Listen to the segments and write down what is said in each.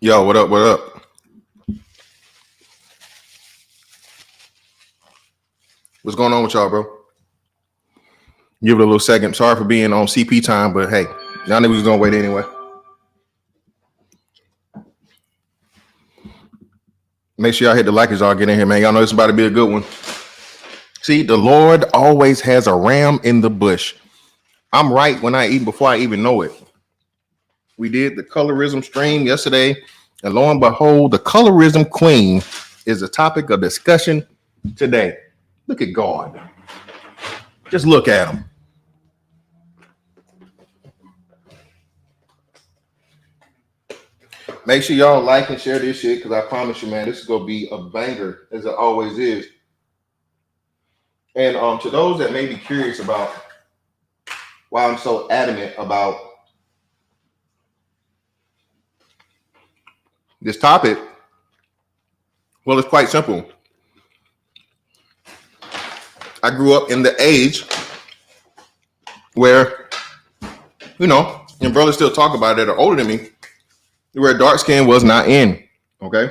Yo, what up? What up? What's going on with y'all, bro? Give it a little second. Sorry for being on CP time, but hey, y'all knew we was gonna wait anyway. Make sure y'all hit the like as y'all get in here, man. Y'all know this is about to be a good one. See, the Lord always has a ram in the bush. I'm right before I even know it. We did the colorism stream yesterday, and lo and behold, the colorism queen is the topic of discussion today. Look at God. Just look at him. Make sure y'all like and share this shit, because I promise you, man, this is gonna be a banger, as it always is. And to those that may be curious about why I'm so adamant about this topic, well, it's quite simple. I grew up in the age where, and brothers still talk about it that are older than me, where dark skin was not in. Okay,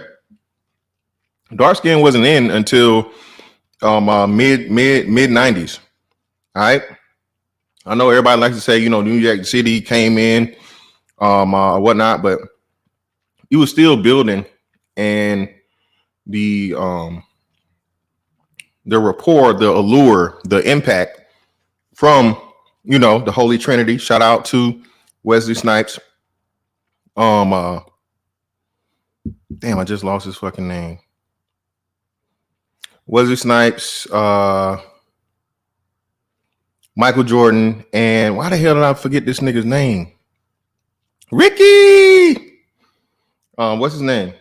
dark skin wasn't in until mid 90s. All right, I know everybody likes to say New York City came in, whatnot, but it was still building, and the rapport, the allure, the impact from the Holy Trinity. Shout out to Wesley Snipes. Damn, I just lost his fucking name. Wesley Snipes, Michael Jordan, and why the hell did I forget this nigga's name? Ricky. What's his name?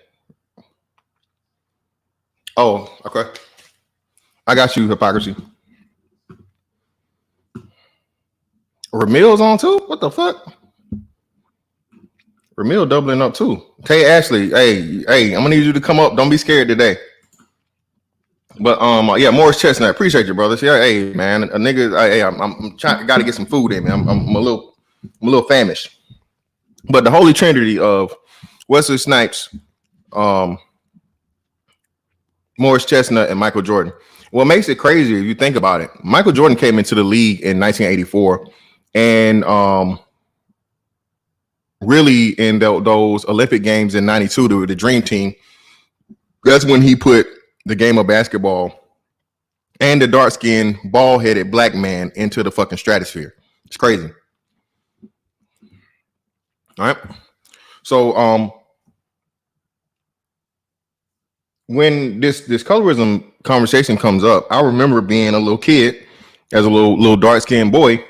Oh, okay. I got you, hypocrisy. Ramil's on too? What the fuck? Ramil doubling up too. Tay Ashley, hey, I'm gonna need you to come up. Don't be scared today. But yeah, Morris Chestnut, appreciate you, brothers. Yeah, hey, man, a nigga, I'm trying, got to get some food in me. I'm a little famished. But the Holy Trinity of Wesley Snipes, Morris Chestnut, and Michael Jordan. What makes it crazy if you think about it? Michael Jordan came into the league in 1984, and really in those Olympic Games in '92, the Dream Team. That's when he put the game of basketball and the dark-skinned, bald-headed black man into the fucking stratosphere. It's crazy. All right. So when this colorism conversation comes up, I remember being a little kid, as a little dark-skinned boy,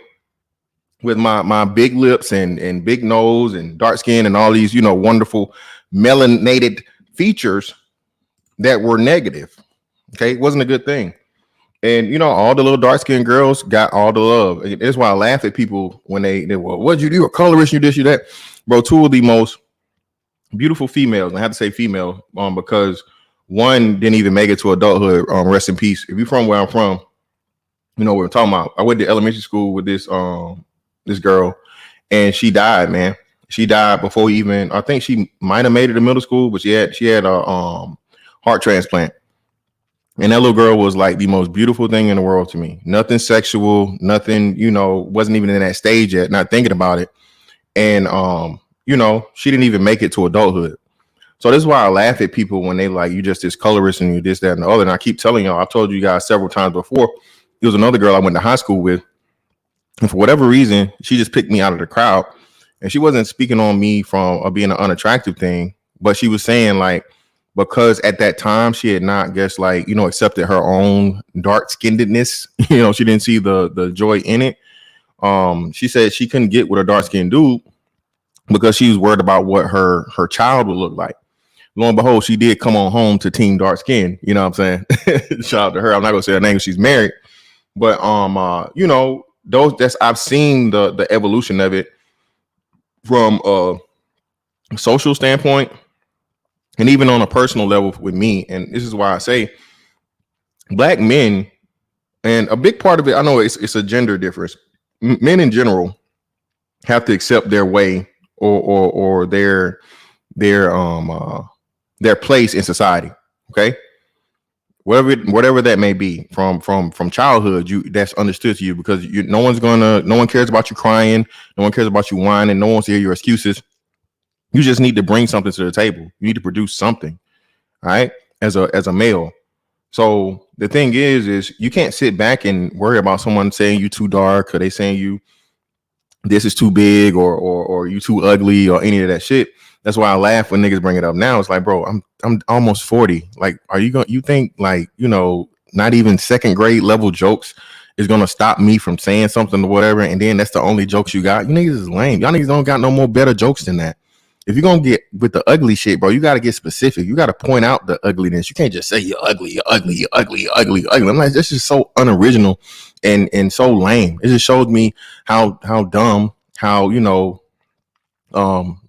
with my big lips and big nose and dark skin and all these wonderful melanated features that were negative. Okay, it wasn't a good thing. And all the little dark skinned girls got all the love. That's why I laugh at people when they well, what'd you do? A colorist, you this, you that. Bro, two of the most beautiful females, and I have to say female, because one didn't even make it to adulthood. Rest in peace. If you're from where I'm from, what we're talking about. I went to elementary school with this girl, and she died, man. She died before even, I think she might have made it to middle school, but she had a heart transplant. And that little girl was like the most beautiful thing in the world to me. Nothing sexual, nothing, wasn't even in that stage yet, not thinking about it. And she didn't even make it to adulthood. So this is why I laugh at people when they like, you just this colorist and you this, that, and the other. And I keep telling y'all, I've told you guys several times before, there was another girl I went to high school with, and for whatever reason, she just picked me out of the crowd. And she wasn't speaking on me from being an unattractive thing, but she was saying like, because at that time she had not accepted her own dark skinnedness. She didn't see the joy in it. She said she couldn't get with a dark skinned dude because she was worried about what her child would look like. Lo and behold, she did come on home to team dark skin. You know what I'm saying? Shout out to her. I'm not gonna say her name. She's married, but I've seen the evolution of it from a social standpoint and even on a personal level with me. And this is why I say black men, and a big part of it, I know it's a gender difference. Men in general have to accept their way or their place in society. Okay, whatever that may be, from childhood, that's understood to you, because no one cares about you crying, no one cares about you whining, no one wants to hear your excuses. You just need to bring something to the table. You need to produce something, all right, as a male. So the thing is you can't sit back and worry about someone saying you too dark, or they saying you this is too big, or you too ugly, or any of that shit. That's why I laugh when niggas bring it up now. It's like, bro, I'm almost 40. Like, you think, like, not even second grade level jokes is gonna stop me from saying something or whatever, and then that's the only jokes you got? You niggas is lame. Y'all niggas don't got no more better jokes than that. If you're gonna get with the ugly shit, bro, you gotta get specific. You gotta point out the ugliness. You can't just say you're ugly, you're ugly, you're ugly, you're ugly, you're ugly. I'm like, this is so unoriginal and so lame. It just showed me how dumb, how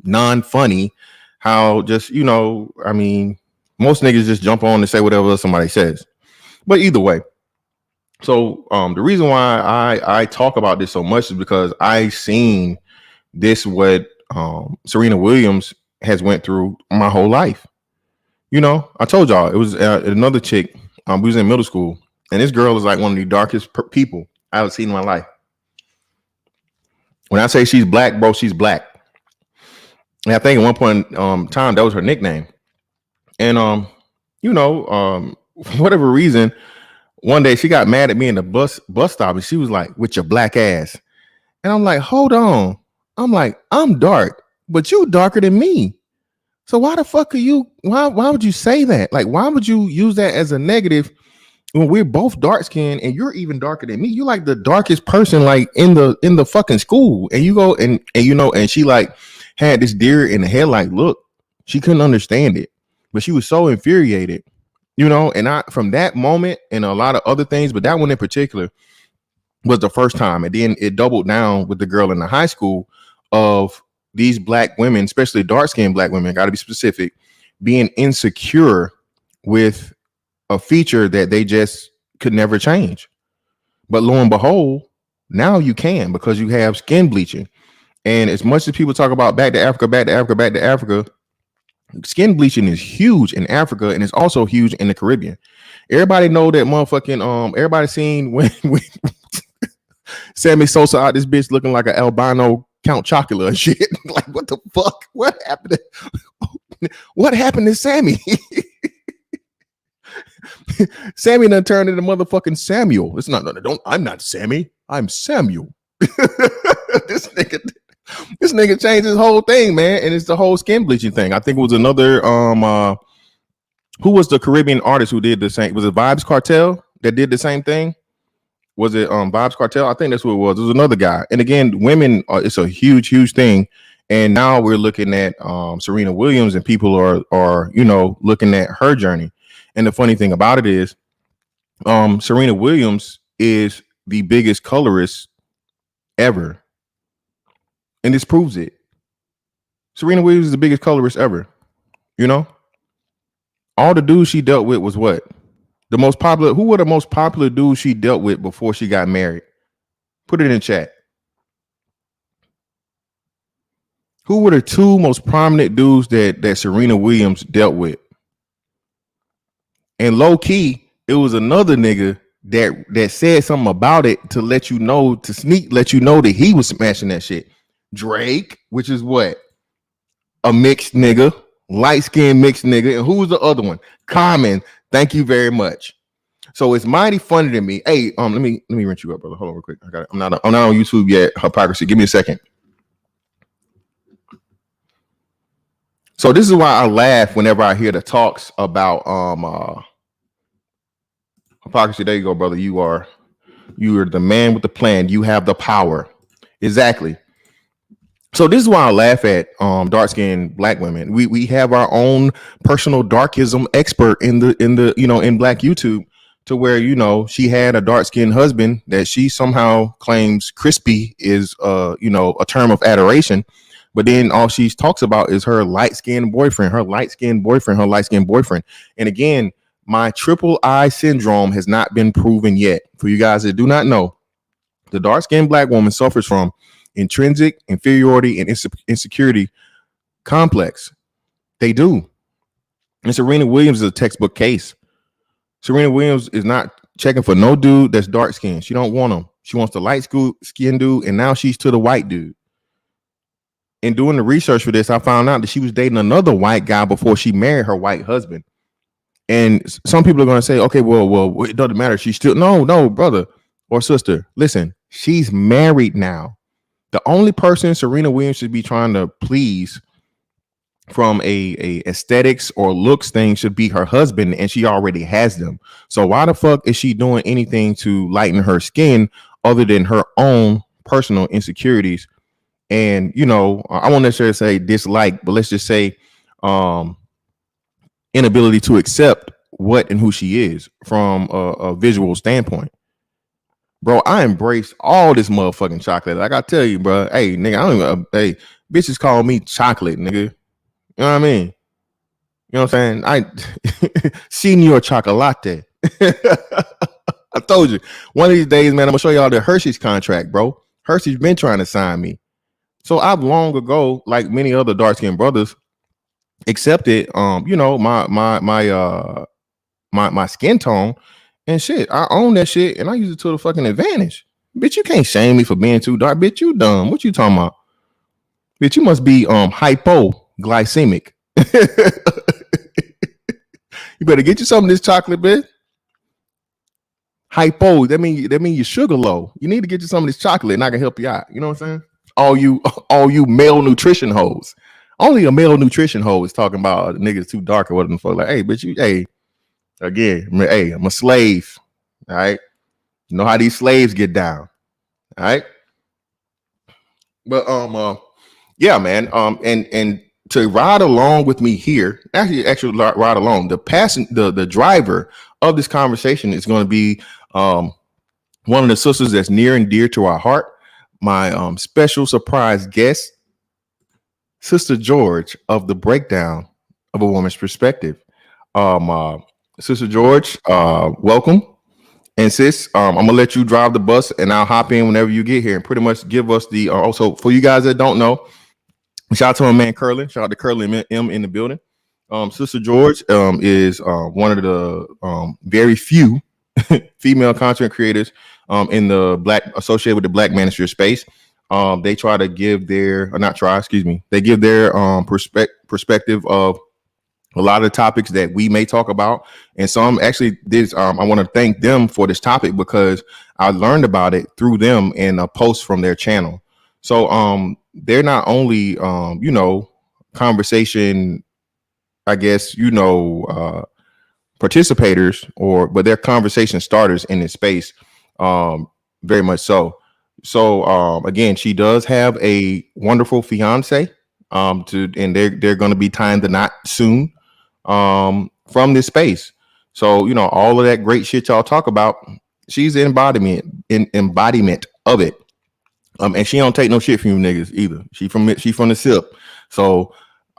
non-funny, how just I mean, most niggas just jump on and say whatever somebody says. But either way, so the reason why I talk about this so much is because I seen this, what Serena Williams has went through my whole life. I told y'all it was another chick. We was in middle school, and this girl is like one of the darkest people I've seen in my life. When I say she's black, bro, she's black. And I think at one point in time that was her nickname. And whatever reason, one day she got mad at me in the bus stop, and she was like, "With your black ass." And I'm like, hold on. I'm like, I'm dark, but you darker than me. So why the fuck are you? Why would you say that? Like, why would you use that as a negative when we're both dark skinned and you're even darker than me? You like the darkest person like in the fucking school, and you go and and she like had this deer in the headlight look. She couldn't understand it, but she was so infuriated, and I, from that moment and a lot of other things, but that one in particular was the first time. And then it doubled down with the girl in the high school of these black women, especially dark-skinned black women, got to be specific, being insecure with a feature that they just could never change. But lo and behold, now you can, because you have skin bleaching. And as much as people talk about back to Africa, skin bleaching is huge in Africa, and it's also huge in the Caribbean. Everybody know that motherfucking everybody seen when Sammy Sosa out this bitch looking like an albino Count Chocula and shit. Like, what the fuck? What happened to Sammy? Sammy done turned into motherfucking Samuel. It's not, I'm not Sammy. I'm Samuel. This nigga changed his whole thing, man. And it's the whole skin bleaching thing. I think it was another who was the Caribbean artist who did the same? Was it Vibes Cartel that did the same thing? Was it Vibes Cartel? I think that's what it was. It was another guy. And again, women, it's a huge thing. And now we're looking at Serena Williams, and people are looking at her journey. And the funny thing about it is, Serena Williams is the biggest colorist ever. And this proves it. Serena Williams is the biggest colorist ever. All the dudes she dealt with was what? The most popular. Who were the most popular dudes she dealt with before she got married? Put it in chat. Who were the two most prominent dudes that Serena Williams dealt with? And low key, it was another nigga that said something about it to let you know that he was smashing that shit. Drake, which is what? A mixed nigga, light-skinned mixed nigga. And who was the other one? Common. Thank you very much. So it's mighty funny to me. Hey, let me rinse you up, brother. Hold on real quick. I got it. I'm not on YouTube yet. Hypocrisy. Give me a second. So this is why I laugh whenever I hear the talks about hypocrisy. There you go, brother. You are the man with the plan. You have the power. Exactly. So this is why I laugh at dark-skinned black women. We have our own personal darkism expert in black YouTube, to where she had a dark-skinned husband that she somehow claims crispy is a term of adoration, but then all she talks about is her light-skinned boyfriend. And again, my triple I syndrome has not been proven yet. For you guys that do not know, the dark-skinned black woman suffers from intrinsic inferiority and insecurity complex. They do. And Serena Williams is a textbook case. Serena Williams is not checking for no dude that's dark skinned. She don't want him. She wants the light skinned dude, and now she's to the white dude. In doing the research for this, I found out that she was dating another white guy before she married her white husband. And some people are going to say, okay, well, it doesn't matter. She's still no, brother or sister. Listen, she's married now. The only person Serena Williams should be trying to please from a aesthetics or looks thing should be her husband, and she already has them. So why the fuck is she doing anything to lighten her skin other than her own personal insecurities? And I won't necessarily say dislike, but let's just say inability to accept what and who she is from a visual standpoint. Bro, I embrace all this motherfucking chocolate. Like I tell you, bro, hey nigga, I don't even bitches call me chocolate, nigga. You know what I mean? You know what I'm saying? I Senior Chocolate. I told you, one of these days, man, I'm gonna show y'all the Hershey's contract, bro. Hershey's been trying to sign me. So I've long ago, like many other dark-skinned brothers, accepted my skin tone and shit. I own that shit and I use it to the fucking advantage. Bitch, you can't shame me for being too dark. Bitch, you dumb. What you talking about? Bitch, you must be hypoglycemic. You better get you some of this chocolate, bitch. Hypo, that mean your sugar low. You need to get you some of this chocolate and I can help you out. You know what I'm saying? All you male nutrition hoes. Only a male nutrition hoe is talking about niggas too dark or whatever the fuck. Like, hey, bitch, I'm a slave. All right. You know how these slaves get down. All right. But yeah, man. And to ride along with me here, actually ride along. The driver of this conversation is going to be one of the sisters that's near and dear to our heart. My special surprise guest, Sister George of the Breakdown of a Woman's Perspective. Sister George, welcome. And sis, I'm gonna let you drive the bus and I'll hop in whenever you get here and pretty much give us the also for you guys that don't know, shout out to my man Curlin, shout out to Curlin M in the building. Sister George is one of the very few female content creators in the associated with the Black manosphere space. They try to give they give their perspective of a lot of the topics that we may talk about. And some actually I want to thank them for this topic because I learned about it through them in a post from their channel. So they're not only conversation, I guess, participators but they're conversation starters in this space. Very much so. So again, she does have a wonderful fiance and they're going to be tying the knot soon from this space. So all of that great shit y'all talk about, she's the embodiment of it. And she don't take no shit from you niggas either. She from the SIP. So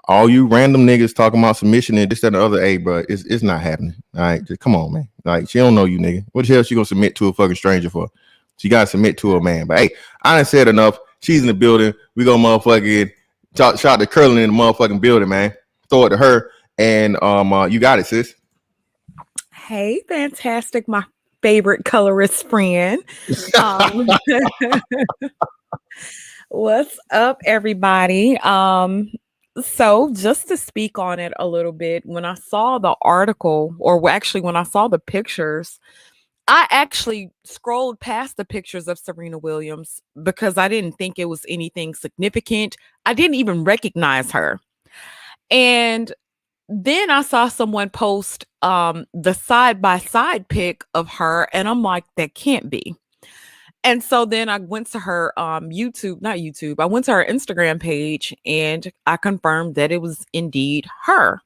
all you random niggas talking about submission and this, that, and the other, hey, bro, it's not happening. All right, just come on, man. Like, she don't know you, nigga. What the hell she gonna submit to a fucking stranger for? She gotta submit to a man. But hey, I done said enough. She's in the building. We go motherfucking shout to Curlin in the motherfucking building, man. Throw it to her, and you got it, sis. Hey, fantastic, my favorite colorist friend. What's up, everybody? So just to speak on it a little bit, when I saw the article, or actually when I saw the pictures, I actually scrolled past the pictures of Serena Williams because I didn't think it was anything significant. I didn't even recognize her. And then I saw someone post the side-by-side pic of her, and I'm like, that can't be. And so then I went to her I went to her Instagram page and I confirmed that it was indeed her.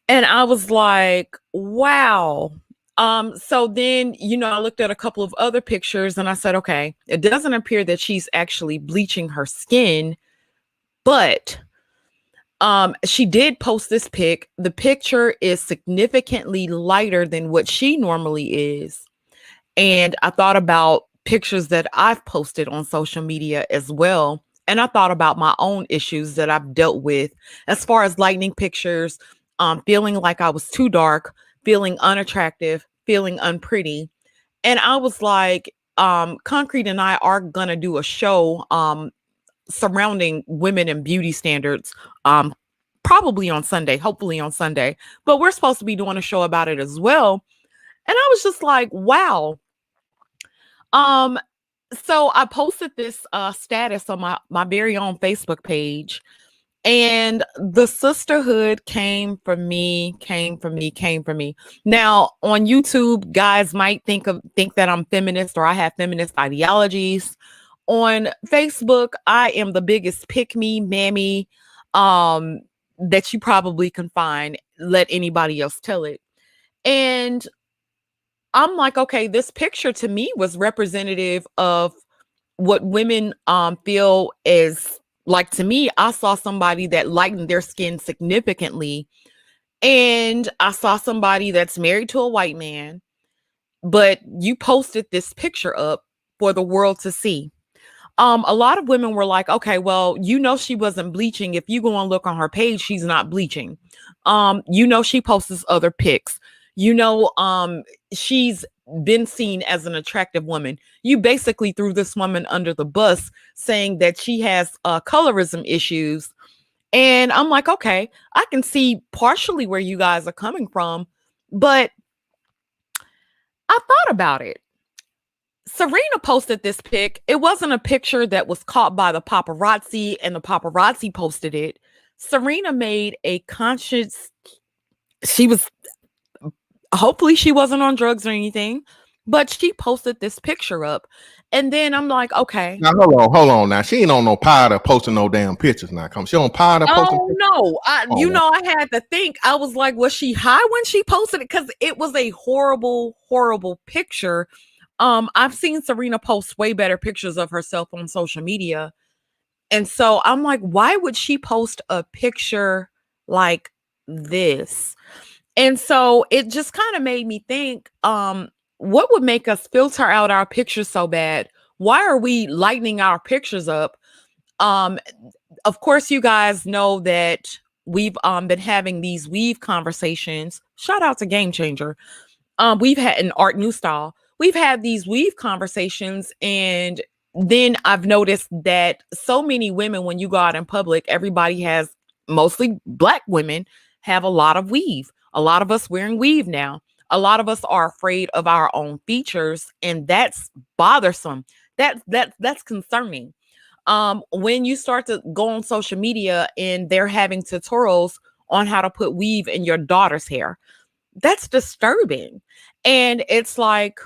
And I was like, wow. So then, I looked at a couple of other pictures and I said, okay, it doesn't appear that she's actually bleaching her skin, but she did post this pic. The picture is significantly lighter than what she normally is. And I thought about pictures that I've posted on social media as well. And I thought about my own issues that I've dealt with as far as lightning pictures, feeling like I was too dark, feeling unattractive, feeling unpretty. And I was like, Concrete and I are gonna do a show surrounding women and beauty standards, um, probably on Sunday, hopefully on Sunday. But we're supposed to be doing a show about it as well. And I was just like, wow. Um, so I posted this status on my very own Facebook page, and the sisterhood came for me, came for me, came for me. Now on YouTube, guys might think that I'm feminist or I have feminist ideologies. On Facebook, I am the biggest pick me mammy um that you probably can find. Let anybody else tell it. And I'm like, okay, this picture to me was representative of what women feel is like. To me, I saw somebody that lightened their skin significantly, and I saw somebody that's married to a white man, but you posted this picture up for the world to see. A lot of women were like, okay, well, she wasn't bleaching. If you go and look on her page, she's not bleaching. She posts other pics. She's been seen as an attractive woman. You basically threw this woman under the bus, saying that she has colorism issues. And I'm like, okay, I can see partially where you guys are coming from, but I thought about it. Serena posted this pic. It wasn't a picture that was caught by the paparazzi and the paparazzi posted it. Serena made a conscious, she was, hopefully she wasn't on drugs or anything, but she posted this picture up. And then I'm like, okay. Now hold on. Now she ain't on no powder posting no damn pictures. Now come, she on powder posting. Oh no, I had to think. I was like, was she high when she posted it? Because it was a horrible, horrible picture. I've seen Serena post way better pictures of herself on social media. And so I'm like, why would she post a picture like this? And so it just kind of made me think, what would make us filter out our pictures so bad? Why are we lightening our pictures up? Of course, you guys know that we've been having these weave conversations. Shout out to Game Changer. We've had an Art New Style. We've had these weave conversations, and then I've noticed that so many women, when you go out in public, everybody has, mostly Black women, have a lot of weave. A lot of us wearing weave now. A lot of us are afraid of our own features, and that's bothersome. That's concerning. When you start to go on social media and they're having tutorials on how to put weave in your daughter's hair, that's disturbing. And it's like,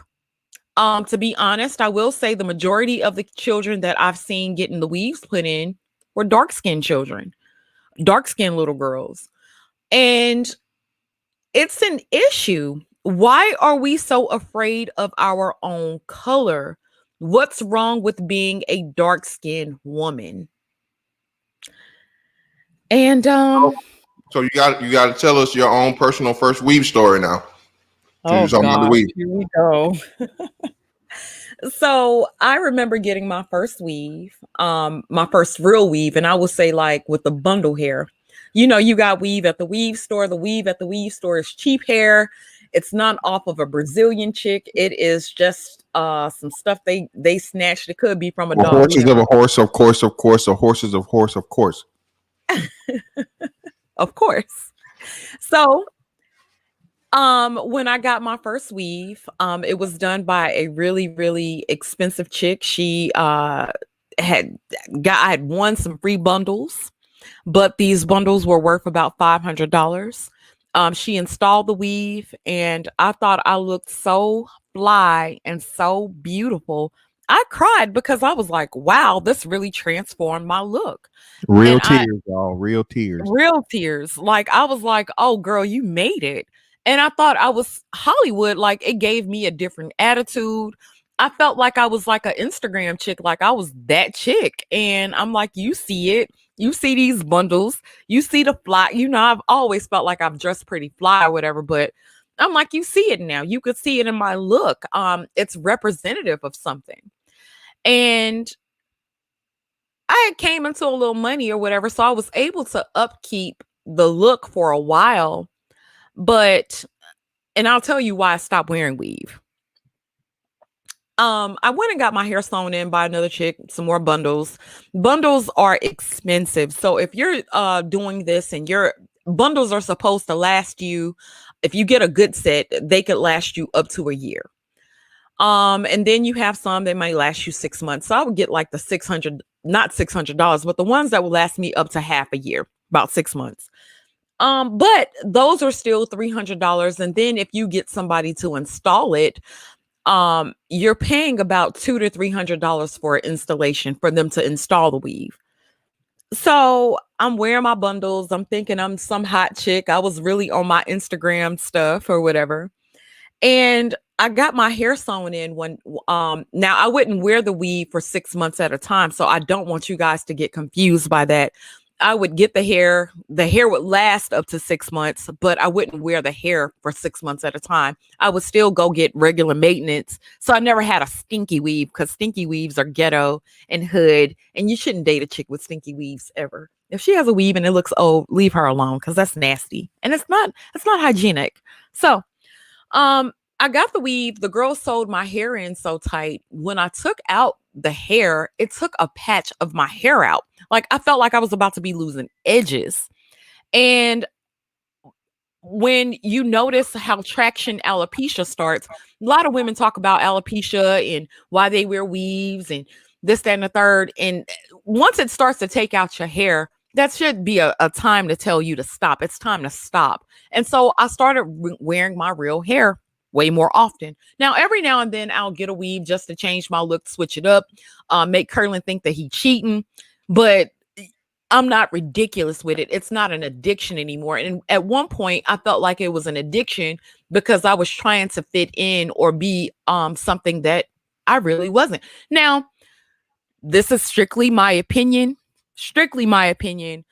to be honest, I will say the majority of the children that I've seen getting the weaves put in were dark-skinned children, dark-skinned little girls. And it's an issue. Why are we so afraid of our own color? What's wrong with being a dark-skinned woman? And So you got to tell us your own personal first weave story now. Oh God, here we go. So I remember getting my first weave, my first real weave, and I would say like with the bundle hair. You got weave at the weave store. The weave at the weave store is cheap hair. It's not off of a Brazilian chick. It is just some stuff they snatched. It could be from a dog. Horses of a horse, of course, of course. The horses of horse, of course. Of course. So when I got my first weave, it was done by a really, really expensive chick. She I had won some free bundles, but these bundles were worth about $500. She installed the weave, and I thought I looked so fly and so beautiful. I cried because I was like, wow, this really transformed my look. Real tears, y'all. Real tears. Real tears. Like, I was like, oh, girl, you made it. And I thought I was Hollywood. Like, it gave me a different attitude. I felt like I was like an Instagram chick. Like, I was that chick. And I'm like, you see it. You see these bundles. You see the fly. I've always felt like I've dressed pretty fly or whatever. But I'm like, you see it now. You could see it in my look. It's representative of something. And I had came into a little money or whatever, so I was able to upkeep the look for a while. But and I'll tell you why I stopped wearing weave. I went and got my hair sewn in by another chick, some more bundles. Bundles are expensive. So if you're doing this and your bundles are supposed to last you, if you get a good set, they could last you up to a year. And then you have some that might last you 6 months. So I would get like the 600, not $600, but the ones that will last me up to half a year, about 6 months. But those are still $300. And then if you get somebody to install it, you're paying about $200 to $300 for installation for them to install the weave. So I'm wearing my bundles. I'm thinking I'm some hot chick. I was really on my Instagram stuff or whatever. And I got my hair sewn in when now I wouldn't wear the weave for 6 months at a time. So I don't want you guys to get confused by that. I would get the hair would last up to 6 months, but I wouldn't wear the hair for 6 months at a time. I would still go get regular maintenance. So I never had a stinky weave because stinky weaves are ghetto and hood, and you shouldn't date a chick with stinky weaves ever. If she has a weave and it looks old, leave her alone because that's nasty and it's not hygienic. So I got the weave. The girl sewed my hair in so tight. When I took out the hair, it took a patch of my hair out. Like I felt like I was about to be losing edges. And when you notice how traction alopecia starts, a lot of women talk about alopecia and why they wear weaves and this, that, and the third. And once it starts to take out your hair, that should be a time to tell you to stop. It's time to stop. And so I started wearing my real hair way more often. Now, every now and then I'll get a weave just to change my look, switch it up, make Curlin think that he cheating, but I'm not ridiculous with it. It's not an addiction anymore. And at one point I felt like it was an addiction because I was trying to fit in or be something that I really wasn't. Now, this is strictly my opinion. Strictly my opinion.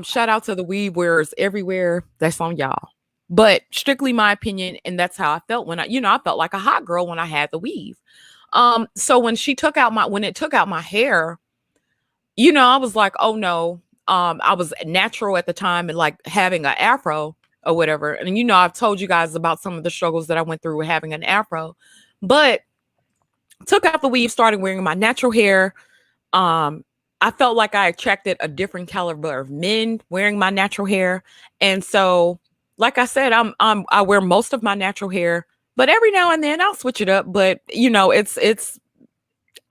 Shout out to the weave wearers everywhere. That's on y'all. But strictly my opinion, and that's how I felt when I felt like a hot girl when I had the weave. So when it took out my hair, I was like, oh no. I was natural at the time and like having an afro or whatever. And I've told you guys about some of the struggles that I went through with having an afro, but took out the weave, started wearing my natural hair. I felt like I attracted a different caliber of men wearing my natural hair. And so, like I said, I wear most of my natural hair, but every now and then I'll switch it up. But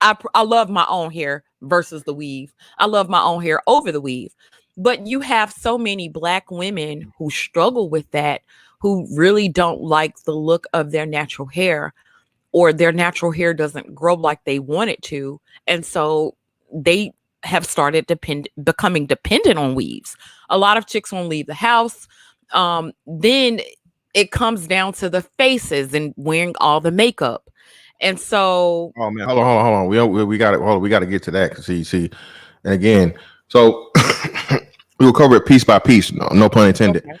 I love my own hair versus the weave. I love my own hair over the weave. But you have so many Black women who struggle with that, who really don't like the look of their natural hair, or their natural hair doesn't grow like they want it to. And so they have started becoming dependent on weaves. A lot of chicks won't leave the house. Then it comes down to the faces and wearing all the makeup. And so, oh man, hold on. We got it. We got to get to that because see, and again, so we will cover it piece by piece. No pun intended. okay,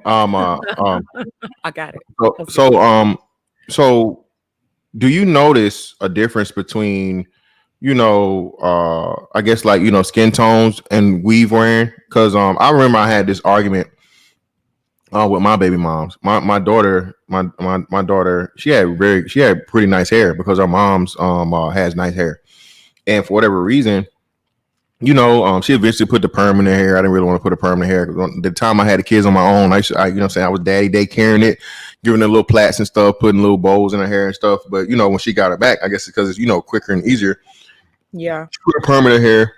I got it. So do you notice a difference between I guess like skin tones and weave wearing? Because I remember I had this argument with my baby moms. My daughter, my daughter, she had pretty nice hair because her mom's has nice hair, and for whatever reason, she eventually put the perm in her hair. I didn't really want to put a perm in her hair because the time I had the kids on my own, I was daddy day carrying it, giving her little plaits and stuff, putting little bows in her hair and stuff. But when she got it back, I guess because it's quicker and easier. Yeah. She put a perm in her hair.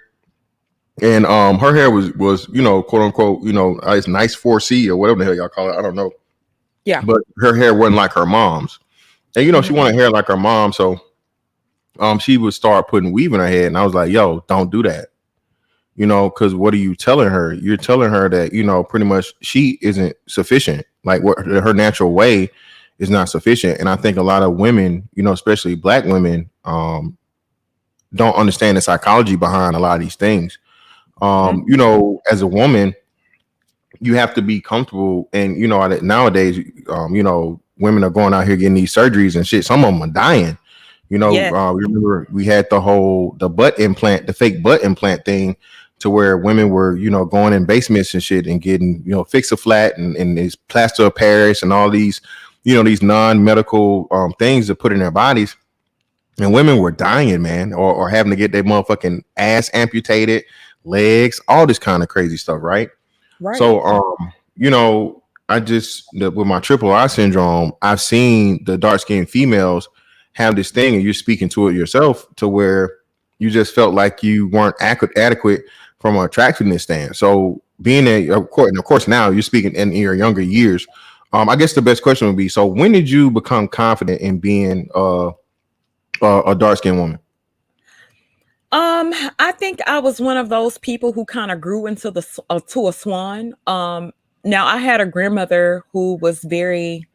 And her hair was quote unquote it's nice 4C or whatever the hell y'all call it, I don't know. Yeah. But her hair wasn't like her mom's, and she wanted hair like her mom, so she would start putting weave in her head, and I was like, yo, don't do that, because what are you telling her? You're telling her that pretty much she isn't sufficient, like what her natural way is not sufficient. And I think a lot of women, especially Black women, don't understand the psychology behind a lot of these things. As a woman, you have to be comfortable, and nowadays, women are going out here getting these surgeries and shit. Some of them are dying, Yes. Remember we had the butt implant, the fake butt implant thing, to where women were, going in basements and shit and getting, fix a flat and this plaster of Paris and all these, these non-medical things to put in their bodies. And women were dying, man, or having to get their motherfucking ass amputated, legs, all this kind of crazy stuff, right? Right. So, with my triple I syndrome, I've seen the dark skinned females have this thing, and you're speaking to it yourself, to where you just felt like you weren't adequate from an attractiveness stand. So, of course, now you're speaking in your younger years. I guess the best question would be: so, when did you become confident in being a dark skinned woman? I think I was one of those people who kind of grew into to a swan. Now I had a grandmother who was very,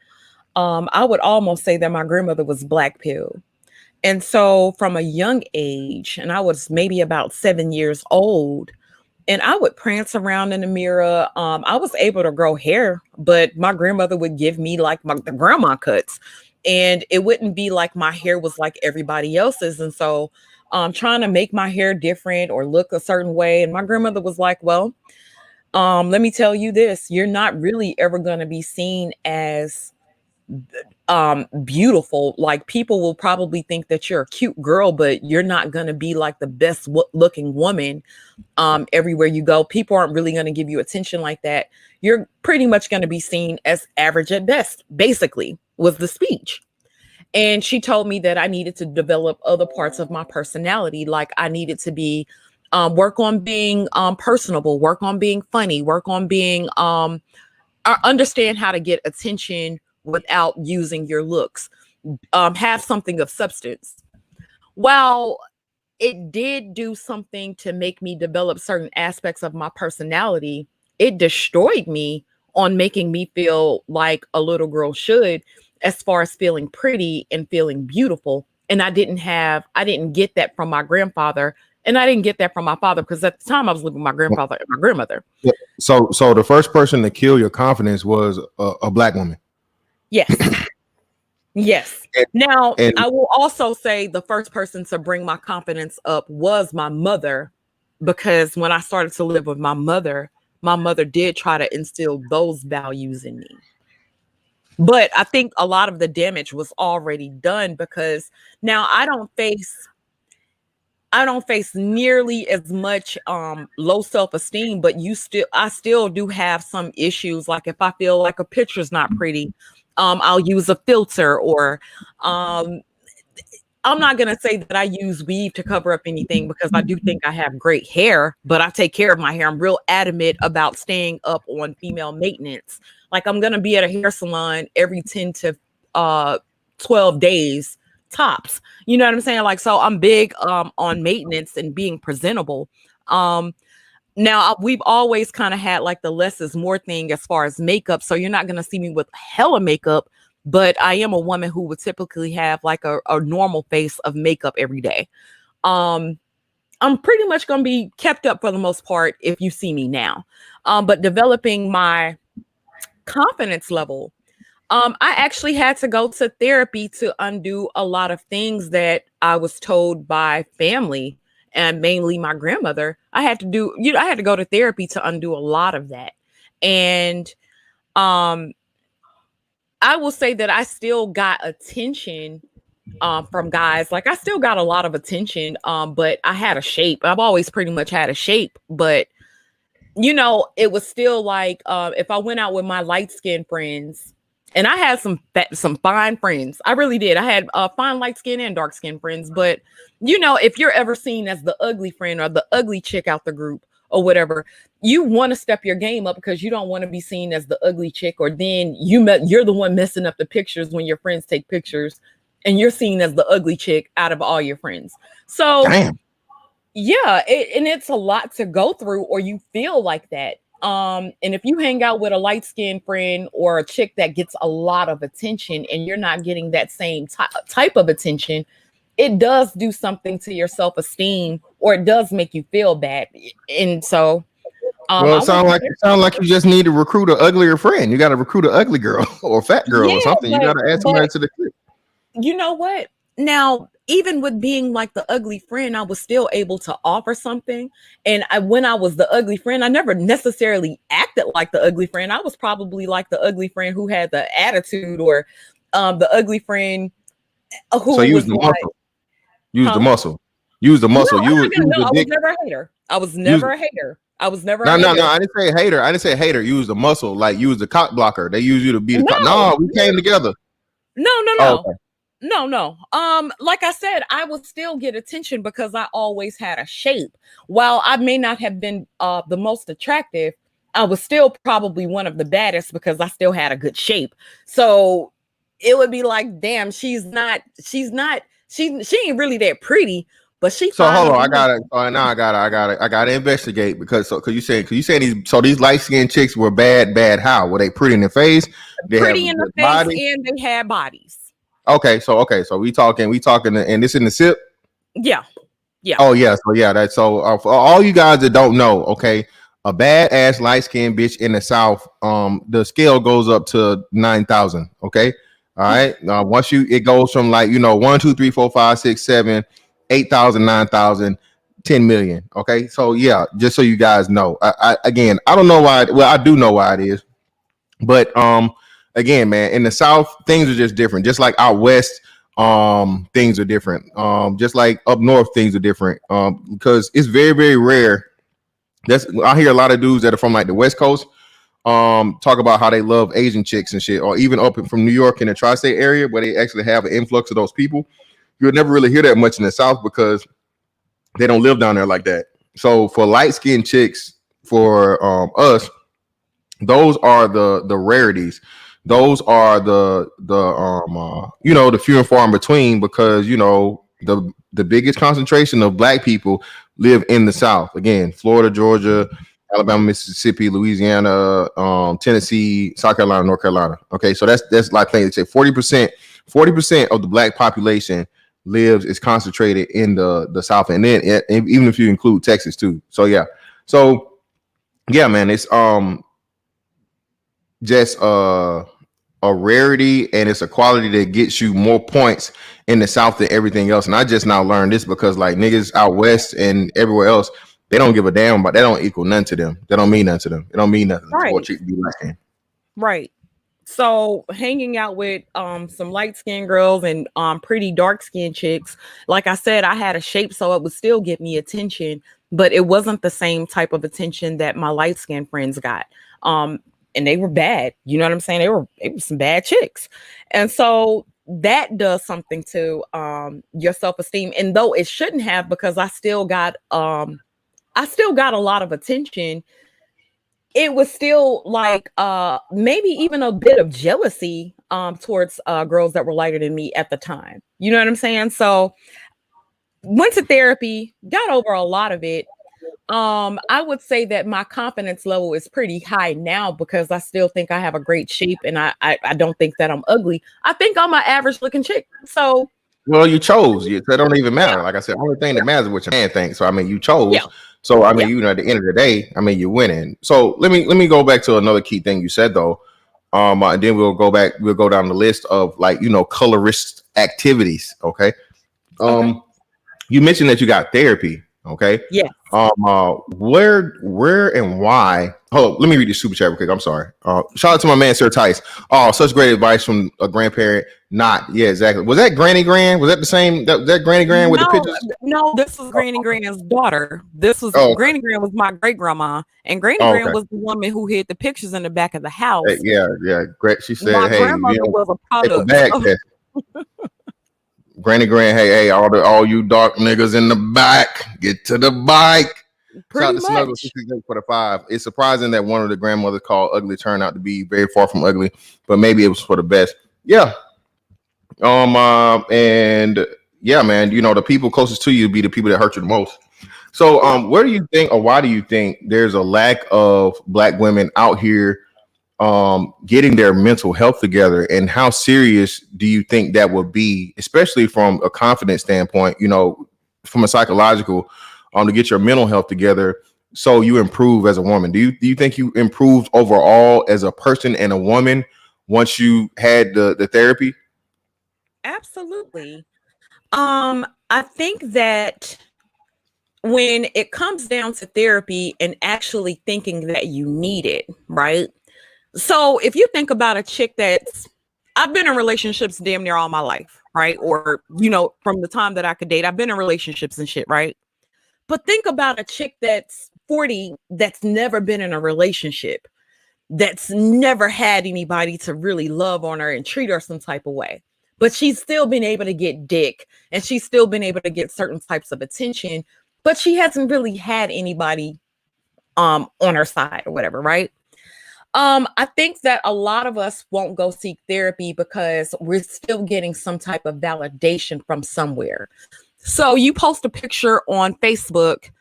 I would almost say that my grandmother was black pill. And so from a young age, and I was maybe about 7 years old, and I would prance around in the mirror. I was able to grow hair, but my grandmother would give me like the grandma cuts, and it wouldn't be like my hair was like everybody else's. And so trying to make my hair different or look a certain way. And my grandmother was like, well, let me tell you this, you're not really ever going to be seen as beautiful. Like people will probably think that you're a cute girl, but you're not going to be like the best looking woman everywhere you go. People aren't really going to give you attention like that. You're pretty much going to be seen as average at best, basically, was the speech. And she told me that I needed to develop other parts of my personality. Like I needed to be work on being personable, work on being funny, work on being understand how to get attention without using your looks, have something of substance. While it did do something to make me develop certain aspects of my personality, it destroyed me on making me feel like a little girl should, as far as feeling pretty and feeling beautiful. And I didn't get that from my grandfather, and I didn't get that from my father, because at the time I was living with my grandfather and my grandmother. Yeah. So the first person to kill your confidence was a black woman. Yes. Yes. Now, I will also say the first person to bring my confidence up was my mother, because when I started to live with my mother did try to instill those values in me. But I think a lot of the damage was already done, because now I don't face nearly as much low self-esteem, but I still do have some issues. Like if I feel like a picture's not pretty, I'll use a filter, or I'm not going to say that I use weave to cover up anything, because I do think I have great hair, but I take care of my hair. I'm real adamant about staying up on female maintenance. Like I'm going to be at a hair salon every 10 to 12 days tops. You know what I'm saying? Like, so I'm big on maintenance and being presentable. Now we've always kind of had like the less is more thing as far as makeup. So you're not going to see me with hella makeup, but I am a woman who would typically have like a normal face of makeup every day. I'm pretty much going to be kept up for the most part if you see me now. But developing my confidence level, I actually had to go to therapy to undo a lot of things that I was told by family, and mainly my grandmother. I had to go to therapy to undo a lot of that. And I will say that I still got attention from guys. Like I still got a lot of attention, but I had a shape. I've always pretty much had a shape, but it was still like if I went out with my light-skinned friends, and I had some fine friends. I really did. I had fine light-skinned and dark-skinned friends, but if you're ever seen as the ugly friend or the ugly chick out the group or whatever, you want to step your game up, because you don't want to be seen as the ugly chick, or then you're the one messing up the pictures when your friends take pictures and you're seen as the ugly chick out of all your friends. So damn. Yeah, and it's a lot to go through, or you feel like that. And if you hang out with a light-skinned friend or a chick that gets a lot of attention and you're not getting that same type of attention, it does do something to your self-esteem, or it does make you feel bad. And so it sounds like you just need to recruit an uglier friend. You got to recruit an ugly girl or a fat girl or something. You got to add somebody to the clique. You know what? Now, even with being like the ugly friend, I was still able to offer something. And when I was the ugly friend, I never necessarily acted like the ugly friend. I was probably like the ugly friend who had the attitude, or the ugly friend So who use was the like, muscle. Use the huh? muscle. Use the No, muscle. I'm not You gonna. use No, the I was dick. never a hater. I was Use never a hater. I was never a no, no, no. hater. I didn't say hater. I didn't say hater. Use the muscle. Like use the cock blocker. They use you to be the cock. No, No, we no, came together. no, no, Oh, no. okay. No, no. Like I said, I would still get attention because I always had a shape. While I may not have been the most attractive, I was still probably one of the baddest because I still had a good shape. So it would be like, damn, she ain't really that pretty, but she So fine hold on on. I the. got it. Now I gotta investigate because you saying these light skinned chicks were bad. How were they pretty in the face? They have Pretty a in the good face body. and they had bodies. Okay. So we talking, and this in the sip. Yeah, yeah. Oh yeah, so yeah, that's so for all you guys that don't know, okay, a badass light skinned bitch in the South, the scale goes up to 9,000. Okay, all right. Once it goes from like 1, 2, 3, 4, 5, 6, 7, 8,000, 9,000, 10 million. Okay, so yeah, just so you guys know, again, I don't know why. Well, I do know why it is, but again, man, in the South, things are just different. Just like out west, things are different. Just like up north, things are different. Because it's very, very rare. I hear a lot of dudes that are from like the West Coast talk about how they love Asian chicks and shit, or even from New York in the tri-state area where they actually have an influx of those people. You'll never really hear that much in the South because they don't live down there like that. So for light skinned chicks, for us, those are the rarities. Those are the few and far in between, because the biggest concentration of black people live in the South. Again, Florida, Georgia, Alabama, Mississippi, Louisiana, Tennessee, South Carolina, North Carolina. Okay, so that's like they say 40% of the black population is concentrated in the South, and then even if you include Texas too. So yeah, man, it's just a rarity, and it's a quality that gets you more points in the South than everything else. And I just now learned this because like niggas out west and everywhere else, they don't give a damn, but they don't equal none to them. They don't mean nothing to them. It don't mean nothing for a Right, chick to be like. right. So hanging out with some light skinned girls and pretty dark skinned chicks, like I said, I had a shape, so it would still get me attention, but it wasn't the same type of attention that my light skinned friends got. Um, and they were bad. You know what I'm saying? They were some bad chicks. And so that does something to your self-esteem. And though it shouldn't have, because I still got a lot of attention, it was still like maybe even a bit of jealousy towards girls that were lighter than me at the time. You know what I'm saying? So went to therapy, got over a lot of it. I would say that my confidence level is pretty high now because I still think I have a great shape, and I don't think that I'm ugly. I think I'm an average looking chick. So Well, you chose. That don't even yeah, matter. Like I said, the only thing that matters is what your man thinks. So I mean, you yeah, chose. So I yeah. mean, at the end of the day, I mean, you're winning. So let me go back to another key thing you said though. And then we'll go back. We'll go down the list of like colorist activities. Okay. Okay. You mentioned that you got therapy. Okay. Yeah. Where and why? Oh, let me read this super chat real quick. I'm sorry. Shout out to my man Sir Tice. Oh, such great advice from a grandparent. Not, yeah, exactly. Was that Granny Grand? Was that the same? That Granny Grand with the No, pictures? no, this was Granny Grand's daughter. This was Oh, okay. Granny Grand was my great grandma, and Granny Oh, Grand okay. was the woman who hid the pictures in the back of the house. Yeah, yeah. Great. She My said, "Hey, grandmother was a take a product bag of. test." Granny Grand, hey, all you dark niggas in the back, get to the bike. Shout out Pretty to Snuggle much. 68 for the 5. It's surprising that one of the grandmothers called ugly turned out to be very far from ugly, but maybe it was for the best. Yeah. And yeah, man, the people closest to you be the people that hurt you the most. So, Yeah. where do you think, or why do you think there's a lack of black women out here getting their mental health together, and how serious do you think that would be, especially from a confidence standpoint, from a psychological, to get your mental health together so you improve as a woman? Do you think you improved overall as a person and a woman once you had the therapy? Absolutely. I think that when it comes down to therapy and actually thinking that you need it, right? So if you think about a chick that's, I've been in relationships damn near all my life, right? Or, from the time that I could date, I've been in relationships and shit, right? But think about a chick that's 40 that's never been in a relationship, that's never had anybody to really love on her and treat her some type of way. But she's still been able to get dick and she's still been able to get certain types of attention, but she hasn't really had anybody on her side or whatever, right? I think that a lot of us won't go seek therapy because we're still getting some type of validation from somewhere. So you post a picture on Facebook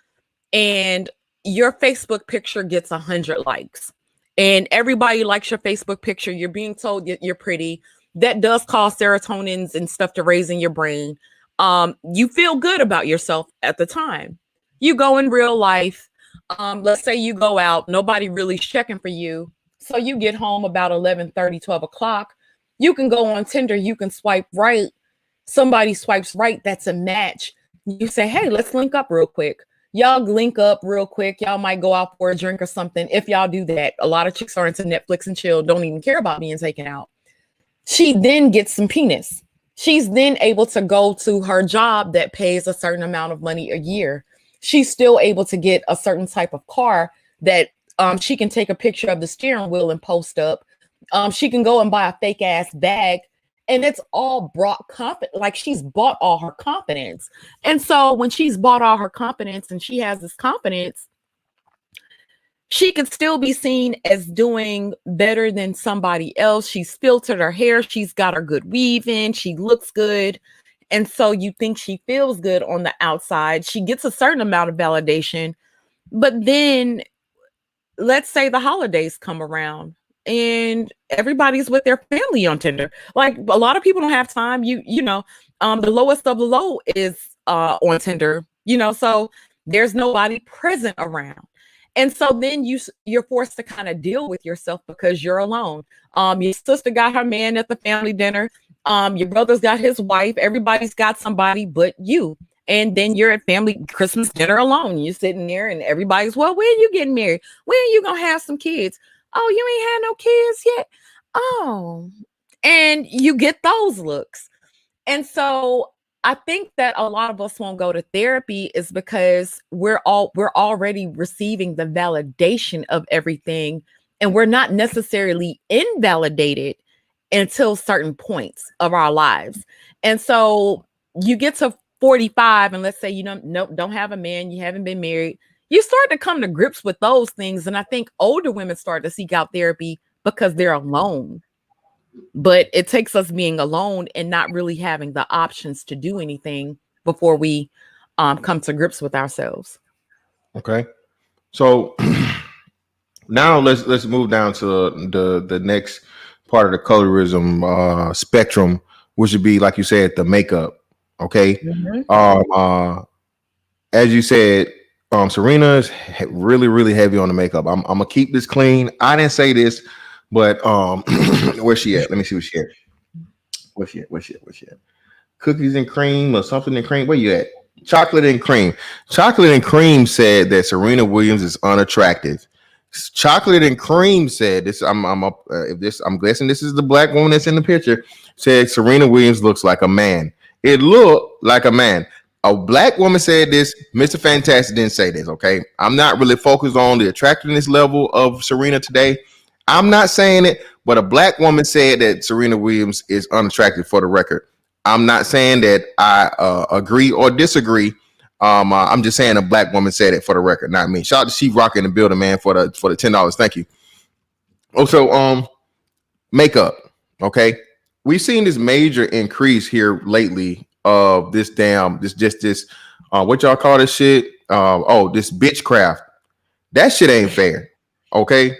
and your Facebook picture gets 100 likes and everybody likes your Facebook picture. You're being told you're pretty. That does cause serotonins and stuff to raise in your brain. You feel good about yourself at the time. You go in real life. Let's say you go out, nobody really's checking for you. So you get home about 11:30, 12 o'clock. You can go on Tinder. You can swipe right. Somebody swipes right. That's a match. You say, hey, let's link up real quick. Y'all link up real quick. Y'all might go out for a drink or something. If y'all do that, a lot of chicks are into Netflix and chill, don't even care about being taken out. She then gets some penis. She's then able to go to her job that pays a certain amount of money a year. She's still able to get a certain type of car that she can take a picture of the steering wheel and post up. She can go and buy a fake ass bag, and it's all brought confidence. Like she's bought all her confidence. And so when she's bought all her confidence and she has this confidence, she could still be seen as doing better than somebody else. She's filtered her hair. She's got her good weave in. She looks good. And so you think she feels good on the outside. She gets a certain amount of validation. But then let's say the holidays come around and everybody's with their family on Tinder. Like a lot of people don't have time. The lowest of the low is on Tinder, so there's nobody present around. And so then you're forced to kind of deal with yourself because you're alone. Your sister got her man at the family dinner. Your brother's got his wife. Everybody's got somebody but you. And then you're at family Christmas dinner alone. You're sitting there and everybody's, well, when are you getting married? When are you going to have some kids? Oh, you ain't had no kids yet? Oh, and you get those looks. And so I think that a lot of us won't go to therapy is because we're already receiving the validation of everything. And we're not necessarily invalidated until certain points of our lives. And so you get to 45 and let's say don't have a man, you haven't been married, you start to come to grips with those things. And I think older women start to seek out therapy because they're alone. But it takes us being alone and not really having the options to do anything before we come to grips with ourselves. Okay, so now let's move down to the next part of the colorism spectrum, which would be, like you said, the makeup. Okay. Mm-hmm. As you said, Serena is really, really heavy on the makeup. I'm gonna keep this clean. I didn't say this, but where's she at? Let me see what she at. Where's she at? Cookies and cream or something and cream. Where you at? Chocolate and cream. Chocolate and cream said that Serena Williams is unattractive. Chocolate and cream said this. I'm guessing this is the black woman that's in the picture. Said Serena Williams looks like a man. It looked like a man. A black woman said this. Mr. Fantastic didn't say this. Okay, I'm not really focused on the attractiveness level of Serena today. I'm not saying it, but a black woman said that Serena Williams is unattractive. For the record, I'm not saying that I agree or disagree. I'm just saying a black woman said it, for the record, not me. Shout out to She Rock in the building, man, for the $10. Thank you. Also, makeup. Okay, we've seen this major increase here lately of this what y'all call this shit? This bitchcraft. That shit ain't fair. Okay.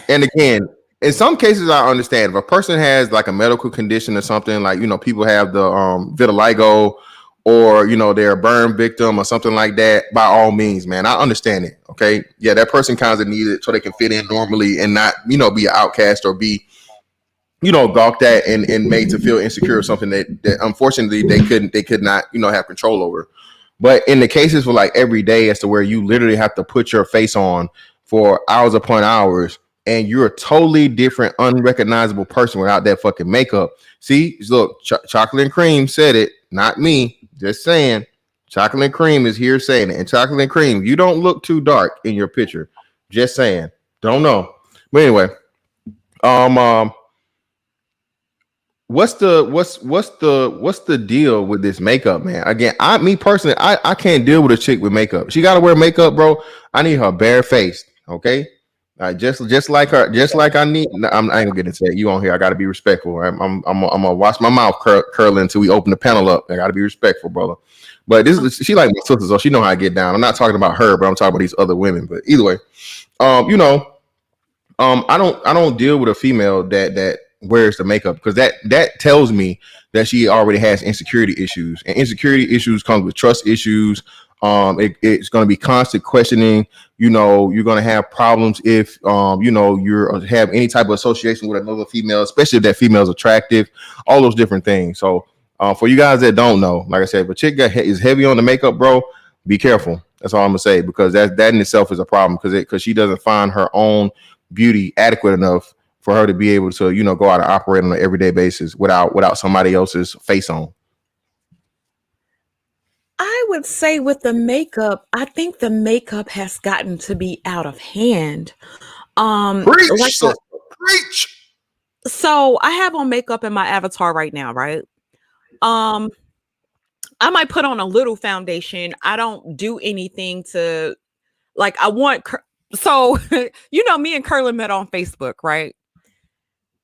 And again, in some cases, I understand if a person has like a medical condition or something, like, people have the vitiligo, or, they're a burn victim or something like that, by all means, man, I understand it. Okay. Yeah, that person kind of needs it so they can fit in normally and not, be an outcast or be, gawked at and made to feel insecure or something that unfortunately they could not, have control over. But in the cases for like every day, as to where you literally have to put your face on for hours upon hours, and you're a totally different, unrecognizable person without that fucking makeup. See, look, Chocolate and Cream said it, not me. Just saying, Chocolate and Cream is here saying it. And Chocolate and Cream, you don't look too dark in your picture. Just saying. Don't know. But anyway, um, what's the deal with this makeup, man? Again, me personally, I can't deal with a chick with makeup. She got to wear makeup, bro. I need her barefaced, okay? Just like her, just like I need. I ain't gonna get into it. You on here? I got to be respectful. I'm gonna watch my mouth curl until we open the panel up. I got to be respectful, brother. But she like my sister, so she know how I get down. I'm not talking about her, but I'm talking about these other women. But either way, I don't deal with a female that wears the makeup, because that tells me that she already has insecurity issues, and insecurity issues come with trust issues. It's going to be constant questioning. You're going to have problems if you have any type of association with another female, especially if that female is attractive. All those different things. So for you guys that don't know, like I said, if a chick is heavy on the makeup, bro, be careful. That's all I'm gonna say, because that in itself is a problem, because she doesn't find her own beauty adequate enough for her to be able to go out and operate on an everyday basis without somebody else's face on. I would say with the makeup, I think the makeup has gotten to be out of hand. Preach, like preach. So I have on makeup in my avatar right now, right? I might put on a little foundation. I don't do anything to, like, I want. So me and Curlin met on Facebook, right?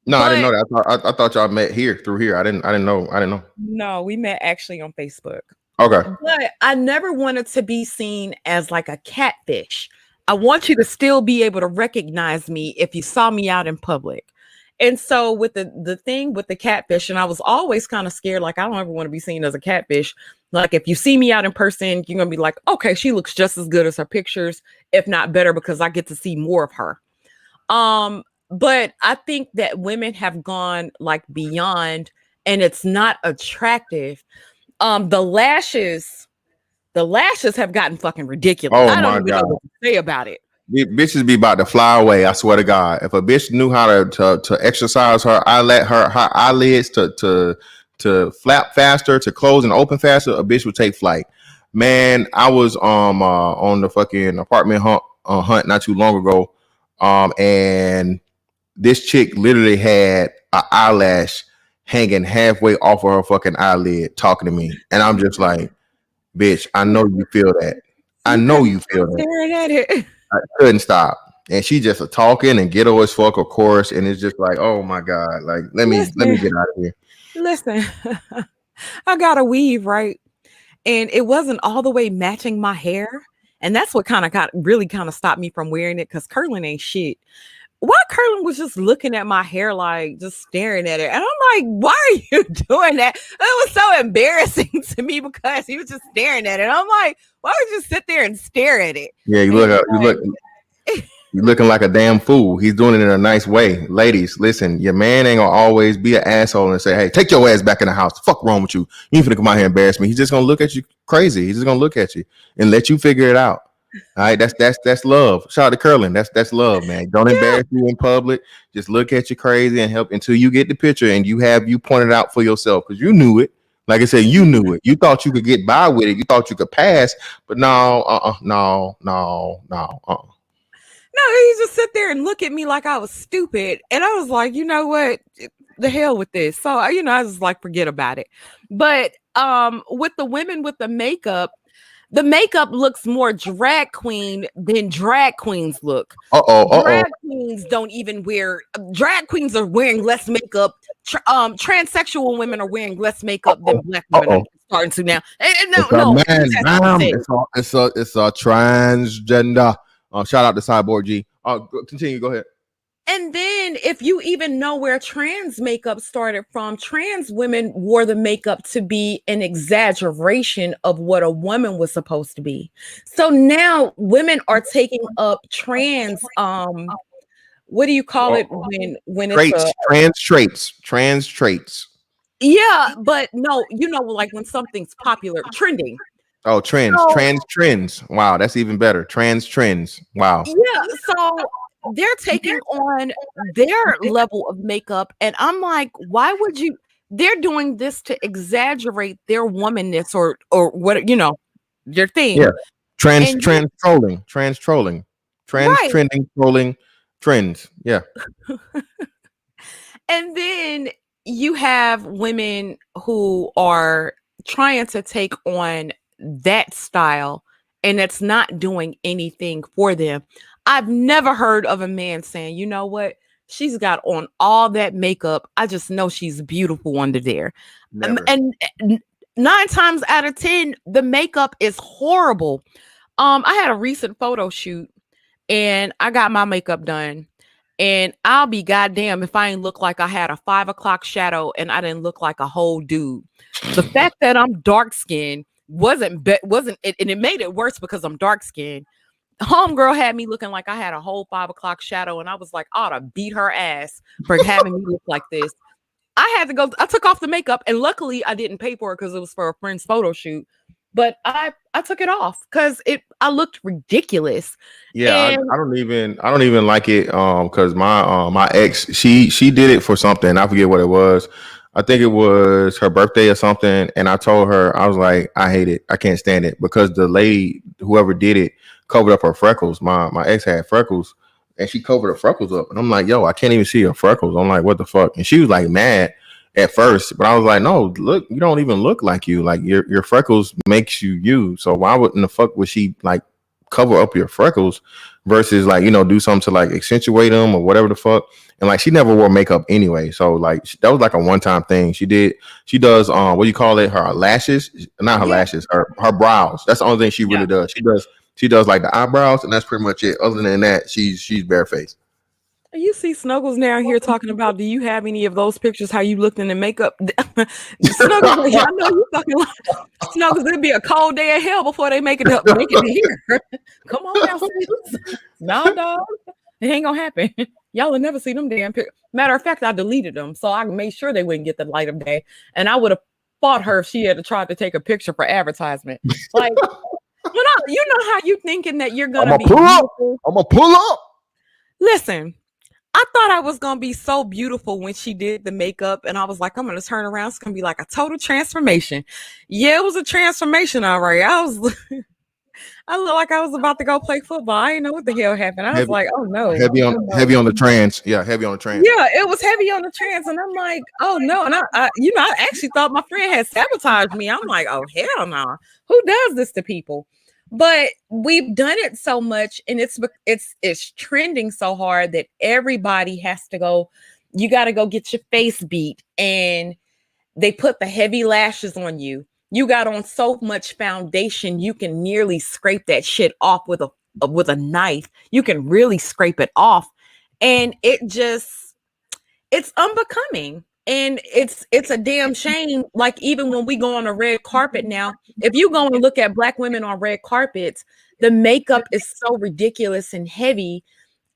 No, I didn't know that. I thought y'all met through here. I didn't know. No, we met actually on Facebook. Okay. But I never wanted to be seen as like a catfish. I want you to still be able to recognize me if you saw me out in public. And so with the thing with the catfish, and I was always kind of scared, like, I don't ever want to be seen as a catfish. Like, if you see me out in person, you're going to be like, okay, she looks just as good as her pictures, if not better, because I get to see more of her. But I think that women have gone like beyond, and it's not attractive. The lashes have gotten fucking ridiculous. Oh, I don't my even God. know what to say about it. Bitches be about to fly away. I swear to God. If a bitch knew how to exercise her eyelids to flap faster, to close and open faster, a bitch would take flight. Man, I was on the fucking apartment hunt not too long ago, and this chick literally had an eyelash hanging halfway off of her fucking eyelid, talking to me, and I'm just like, bitch, I know you feel that. I know you feel that. Staring at it. I couldn't stop. And she just a talking and ghetto as fuck, of course. And it's just like, oh my God. Like, let me get out of here. Listen, I got a weave, right? And it wasn't all the way matching my hair. And that's what kind of stopped me from wearing it, because curling ain't shit. Why Curlin was just looking at my hair, like just staring at it. And I'm like, why are you doing that? It was so embarrassing to me, because he was just staring at it. I'm like, why would you sit there and stare at it? Yeah, you're looking like a damn fool. He's doing it in a nice way. Ladies, listen, your man ain't gonna always be an asshole and say, hey, take your ass back in the house. The fuck wrong with you? You ain't finna come out here and embarrass me. He's just gonna look at you crazy. He's just gonna look at you and let you figure it out. All right, that's love. Shout out to Curlin. That's love, man. Don't embarrass you in public. Just look at you crazy and help until you get the picture and you pointed out for yourself, because you knew it. Like I said, you knew it. You thought you could get by with it. You thought you could pass, but no. No, he just sit there and look at me like I was stupid. And I was like, you know what? The hell with this. So, I was like, forget about it. But with the women with the makeup looks more drag queen than drag queens look. Drag queens don't even wear. Drag queens are wearing less makeup. Transsexual women are wearing less makeup than black women are starting to now. It's a transgender. Shout out to Cyborg G. Continue. Go ahead. And then, if you even know where trans makeup started from, trans women wore the makeup to be an exaggeration of what a woman was supposed to be. So now women are taking up trans what do you call Oh, it when it's a traits, trans traits. yeah, but no, like when something's popular, trending. Oh, trends, So trans trends. Wow, that's even better. Trans trends. Wow. yeah, so they're taking on their level of makeup, and I'm like, why would you? They're doing this to exaggerate their womanness or what their Yeah. thing, Trans and you trans trolling, trans trolling, trans right, trending trolling trends. Yeah. and then you have women who are trying to take on that style, and it's not doing anything for them. I've never heard of a man saying, you know what? She's got on all that makeup. I just know she's beautiful under there. Never. And 9 times out of 10, the makeup is horrible. I had a recent photo shoot and I got my makeup done. And I'll be goddamn if I ain't look like I had a 5 o'clock shadow and I didn't look like a whole dude. The fact that I'm dark skinned wasn't it, and it made it worse because I'm dark skinned. Homegirl had me looking like I had a whole 5 o'clock shadow, and I was like, I ought to beat her ass for having me look like this. I took off the makeup, and luckily I didn't pay for it because it was for a friend's photo shoot. But I took it off because I looked ridiculous. Yeah, And I don't even like it because my ex, she did it for something. I forget what it was. I think it was her birthday or something, and I told her, I was like, I hate it. I can't stand it because the lady, whoever did it, covered up her freckles. My ex had freckles, and she covered her freckles up, and I'm like, yo, I can't even see her freckles. I'm like, what the fuck? And she was like mad at first, but I was like, no, look, you don't even look like you. Like your freckles makes you you. So why wouldn't the fuck would she like cover up your freckles versus like do something to like accentuate them or whatever the fuck. And like she never wore makeup anyway, so like that was like a one-time thing. She does what do you call it, her lashes, not her yeah, lashes, her brows. That's the only thing she yeah. really does. She does like the eyebrows, and that's pretty much it. Other than that, she's barefaced. You see Snuggles now here talking about, do you have any of those pictures how you looked in the makeup? Snuggles, yeah, I know you fucking Snuggles, it'd be a cold day of hell before they make it here. Come on now, sis. No, dog. It ain't gonna happen. Y'all will never see them damn pictures. Matter of fact, I deleted them so I made sure they wouldn't get the light of day. And I would have fought her if she had tried to take a picture for advertisement. Like, you know how you thinking that you're I'm gonna gonna be pull up. beautiful? I'm gonna pull up. Listen, I thought I was gonna be so beautiful when she did the makeup, and I was like, I'm gonna turn around. It's gonna be like a total transformation. Yeah, it was a transformation, all right. I looked like I was about to go play football. I didn't know what the hell happened. I was Heavy, like, oh no, heavy oh on no. heavy on the trans. Yeah, heavy on the trans. Yeah, it was heavy on the trans, and I'm like, oh no. And I actually thought my friend had sabotaged me. I'm like, oh hell no. Who does this to people? But we've done it so much, and it's trending so hard that everybody has to go. You got to go get your face beat, and they put the heavy lashes on you. You got on so much foundation, you can nearly scrape that shit off with a knife. You can really scrape it off, and it's unbecoming. And it's a damn shame. Like, even when we go on a red carpet now, if you go and look at black women on red carpets, the makeup is so ridiculous and heavy,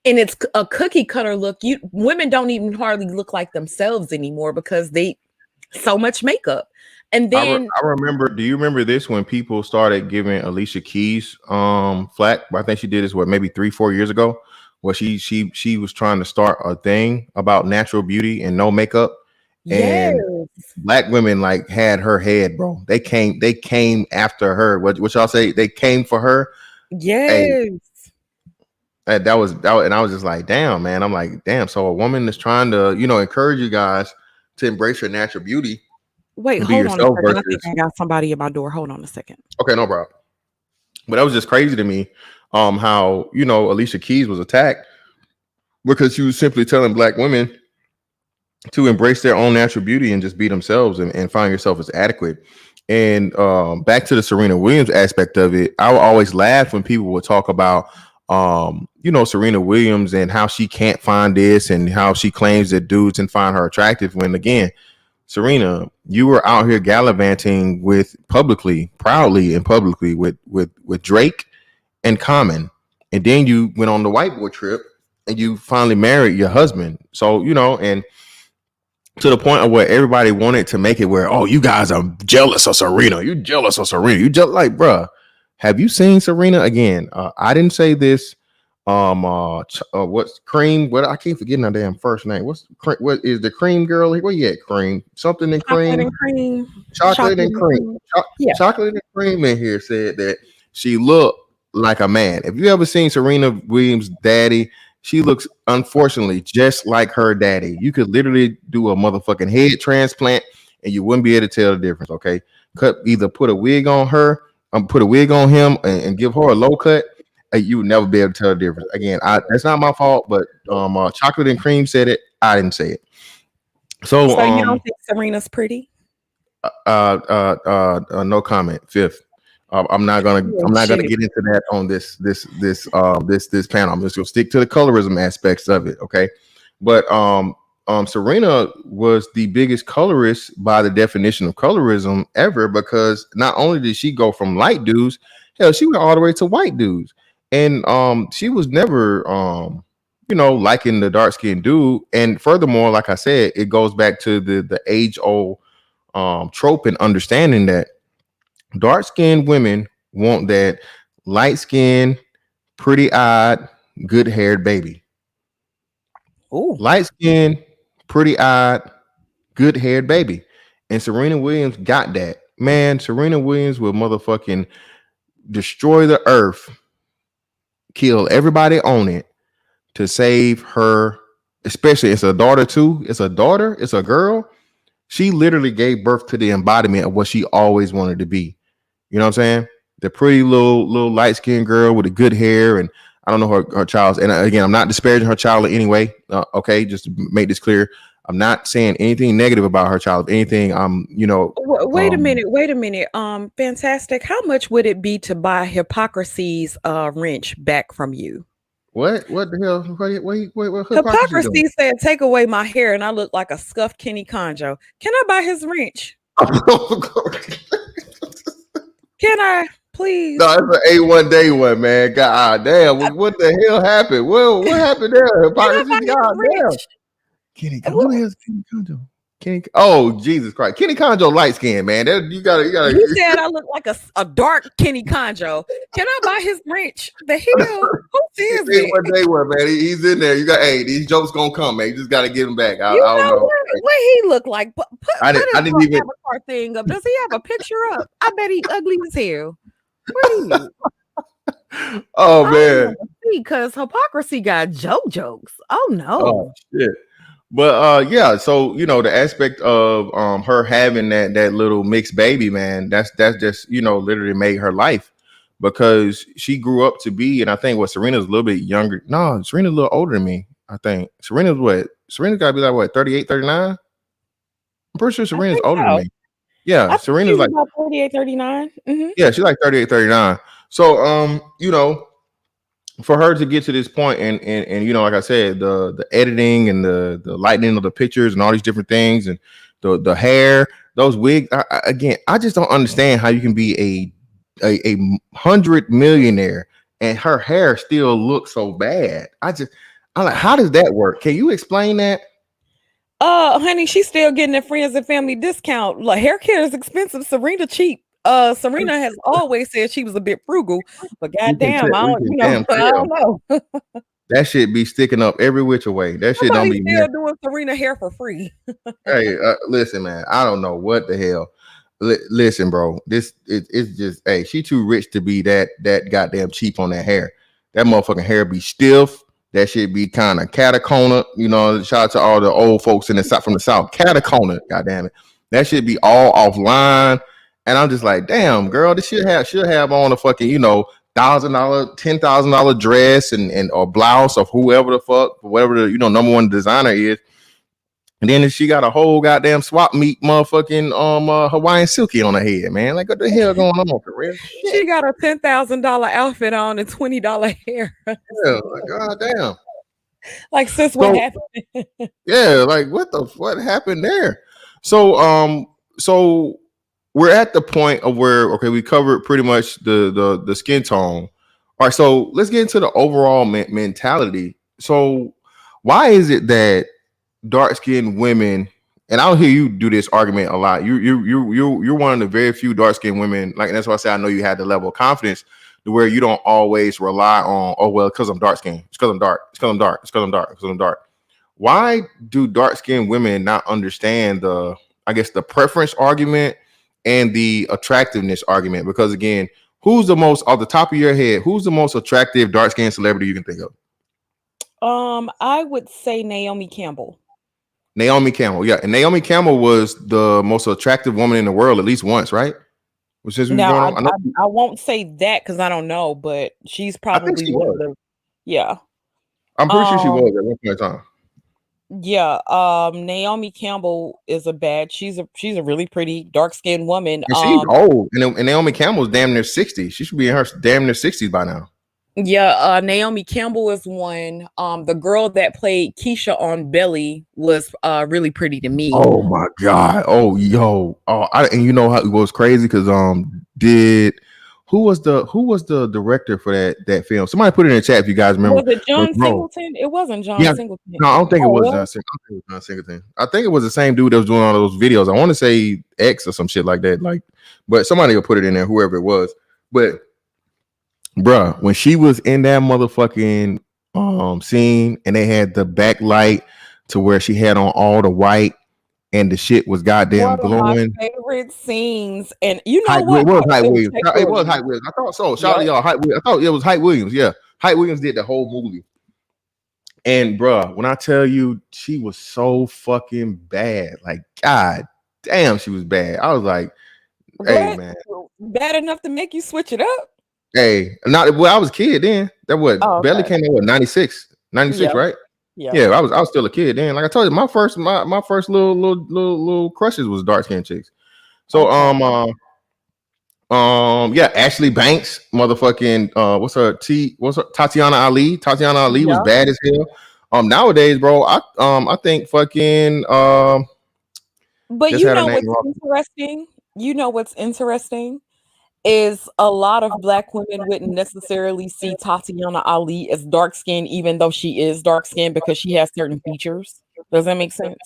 and it's a cookie cutter look. Women don't even hardly look like themselves anymore because they so much makeup. And then I remember. Do you remember this when people started giving Alicia Keys flack? I think she did this maybe 3-4 years ago, where she was trying to start a thing about natural beauty and no makeup, yes, and black women like had her head, bro. They came after her. What y'all say? They came for her. Hey, yes. and I was just like, damn, man. I'm like, damn. So a woman is trying to encourage you guys to embrace your natural beauty Wait, and be hold on a yourself second. I think versus I got somebody at my door. Hold on a second. okay, no problem. But that was just crazy to me. How Alicia Keys was attacked because she was simply telling black women to embrace their own natural beauty and just be themselves and find yourself as adequate. And back to the Serena Williams aspect of it, I would always laugh when people would talk about Serena Williams and how she can't find this and how she claims that dudes can find her attractive, when again, Serena, you were out here gallivanting proudly and publicly with Drake and Common, and then you went on the white boy trip and you finally married your husband. So, and to the point of where everybody wanted to make it where, oh, you guys are jealous of Serena. You jealous of Serena. You just like, bruh, have you seen Serena again? I didn't say this. What's Cream? What, I keep forgetting her damn first name. What is the Cream girl? Where you at, Cream? Something in Chocolate Cream. and cream. Chocolate Chocolate and and cream. cream. Yeah. Chocolate and cream in here said that she looked like a man. If you ever seen Serena Williams' daddy, she looks unfortunately just like her daddy. You could literally do a motherfucking head transplant and you wouldn't be able to tell the difference. Okay, either put a wig on her, put a wig on him, and give her a low cut. You would never be able to tell the difference. Again, that's not my fault, but Chocolate and Cream said it. I didn't say it. So So you don't think Serena's pretty? No comment. Fifth. I'm not gonna Oh, get into that on this panel. I'm just gonna stick to the colorism aspects of it. Okay. But Serena was the biggest colorist by the definition of colorism ever, because not only did she go from light dudes, hell, she went all the way to white dudes. And she was never liking the dark skinned dude. And furthermore, like I said, it goes back to the age old trope and understanding that dark skinned women want that light skinned, pretty eyed, good haired baby. Ooh. Light skinned, pretty eyed, good haired baby. And Serena Williams got that. Man, Serena Williams will motherfucking destroy the earth, kill everybody on it to save her. Especially, it's a daughter too. It's a daughter, it's a girl. She literally gave birth to the embodiment of what she always wanted to be. You know what I'm saying? The pretty little light skinned girl with the good hair, and I don't know her child's. And again, I'm not disparaging her child in any way. Okay, just to make this clear, I'm not saying anything negative about her child. If anything, Wait a minute. Wait a minute. Fantastic. How much would it be to buy Hypocrisy's wrench back from you? What the hell? What hypocrisy doing? Hypocrisy said, "Take away my hair, and I look like a scuffed Kenny Conjo. Can I buy his wrench? Can I, please?" No, it's an A1 day one, man. God damn, what the hell happened? Well, what happened there? Hypocrisy, God damn. Kenny, who the hell is Kenny Conjo? Oh, Jesus Christ. Kenny Conjo light skin, man. You gotta. You said I look like a dark Kenny Conjo. Can I buy his wrench? The hell? Who says it? One day one, man. He's in there. These jokes gonna come, man. You just gotta get him back. I don't know. What he look like? Put I didn't even avatar thing up. Does he have a picture up? I bet he ugly as hell. Where he? Oh man. Because Hypocrisy got jokes. Oh no. Oh shit. But yeah, so the aspect of her having that little mixed baby, man, that's just literally made her life, because she grew up to be, and I think Serena's a little bit younger. No, Serena's a little older than me. I think Serena's gotta be like what, 38, 39? I'm pretty sure Serena's older than me. Yeah, Serena's like about 38, 39. Mm-hmm. Yeah, she's like 38, 39. So for her to get to this point, and like I said, the editing and the lightening of the pictures and all these different things, and the hair, those wigs. I just don't understand how you can be a 100 millionaire and her hair still looks so bad. I'm like, how does that work? Can you explain that? Honey, she's still getting a friends and family discount. Like, hair care is expensive. Serena cheap. Serena has always said she was a bit frugal, but goddamn, I don't know. That shit be sticking up every which way. That shit don't be still doing Serena hair for free. Hey, listen, man. I don't know what the hell. Listen, bro. It's just, hey, she too rich to be that goddamn cheap on that hair. That motherfucking hair be stiff. That shit be kind of catacona. Shout out to all the old folks in the south, from the south. Catacona, goddamn it. That shit be all offline. And I'm just like, damn, girl, this should have on a fucking, $1,000, $10,000 dress and or blouse of whoever the fuck, whatever the number one designer is. And then she got a whole goddamn swap meet motherfucking Hawaiian silky on her head, man. Like, what the hell going on for real? She got a $10,000 outfit on and $20 hair. Yeah, like, goddamn. Like, sis, what happened? Yeah, like what happened there? So we're at the point of where, okay, we covered pretty much the skin tone. All right, so let's get into the overall mentality. so why is it that dark skinned women, and I'll hear you do this argument a lot. You're one of the very few dark skinned women, like, and that's why I say I know you had the level of confidence to where you don't always rely on, oh well, because I'm dark skinned, it's because I'm dark, it's because I'm dark, it's because I'm dark, because I'm dark. Why do dark skinned women not understand the, I guess, the preference argument and the attractiveness argument? Because again, who's the most, off the top of your head, who's the most attractive dark skinned celebrity you can think of? I would say Naomi Campbell. Naomi Campbell, yeah, and Naomi Campbell was the most attractive woman in the world at least once, right? Since we were Now, growing up, I won't say that because I don't know, but she's I think probably she one of was. the, yeah. I'm pretty sure she was Um, at one point in time. yeah. Naomi Campbell is she's a really pretty dark skinned woman. And she's old, and Naomi Campbell's damn near 60. She should be in her damn near 60s by now. Yeah, Naomi Campbell is one. The girl that played Keisha on Belly was really pretty to me. Oh my god! Oh yo! Oh, and you know how it was crazy because did who was the director for that film? Somebody put it in the chat if you guys remember. Was it John Bro, Singleton? It wasn't John yeah, Singleton. no, I don't think it Oh, was well, John Singleton. I think it was John Singleton. I think it was the same dude that was doing all those videos. I want to say X or some shit like that. Like, but somebody will put it in there, whoever it was. But bruh, when she was in that motherfucking scene and they had the backlight to where she had on all the white and the shit was goddamn one of my glowing. favorite scenes, and you know Hype, what? it was I Hype still Williams. check It was her. Hype Williams. I thought so. Shout out to Yep. y'all, Hype Williams. I thought it was Hype Williams. Yeah, Hype Williams did the whole movie. And bruh, when I tell you she was so fucking bad, like god damn, she was bad. I was like, hey What? man, Bad enough to make you switch it up? hey, not well. I was a kid then. That what Oh, Belly okay. came out what 96, Yeah. right? Yeah. Yeah, I was still a kid then. Like I told you, my first little crushes was dark skinned chicks. So Okay. yeah, Ashley Banks, motherfucking what's her Tatiana Ali. Tatiana Ali was Yeah. bad as hell. Nowadays, bro, I think fucking But just you had a know name what's wrong. interesting? You know what's interesting is a lot of black women wouldn't necessarily see Tatiana Ali as dark skinned, even though she is dark skinned because she has certain features. Does that make sense?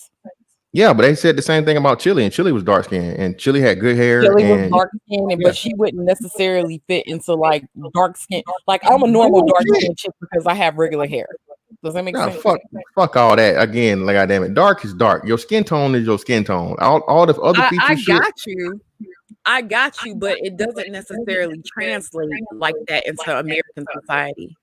Yeah, but they said the same thing about Chili, and Chili was dark skinned, and Chili had good hair, Kelly was and dark skinned, yeah. but she wouldn't necessarily fit into like dark skin. Like I'm a normal Oh, dark shit. skinned chick because I have regular hair. Does that make Nah, sense? fuck all that. Again, like goddamn it, dark is dark. Your skin tone is your skin tone. All the other I features shit. got you. I got you, but it doesn't necessarily translate like that into American society.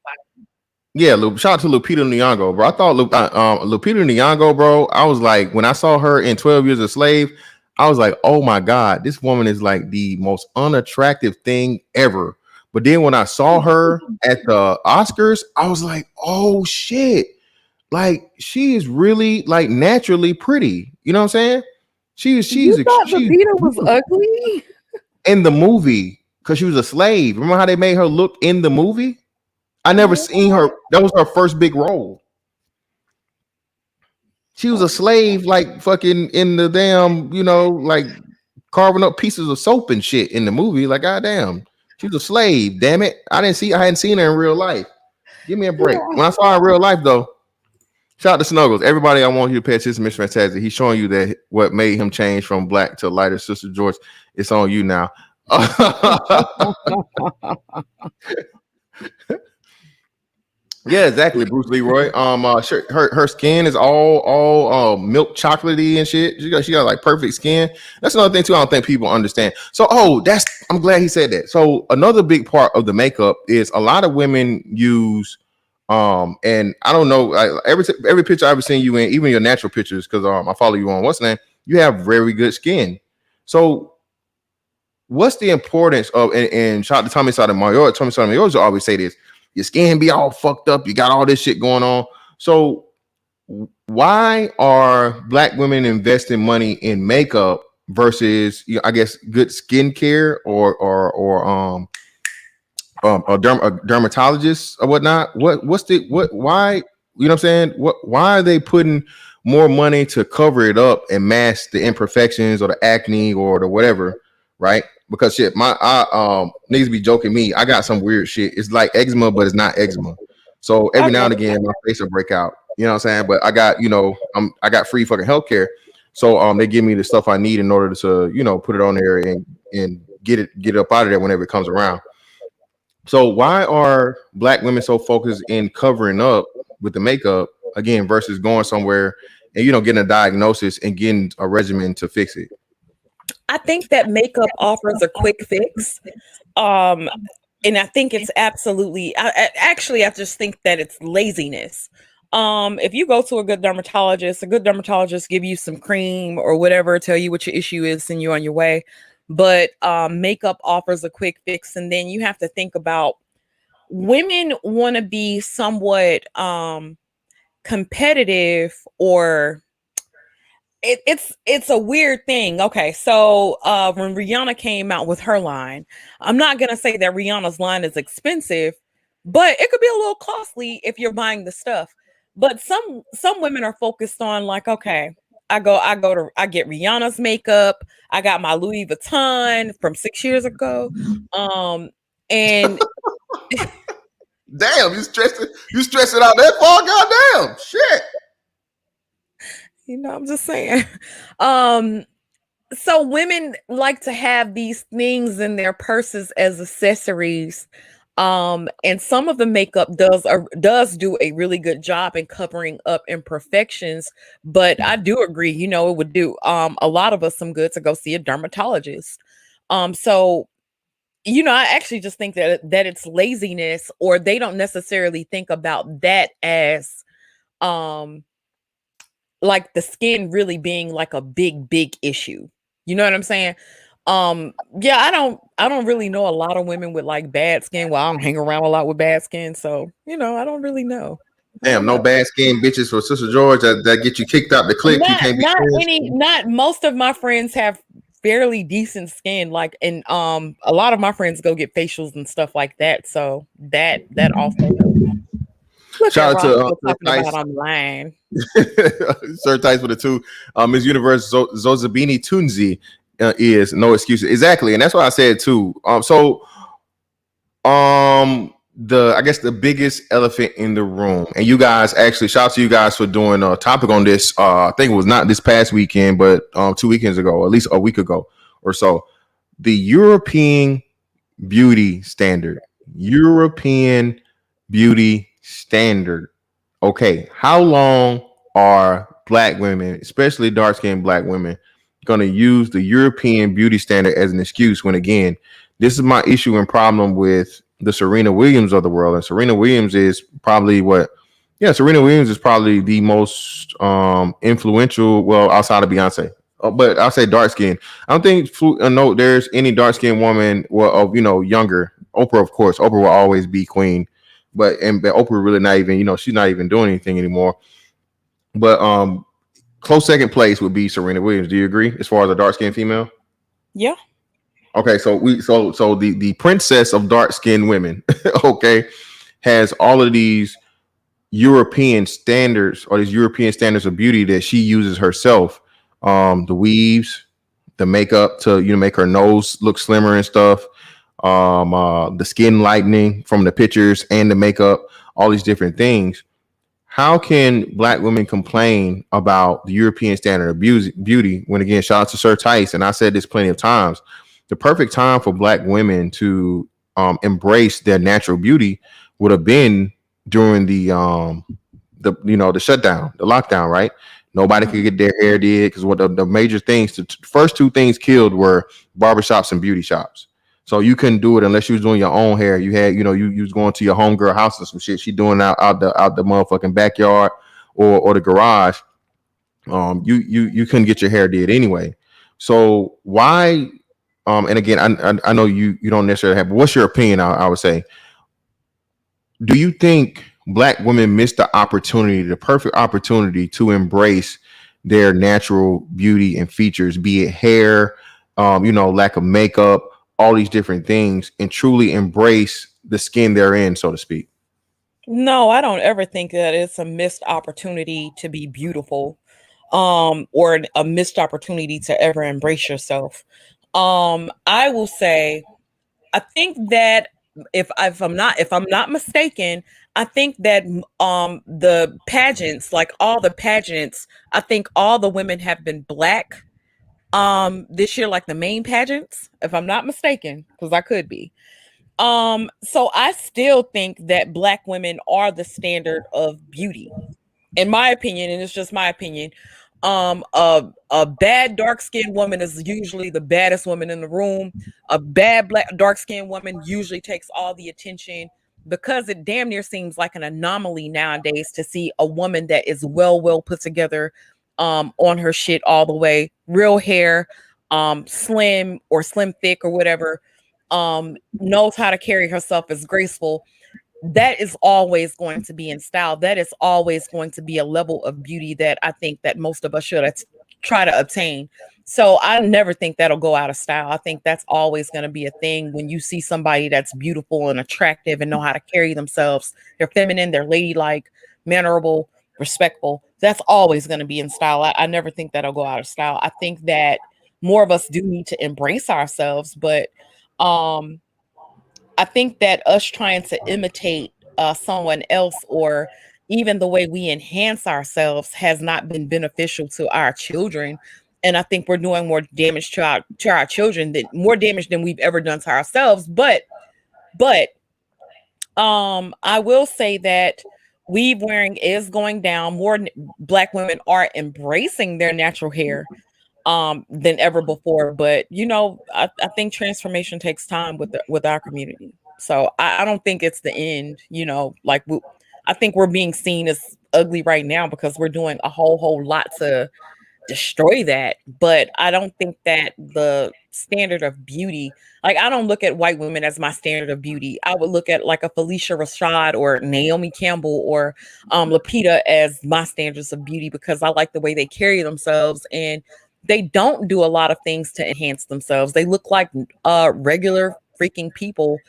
Yeah, shout out to Lupita Nyong'o, bro. I thought Lupita Nyong'o, bro. I was like, when I saw her in 12 Years a Slave, I was like, oh my god, this woman is like the most unattractive thing ever. But then when I saw her at the Oscars, I was like, oh shit, like she is really like naturally pretty. You know what I'm saying? She's Lupita was ugly? in the movie because she was a slave. Remember how they made her look in the movie? I never seen her. That was her first big role. She was a slave, like fucking in the damn, like carving up pieces of soap and shit in the movie. Like, goddamn, she was a slave. Damn it, I hadn't seen her in real life. Give me a break. When I saw her in real life, though, shout out to Snuggles. Everybody, I want you to pay attention to Mr. Fantastic. He's showing you that what made him change from black to lighter. Sister George, it's on you now. Yeah, exactly, Bruce Leroy. Her skin is all milk chocolatey and shit. She got like perfect skin. That's another thing too. I don't think people understand. So, I'm glad he said that. So, another big part of the makeup is a lot of women use, and I don't know, every picture I've ever seen you in, even your natural pictures, because I follow you on what's the name. You have very good skin. So, what's the importance of and shout out to Tommy Sotomayor. Tommy Sotomayor always say this. Your skin be all fucked up. You got all this shit going on. So why are black women investing money in makeup versus, I guess, good skincare or a dermatologist or whatnot? Why, you know what I'm saying? Why are they putting more money to cover it up and mask the imperfections or the acne or the whatever, right? Because shit, niggas be joking me. I got some weird shit. It's like eczema, but it's not eczema. So I every now get and it. again, my face will break out. You know what I'm saying? But I got, I got free fucking healthcare. So they give me the stuff I need in order to, put it on there and get it up out of there whenever it comes around. So why are black women so focused in covering up with the makeup again versus going somewhere and getting a diagnosis and getting a regimen to fix it? I think that makeup offers a quick fix. Um, and I think it's absolutely actually I just think that it's laziness. If you go to a good dermatologist give you some cream or whatever, tell you what your issue is, send you on your way. But makeup offers a quick fix, and then you have to think about women want to be somewhat competitive, or it's a weird thing. Okay, so when Rihanna came out with her line, I'm not gonna say that Rihanna's line is expensive, but it could be a little costly if you're buying the stuff. But some women are focused on like, okay, I get Rihanna's makeup. I got my Louis Vuitton from 6 years ago. Um and Damn, you stress it out that far? Goddamn, shit. I'm just saying. Um so women like to have these things in their purses as accessories, and some of the makeup does do a really good job in covering up imperfections. But I do agree, it would do a lot of us some good to go see a dermatologist. So I actually just think that it's laziness, or they don't necessarily think about that as um like the skin really being like a big issue. You know what I'm saying? Yeah, I don't really know a lot of women with like bad skin. Well, I don't hang around a lot with bad skin, so I don't really know. I Damn, don't no know. bad skin bitches for Sister George that get you kicked out the clique. You Not can't be not friends. any not most of my friends have fairly decent skin, like, and a lot of my friends go get facials and stuff like that. So that also helps. Look at Shout out Ross to still Sir talking about Tice. online. Sir Tice with the two. Miss Universe Zozabini Tunzi is no excuses. Exactly. And that's what I said too. The I guess the biggest elephant in the room, and you guys actually shout out to you guys for doing a topic on this. I think it was not this past weekend, but 2 weekends ago, or at least a week ago or so. The European beauty standard. European beauty standard. Okay, how long are black women, especially dark skinned black women, going to use the European beauty standard as an excuse when, again, this is my issue and problem with the Serena Williams of the world? And Serena Williams is probably Serena Williams is probably the most influential, well, outside of Beyonce. But I'll say dark skin. I don't think no, there's any dark skinned woman, well, of younger. Oprah, of course. Oprah will always be queen, but Oprah really not even, she's not even doing anything anymore. But close second place would be Serena Williams. Do you agree? As far as a dark skinned female? Yeah. Okay, so the princess of dark skinned women, okay, has all of these European standards, or these European standards of beauty that she uses herself. The weaves, the makeup to make her nose look slimmer and stuff. The skin lightening from the pictures and the makeup, all these different things. How can black women complain about the European standard of beauty when, again, shout out to Sir Tice, and I said this plenty of times, the perfect time for black women to embrace their natural beauty would have been during the shutdown, the lockdown, right? Nobody could get their hair did because what the major things, the first two things killed were barbershops and beauty shops. So you couldn't do it unless you was doing your own hair. You had, you was going to your homegirl house or some shit. She doing out the motherfucking backyard or the garage. You couldn't get your hair did anyway. So why? And again, I know you don't necessarily have. But what's your opinion? I would say, do you think black women miss the opportunity, the perfect opportunity to embrace their natural beauty and features, be it hair, lack of makeup, all these different things, and truly embrace the skin they're in, so to speak? No, I don't ever think that it's a missed opportunity to be beautiful, or a missed opportunity to ever embrace yourself. I will say, I think that if I'm not mistaken, I think that the pageants, like all the pageants, I think all the women have been black this year, like the main pageants, if I'm not mistaken, because I could be. So I still think that black women are the standard of beauty, in my opinion, and it's just my opinion. A bad dark skinned woman is usually the baddest woman in the room. A bad black dark skinned woman usually takes all the attention, because it damn near seems like an anomaly nowadays to see a woman that is well put together, on her shit all the way, real hair, slim or slim thick or whatever, knows how to carry herself as graceful. That is always going to be in style. That is always going to be a level of beauty that I think that most of us should try to obtain. So I never think that'll go out of style. I think that's always going to be a thing. When you see somebody that's beautiful and attractive and know how to carry themselves, they're feminine, they're ladylike, mannerable, respectful. That's always going to be in style. I never think that'll go out of style. I think that more of us do need to embrace ourselves, but I think that us trying to imitate someone else, or even the way we enhance ourselves, has not been beneficial to our children. And I think we're doing more damage to our children, more damage than we've ever done to ourselves. But I will say that weave wearing is going down. More black women are embracing their natural hair than ever before. But I think transformation takes time with our community. So I don't think it's the end. I think we're being seen as ugly right now because we're doing a whole lot to destroy that. But I don't think that the standard of beauty, like, I don't look at white women as my standard of beauty. I would look at like a Felicia Rashad or Naomi Campbell or Lapita as my standards of beauty, because I like the way they carry themselves, and they don't do a lot of things to enhance themselves. They look like regular freaking people,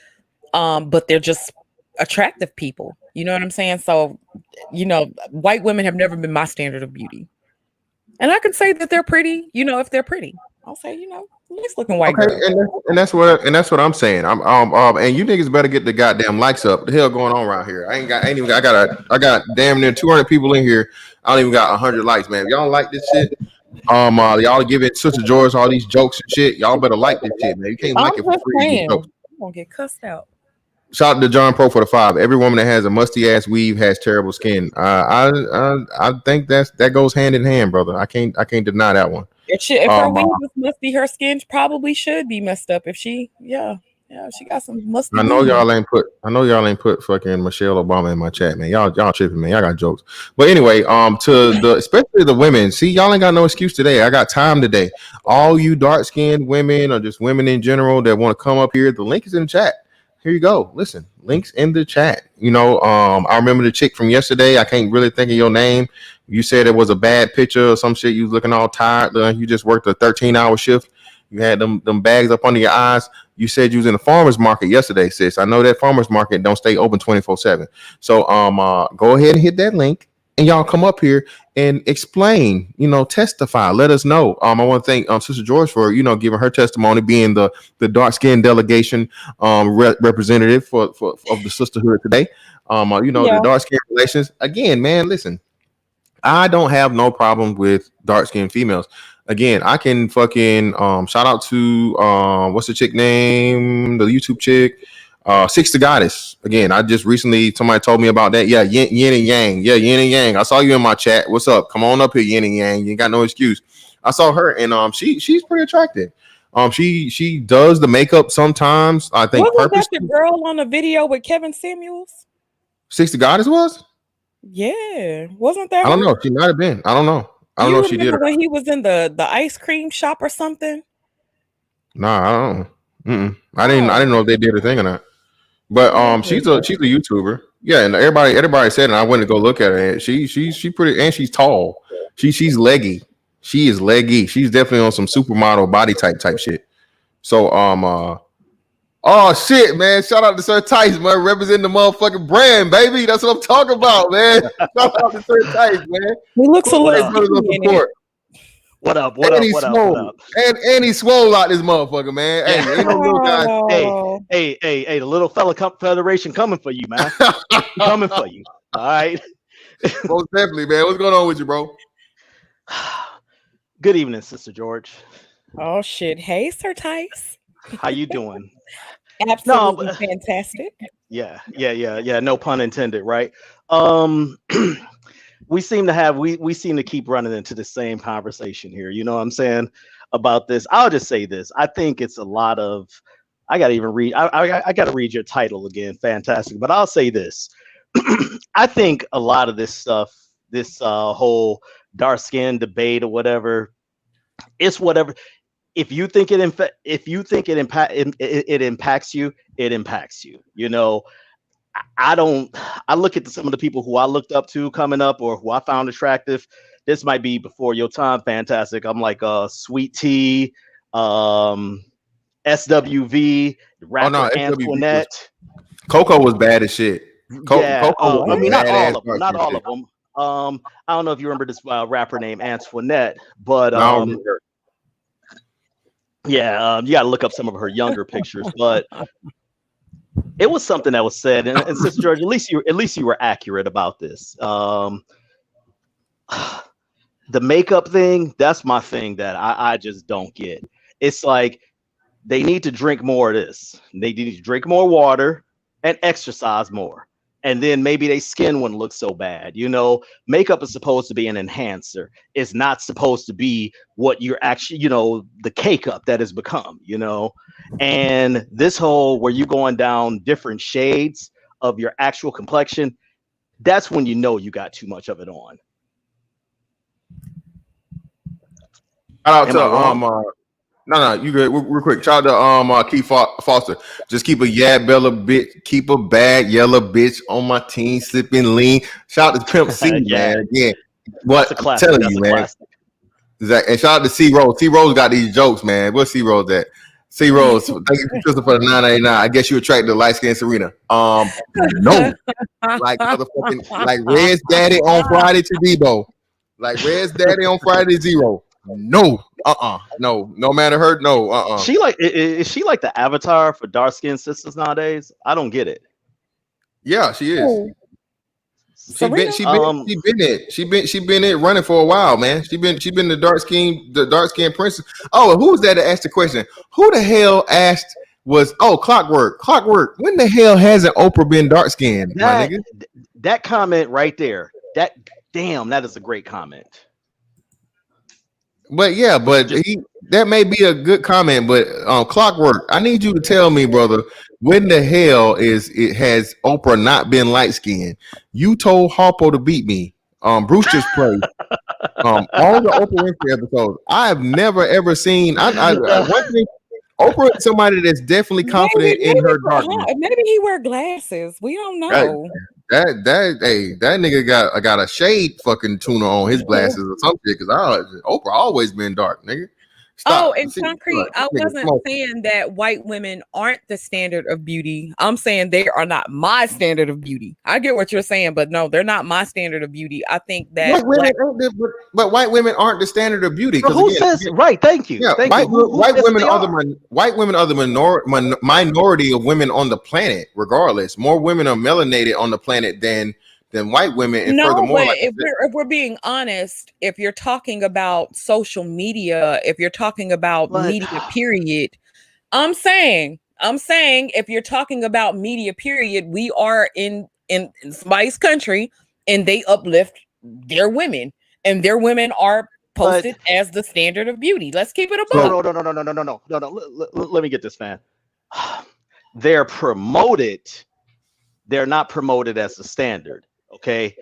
but they're just attractive people. You know what I'm saying? So, white women have never been my standard of beauty. And I can say that they're pretty, if they're pretty. I'll say, nice looking white Okay, girl. and that's what I'm saying. And you niggas better get the goddamn likes up. What the hell going on around here? I ain't even I got damn near 200 people in here. I don't even got 100 likes, man. If y'all like this shit, y'all give it Sister George all these jokes and shit. Y'all better like this shit, man. You can't like it for free. I'm gonna get cussed out. Shout out to John Pro for the 5. Every woman that has a musty ass weave has terrible skin. I think that goes hand in hand, brother. I can't deny that one. If her weave was musty, her skin probably should be messed up. If she got some musty. I know y'all ain't put fucking Michelle Obama in my chat, man. Y'all tripping, man. Y'all got jokes. But anyway, especially the women. See, y'all ain't got no excuse today. I got time today. All you dark skinned women, or just women in general that want to come up here, the link is in the chat. Here you go. Listen, links in the chat. I remember the chick from yesterday. I can't really think of your name. You said it was a bad picture or some shit. You was looking all tired. You just worked a 13-hour shift. You had them bags up under your eyes. You said you was in the farmer's market yesterday, sis. I know that farmer's market don't stay open 24/7. So go ahead and hit that link, and y'all come up here and explain, testify, let us know. I want to thank Sister George for, giving her testimony, being the dark skinned delegation representative for of the sisterhood today. The dark skin relations. Again, man, listen, I don't have no problem with dark skinned females. Again, I can fucking shout out to what's the chick name? The YouTube chick. Six the Goddess. Again, I just recently, somebody told me about that. Yeah, yin and yang. Yeah, yin and yang. I saw you in my chat. What's up? Come on up here, yin and yang. You ain't got no excuse. I saw her, and she's pretty attractive. She does the makeup sometimes. I think. Wasn't that the girl on the video with Kevin Samuels? Six the Goddess was? Yeah, wasn't that? I don't know. She might have been. I don't know. I don't know if she did. When he was in the ice cream shop or something. Nah, I don't know. I didn't know if they did a thing or not. But she's a YouTuber. Yeah, and everybody said, and I went to go look at her. And she pretty, and she's tall. She's leggy. She is leggy. She's definitely on some supermodel body type shit. So oh shit, man! Shout out to Sir Tice, man, representing the motherfucking brand, baby. That's what I'm talking about, man. Shout out to Sir Tice, man. He looks a little. What up? What And up? he What up? What swole. up? And he swole out this motherfucker, man. Yeah. Hey, ain't no little guy. Oh, Hey, the little fella federation coming for you, man. Coming for you. All right. Most definitely, man. What's going on with you, bro? Good evening, Sister George. oh shit. Hey, Sir Tice. How you doing? Absolutely but fantastic. yeah. No pun intended, right? Um, we seem to keep running into the same conversation here. You know what I'm saying about this? I'll just say this. I think it's a lot of. I gotta even read. I gotta read your title again. Fantastic. But I'll say this. I think a lot of this stuff, this whole dark skin debate or whatever, it's whatever. If you think it impacts you, it impacts you. You know, I don't. I look at some of the people who I looked up to coming up or who I found attractive. This might be before your time. Fantastic. I'm like Sweet Tea, SWV, Oh no, rapper SWV was Antoinette. Coco was bad as shit. Yeah, Coco was I a mean, not all badass of them, dark not skin all chick. of them. I don't know if you remember this rapper named Antoinette, but No, I don't remember her. yeah, you got to look up some of her younger pictures. But it was something that was said, and Sister George, at least you were accurate about this. The makeup thing, that's my thing that I just don't get. It's like they need to drink more of this. They need to drink more water and exercise more. And then maybe their skin wouldn't look so bad. You know, makeup is supposed to be an enhancer. It's not supposed to be what you're actually, the cake up that has become, And this whole where you going down different shades of your actual complexion, that's when you know you got too much of it on. Shout out Am I wrong? to no, you good. Real quick. Shout out to Keith Foster. Just keep a Bella bitch, keep a bad yellow bitch on my team, sipping lean. Shout out to Pimp C, Yeah. man. Again, what That's a I'm classic. telling That's you, a man. classic. And shout out to C Rose. C Rose got these jokes, man. What's C Rose at? C Rose, thank you Tristan, for the 999. I guess you attracted the light skinned Serena. No, like motherfucking like Red's daddy on Friday to Debo, like Red's daddy on Friday 0. No, no matter her, no, She like is she like the avatar for dark skinned sisters nowadays? I don't get it. Yeah, she is. Oh, She been it. She been it running for a while, man. She been the dark skin princess. Oh, who was that asked the question? Who the hell asked was Clockwork. When the hell hasn't Oprah been dark skinned, my nigga? That comment right there. That is a great comment. But yeah, that may be a good comment, but Clockwork, I need you to tell me, brother, when the hell has Oprah not been light skinned? You told Harpo to beat me. Bruce just played. All the Oprah Winfrey episodes. I've never ever seen. One thing, Oprah is somebody that's definitely confident in her darkness. Maybe he wear glasses. We don't know. That nigga got a shade fucking tuner on his glasses or something. Because Oprah always been dark, nigga. Stop. In concrete, I wasn't saying that white women aren't the standard of beauty. I'm saying they are not my standard of beauty. I get what you're saying, but no, they're not my standard of beauty. I think that but white women aren't the standard of beauty. Who says right? Thank you. Yeah, white women are the minority of women on the planet. Regardless, more women are melanated on the planet than white women. And furthermore, but if we're being honest, if you're talking about social media, if you're talking about media period, I'm saying if you're talking about media period, we are in somebody's country and they uplift their women and their women are posted as the standard of beauty. Let's keep it above. No. Let me get this, man. They're promoted. They're not promoted as the standard. Okay.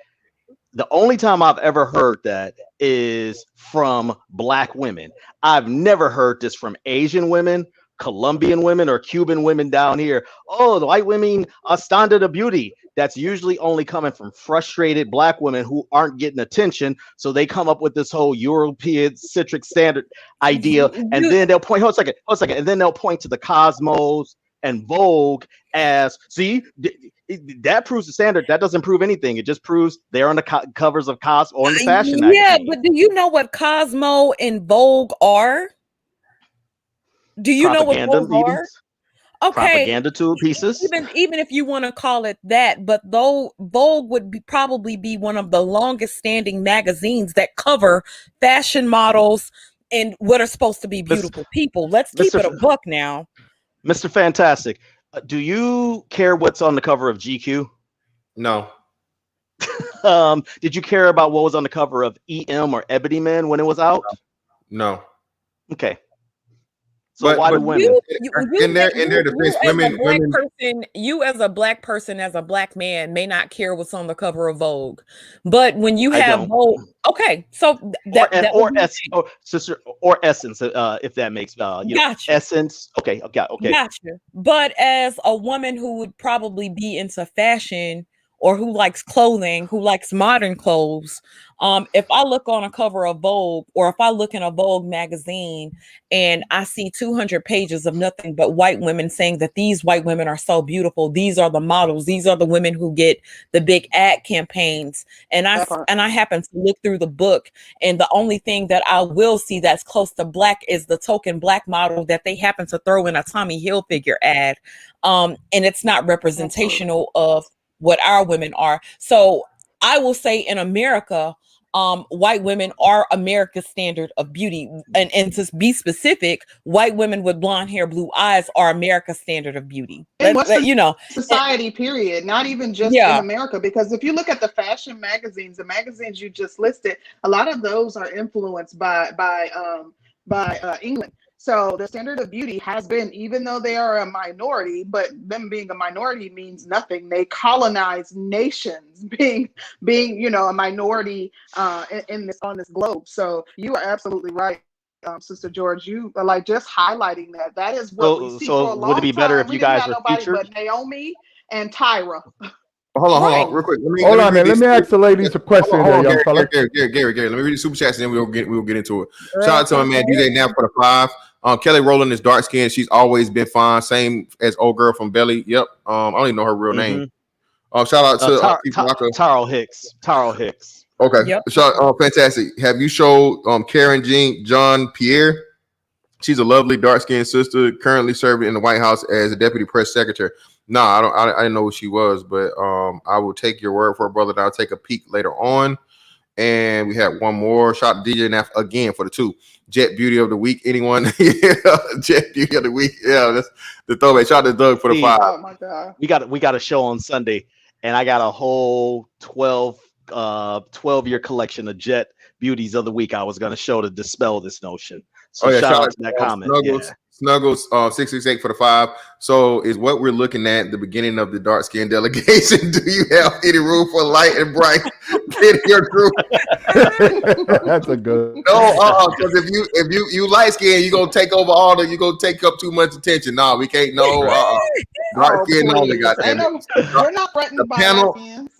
The only time I've ever heard that is from Black women. I've never heard this from Asian women, Colombian women, or Cuban women down here. Oh, the white women are standard of beauty. That's usually only coming from frustrated Black women who aren't getting attention. So they come up with this whole European centric standard idea. And then they'll point, hold a second. And then they'll point to the Cosmos and Vogue as that proves the standard. That doesn't prove anything. It just proves they're on the covers of Cosmo or in the fashion Yeah, magazine. but do you know what Cosmo and Vogue are? Do you know what Propaganda those are? meetings, Okay, propaganda tool pieces. even if you want to call it that, but though Vogue would probably be one of the longest standing magazines that cover fashion models and what are supposed to be beautiful people. Let's keep it a buck now. Mr. Fantastic, do you care what's on the cover of GQ? No. Did you care about what was on the cover of EM or Ebony Man when it was out? No. Okay. So why do women? In their defense, women. You as a black person, as a black man, may not care what's on the cover of Vogue, but when you have Vogue, okay, so or Essence, if that makes gotcha. Essence. Okay. Gotcha. But as a woman who would probably be into fashion or who likes clothing, who likes modern clothes, if I look on a cover of Vogue or if I look in a Vogue magazine and I see 200 pages of nothing but white women saying that these white women are so beautiful, these are the models, these are the women who get the big ad campaigns, and I happen to look through the book, and the only thing that I will see that's close to black is the token black model that they happen to throw in a Tommy Hilfiger ad, and it's not representational of what our women are. So I will say in America, white women are America's standard of beauty. And to be specific, white women with blonde hair, blue eyes are America's standard of beauty. Society, period. Not even just in America. Because if you look at the fashion magazines, the magazines you just listed, a lot of those are influenced by England. So the standard of beauty has been, even though they are a minority, but them being a minority means nothing. They colonize nations, being a minority on this globe. So you are absolutely right, Sister George. You are like just highlighting that. That is what we see for a long would it be better time. if you guys were featured? But Naomi and Tyra. Hold on, real quick. Hold on, man. Let me ask the ladies a question. Gary, let me read the super chats and then we'll get into it. Shout out to my man DJ Nap for the 5. Kelly Rowland is dark skinned. She's always been fine. Same as old girl from Belly. Yep. I don't even know her real name. Shout out to Taro Hicks. Okay. Yep. Fantastic. Have you showed Karen John Pierre? She's a lovely dark skinned sister currently serving in the White House as a deputy press secretary. No, I didn't know who she was, but I will take your word for it, brother. I'll take a peek later on. And we had one more. Shout out to DJ Naff again for the 2. Jet Beauty of the Week. Anyone? Yeah, Jet Beauty of the Week. Yeah, that's the throwback. Shout out to Doug for the 5. Oh my God. We got a show on Sunday, and I got a whole 12-year collection of Jet Beauties of the Week I was going to show to dispel this notion. So shout out to that comment. Snuggles 668 for the 5. So is what we're looking at the beginning of the dark skin delegation. Do you have any room for light and bright in your group? That's a good. No, because if you light skin, you're gonna take over you're gonna take up too much attention. No, we can't. Dark skin only. Goddamn it. We're not threatened by our fans.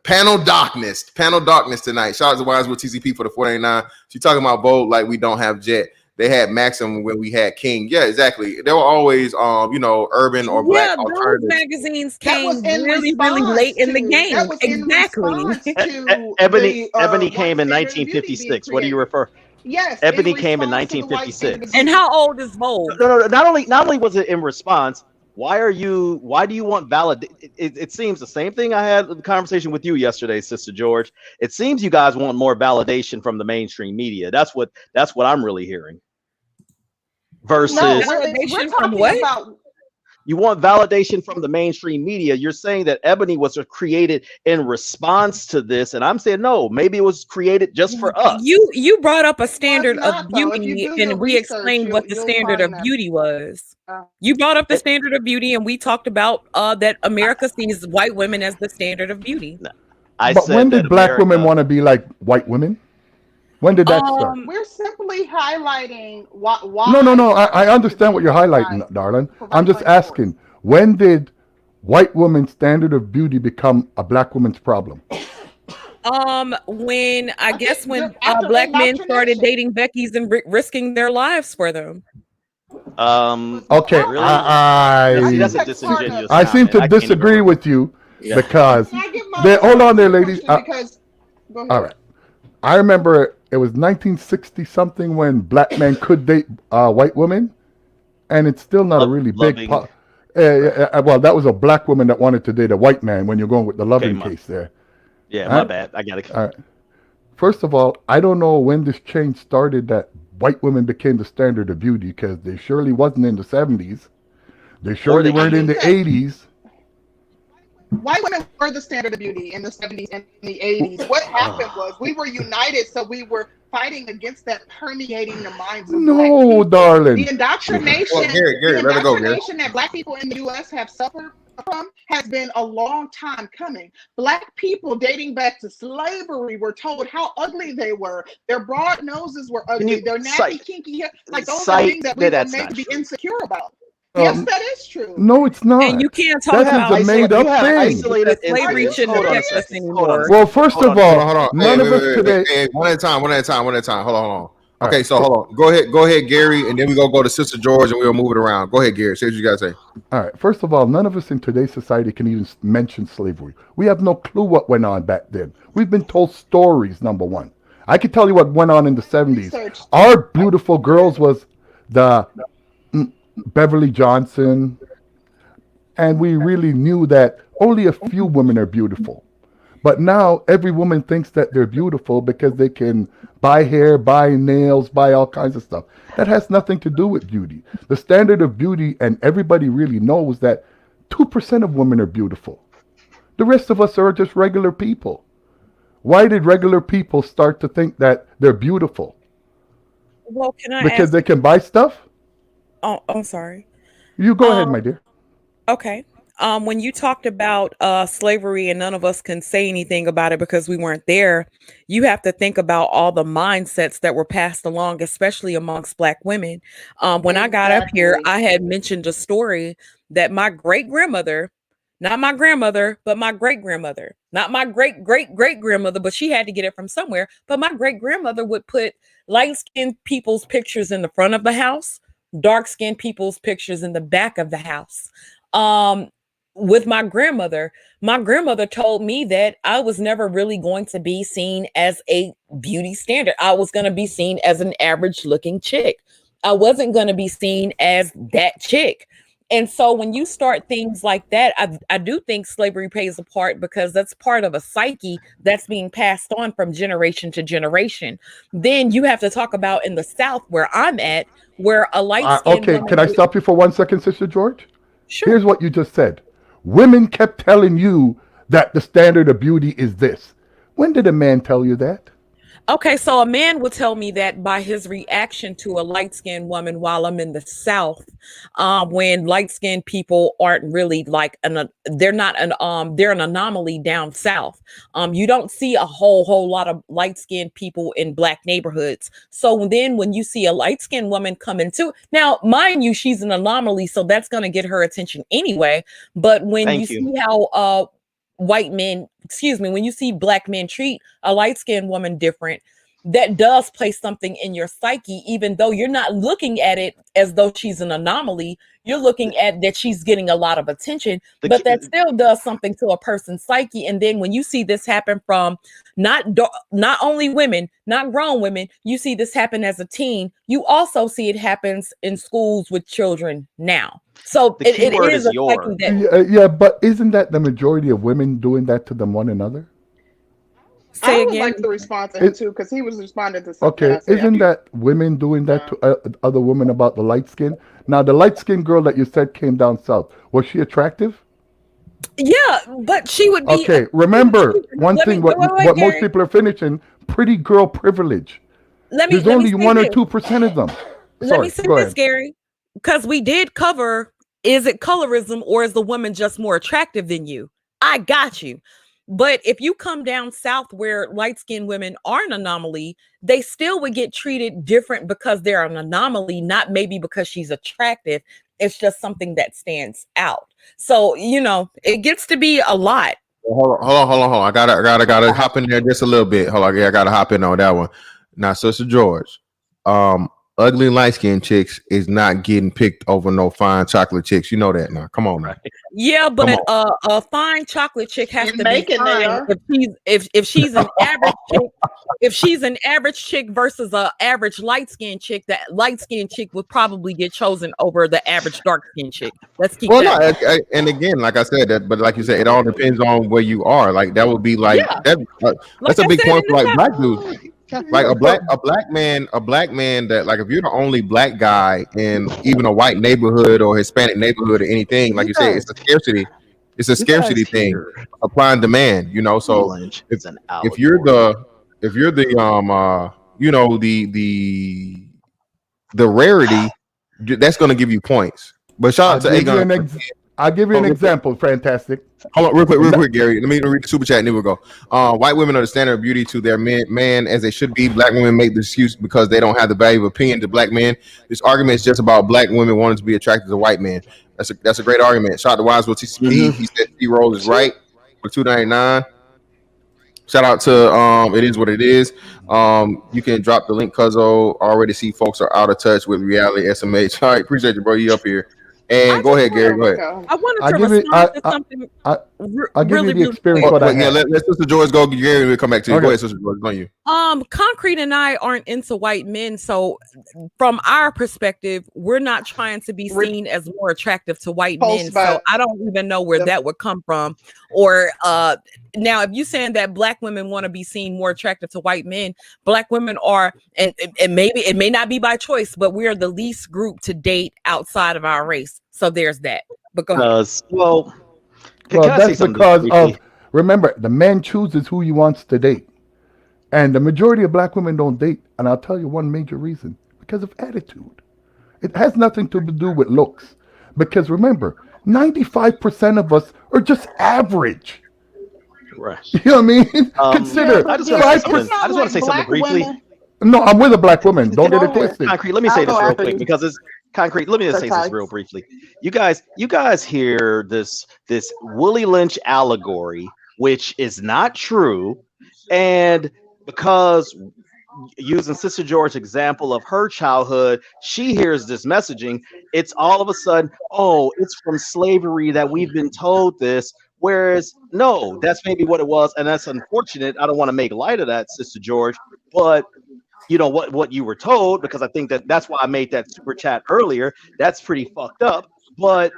Panel darkness tonight. Shout out to Wise with TCP for the 489. She's talking about Vogue like we don't have Jet. They had Maxim when we had King. Yeah, exactly. They were always, urban or black alternatives. Those magazines came really, really late in the game. Exactly. Ebony came in 1956. What do you refer? Yes, Ebony came in 1956. And how old is Vogue? No. Not only was it in response. Why do you want validation? It seems the same thing I had the conversation with you yesterday, Sister George. It seems you guys want more validation from the mainstream media. That's what I'm really hearing. Versus we're from what? You want validation from the mainstream media. You're saying that Ebony was created in response to this, and I'm saying no. Maybe it was created just for us. You brought up a standard of beauty, and we explained what the standard of beauty was. You brought up the standard of beauty, and we talked about that America sees white women as the standard of beauty. But when did black women want to be like white women? When did that start? We're simply highlighting why. No. I understand what you're highlighting, darling. I'm just asking, when did white women's standard of beauty become a black woman's problem? When black men started dating Becky's and risking their lives for them. Okay, really? That's a that's part of. disingenuous I seem comment. to I can't even disagree remember. with you Yeah. because Can I give my hold on there, question ladies. because go ahead. All right. I remember it was 1960 something when black men could date white women, and it's still not a really big. Loving. Well, that was a black woman that wanted to date a white man. When you're going with the loving case there. Yeah, All my right? bad. I got it. All right. First of all, I don't know when this change started that white women became the standard of beauty, because they surely wasn't in the 70s. They surely the weren't in the 80s. White women were the standard of beauty in the 70s and the 80s. What happened was we were united, so we were fighting against that permeating the minds of black No, people. darling. The indoctrination, Well, Gary, let it go, Gary. that black people in the U.S. have suffered from has been a long time coming. Black people dating back to slavery were told how ugly they were. Their broad noses were ugly. Their nappy, kinky hair. Like those are things that we were made to be insecure about. Yes, that is true. No, it's not. And you can't talk That about is a made-up thing. Isolated slavery incidents. shouldn't Hold on a affect us second. anymore. Well, first of all, Hold on. none of us today. Hey, one at a time. Hold on. Okay, so hold on. Go ahead, Gary, and then we go to Sister George, and we'll move it around. Go ahead, Gary. Say what you gotta say. All right. First of all, none of us in today's society can even mention slavery. We have no clue what went on back then. We've been told stories, number one. I can tell you what went on in the 70s. Our beautiful girls was the Beverly Johnson, and we really knew that only a few women are beautiful. But now every woman thinks that they're beautiful because they can buy hair, buy nails, buy all kinds of stuff. That has nothing to do with beauty. The standard of beauty, and everybody really knows that 2% of women are beautiful. The rest of us are just regular people. Why did regular people start to think that they're beautiful? Well, can I Because ask? they can buy stuff? Oh, I'm sorry. You go ahead, my dear. Okay. When you talked about slavery and none of us can say anything about it because we weren't there, you have to think about all the mindsets that were passed along, especially amongst Black women. When I got up here, I had mentioned a story that my great grandmother, not my grandmother, but my great grandmother, not my great great great grandmother, but she had to get it from somewhere. But my great grandmother would put light skinned people's pictures in the front of the house, dark skinned people's pictures in the back of the house. With my grandmother told me that I was never really going to be seen as a beauty standard. I was going to be seen as an average looking chick. I wasn't going to be seen as that chick. And so when you start things like that, I do think slavery plays a part, because that's part of a psyche that's being passed on from generation to generation. Then you have to talk about in the South, where I'm at, where a light skin. Okay, can I stop you for 1 second, Sister George? Sure. Here's what you just said. Women kept telling you that the standard of beauty is this. When did a man tell you that? Okay, so a man would tell me that by his reaction to a light-skinned woman while I'm in the South, when light-skinned people aren't really like they're an anomaly down South. You don't see a whole lot of light-skinned people in Black neighborhoods. So then when you see a light-skinned woman come into, now mind you, she's an anomaly, so that's going to get her attention anyway. But when you see how when you see Black men treat a light-skinned woman different, that does place something in your psyche, even though you're not looking at it as though she's an anomaly. You're looking at that she's getting a lot of attention, but that still does something to a person's psyche. And then when you see this happen from not only women, not grown women, you see this happen as a teen, you also see it happens in schools with children now. So it is a psyche that, yeah, but isn't that the majority of women doing that to them one another? I would like to respond to him too, because he was responding to something. Okay, isn't that women doing that to other women about the light skin? Now, the light skinned girl that you said came down south, was she attractive? Yeah, but she would be. Okay, remember one thing. What most people are finishing: pretty girl privilege. There's only 1 or 2% of them. Let me say this, Gary, because we did cover: is it colorism, or is the woman just more attractive than you? I got you. But if you come down south where light-skinned women are an anomaly, they still would get treated different because they're an anomaly, not maybe because she's attractive. It's just something that stands out. So, it gets to be a lot. Hold on. I gotta hop in there just a little bit. Hold on, I gotta hop in on that one. Now, Sister George, ugly light skinned chicks is not getting picked over no fine chocolate chicks. You know that now. Come on, Right. man. Yeah, Come but on. a fine chocolate chick has In to be Macon, they fine are. if she's an average chick. If she's an average chick versus a average light skinned chick, that light skinned chick would probably get chosen over the average dark skinned chick. Let's keep Well, no, that. and again, like I said, that, but like you said, it all depends on where you are. Like that would be like Yeah, that. like That's a I big said in point for the like chat. black dudes. Like Yeah, but a black man that like if you're the only black guy in even a white neighborhood or Hispanic neighborhood or anything, like You you say, guys, it's a you guys scarcity thing, here. supply and demand. You know, so Lynch if is an if you're allegory. the if you're the you know the rarity, that's going to give you points. But shout I'll out to give you Aegon. an I'll give you an example. Fantastic. Hold on, And real that- quick, Gary. Let me read the super chat and then we'll go. White women are the standard of beauty to their man as they should be. Black women make the excuse because they don't have the value of opinion to black men. This argument is just about black women wanting to be attracted to white men. That's a great argument. Shout out to Wisewell TCP. He said C Rose is right for $2.99. Shout out to it is what it is. You can drop the link, Cuzzo. Already see folks are out of touch with reality SMH. All right, appreciate you, bro. You up here. I And go just ahead, Gary. Go ahead. I wanted I'll to give you respond to something I'll give you really, the really experience quick. what I Yeah, had. let Sister George go. Gary, we'll come back to you. Go Okay. ahead, Sister George. It's on you. Concrete and I aren't into white men, so from our perspective, we're not trying to be seen as more attractive to white men. So I don't even know where that would come from. Or now, if you're saying that black women want to be seen more attractive to white men, black women are, and maybe it may not be by choice, but we are the least group to date outside of our race. So there's that. But go ahead. Well, can Well, I say that's something because briefly? of remember the man chooses who he wants to date, and the majority of black women don't date. And I'll tell you one major reason: because of attitude. It has nothing to do with looks. Because remember, 95% of us are just average. Right. You know what I mean? Consider I just want to say 5%. something. I just want to say something briefly. No, I'm with a black woman. Don't get it twisted. Concrete. Let me say this real quick because it's concrete. Let me just say this real briefly. You guys hear this Willie Lynch allegory, which is not true, and because using Sister George's example of her childhood, she hears this messaging. It's all of a sudden, oh, it's from slavery that we've been told this. Whereas, no, that's maybe what it was, and that's unfortunate. I don't want to make light of that, Sister George, but you know what you were told, because I think that's why I made that super chat earlier. That's pretty fucked up, but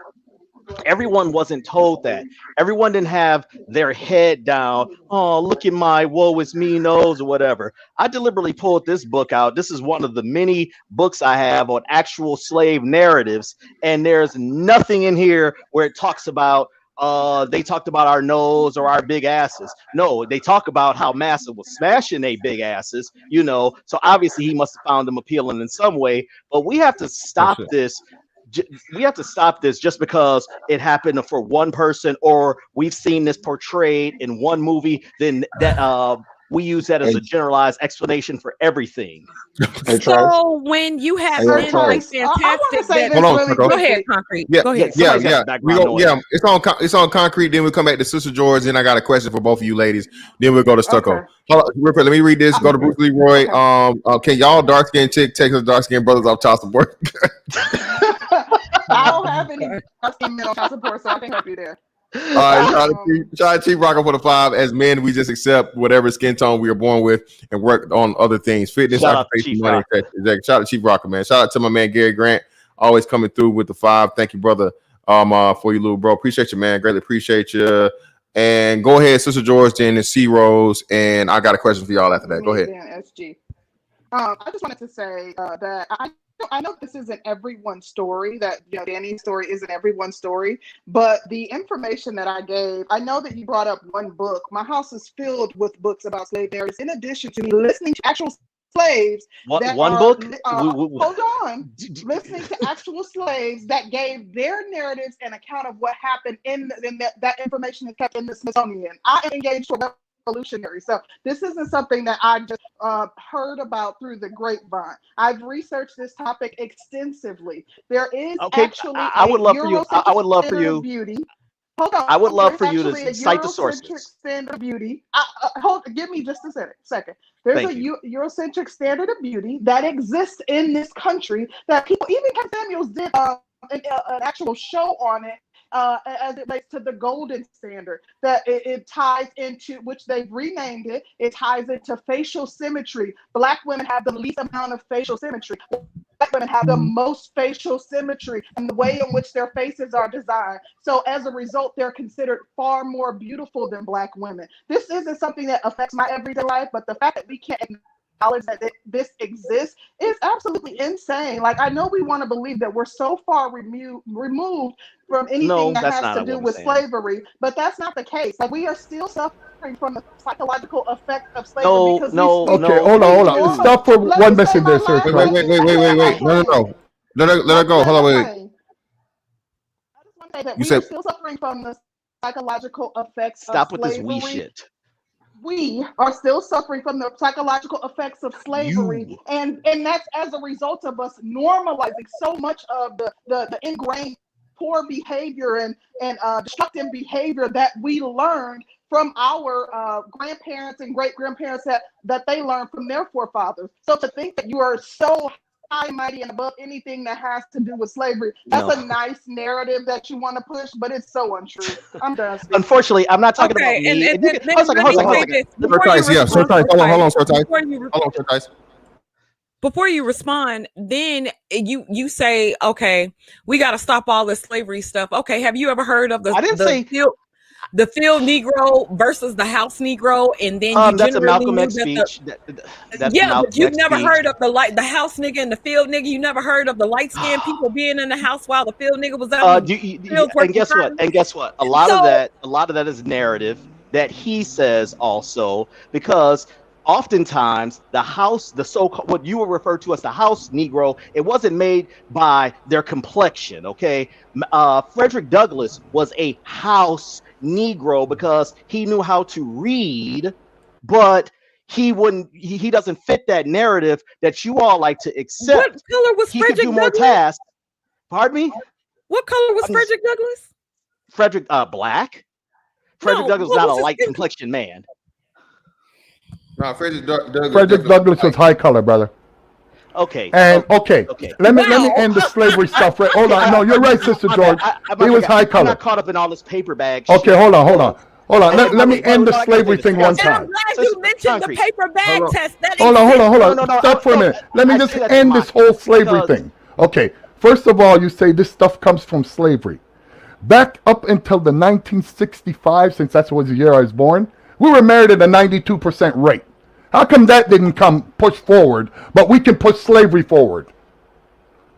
everyone wasn't told that. Everyone didn't have their head down. Oh, look at my woe is me nose or whatever. I deliberately pulled this book out. This is one of the many books I have on actual slave narratives, and there's nothing in here where it talks about they talked about our nose or our big asses. No, they talk about how Massa was smashing they big asses, you know. So obviously he must have found them appealing in some way. But we have to stop this. We have to stop this just because it happened for one person, or we've seen this portrayed in one movie. Then that we use that as a generalized explanation for everything. So when you have men like fantastic, go ahead, concrete. Yeah, go ahead. It's on concrete. Then we'll come back to Sister George. Then I got a question for both of you ladies. Then we'll go to Stucco. Hold on, real quick, let me read this. Go to Bruce Leroy. Can y'all dark skinned chick take us dark skinned brothers off child support? I don't have any men on child support, so I can help you there. All right, try to cheap rocker for the 5. As men, we just accept whatever skin tone we are born with and work on other things. Fitness, occupation, money. Exactly. Shout out to Chief Rocker, man. Shout out to my man Gary Grant, always coming through with the 5. Thank you, brother. For you, little bro. Appreciate you, man. Greatly appreciate you. And go ahead, Sister George, then and C Rose, and I got a question for y'all after that. Go ahead. SG. I just wanted to say that I know this isn't everyone's story, that Danny's story isn't everyone's story, but the information that I gave, I know that you brought up one book. My house is filled with books about slave narratives, in addition to me listening to actual slaves. Book? Hold on. Listening to actual slaves that gave their narratives and account of what happened in that information is kept in the Smithsonian. I am engaged with revolutionary. So this isn't something that I just heard about through the grapevine. I've researched this topic extensively. There is actually I would love for you. Beauty. Hold on. I would love There's for you actually to a cite the Eurocentric sources. standard of beauty. Give me just a second. There's Thank a you. Eurocentric standard of beauty that exists in this country that people, even Ken Samuels did an actual show on it as it relates to the golden standard, that it ties into, which they've renamed it, it ties into facial symmetry. Black women have the least amount of facial symmetry. Black women have the most facial symmetry and the way in which their faces are designed. So as a result, they're considered far more beautiful than Black women. This isn't something that affects my everyday life, but the fact that we can't acknowledge that this exists is absolutely insane. Like, I know we want to believe that we're so far removed from anything that has to do with slavery, but that's not the case. Like, we are still suffering from the psychological effect of slavery. Hold on. Stop for one message there, sir. Wait. No. Let her go. Hold on, wait. I just want to say that we are still suffering from the psychological effects of slavery. Stop with this we shit. We are still suffering from the psychological effects of slavery, and that's as a result of us normalizing so much of the ingrained poor behavior and destructive behavior that we learned from our grandparents and great grandparents that they learned from their forefathers. So to think that you are so high, mighty, and above anything that has to do with slavery, that's a nice narrative that you want to push, but it's so untrue. I'm done speaking. Unfortunately, I'm not talking about me. Before you respond, then you say, okay, we got to stop all this slavery stuff. Okay, have you ever heard of the field Negro versus the house Negro? And then you that's a Malcolm X speech. But you've never heard of the house nigga and the field nigga. You never heard of the light skinned people being in the house while the field nigga was out. And guess what? A lot of that is narrative that he says also, because oftentimes the house, the so-called, what you would refer to as the house Negro, it wasn't made by their complexion. Okay, Frederick Douglass was a house Negro because he knew how to read, but he doesn't fit that narrative that you all like to accept. What color was he Frederick could do more Douglass? tasks. Pardon me? What color was Frederick Douglass? Frederick Black. Frederick Douglass was not a light complexion man. No, Frederick Douglass was high color, brother. Okay. And okay. Let me end the slavery stuff. Right? Hold on. No, you're right, Sister George. He was high color. I'm not caught up in all this paper bag. Okay, hold on. Let me end the slavery thing one time. I'm glad you mentioned the paper bag test. Hold on. Stop for a minute. Let me just end this whole slavery thing. Okay. First of all, you say this stuff comes from slavery. Back up until the 1965, since that was the year I was born, we were married at a 92% rate. How come that didn't come push forward, but we can push slavery forward?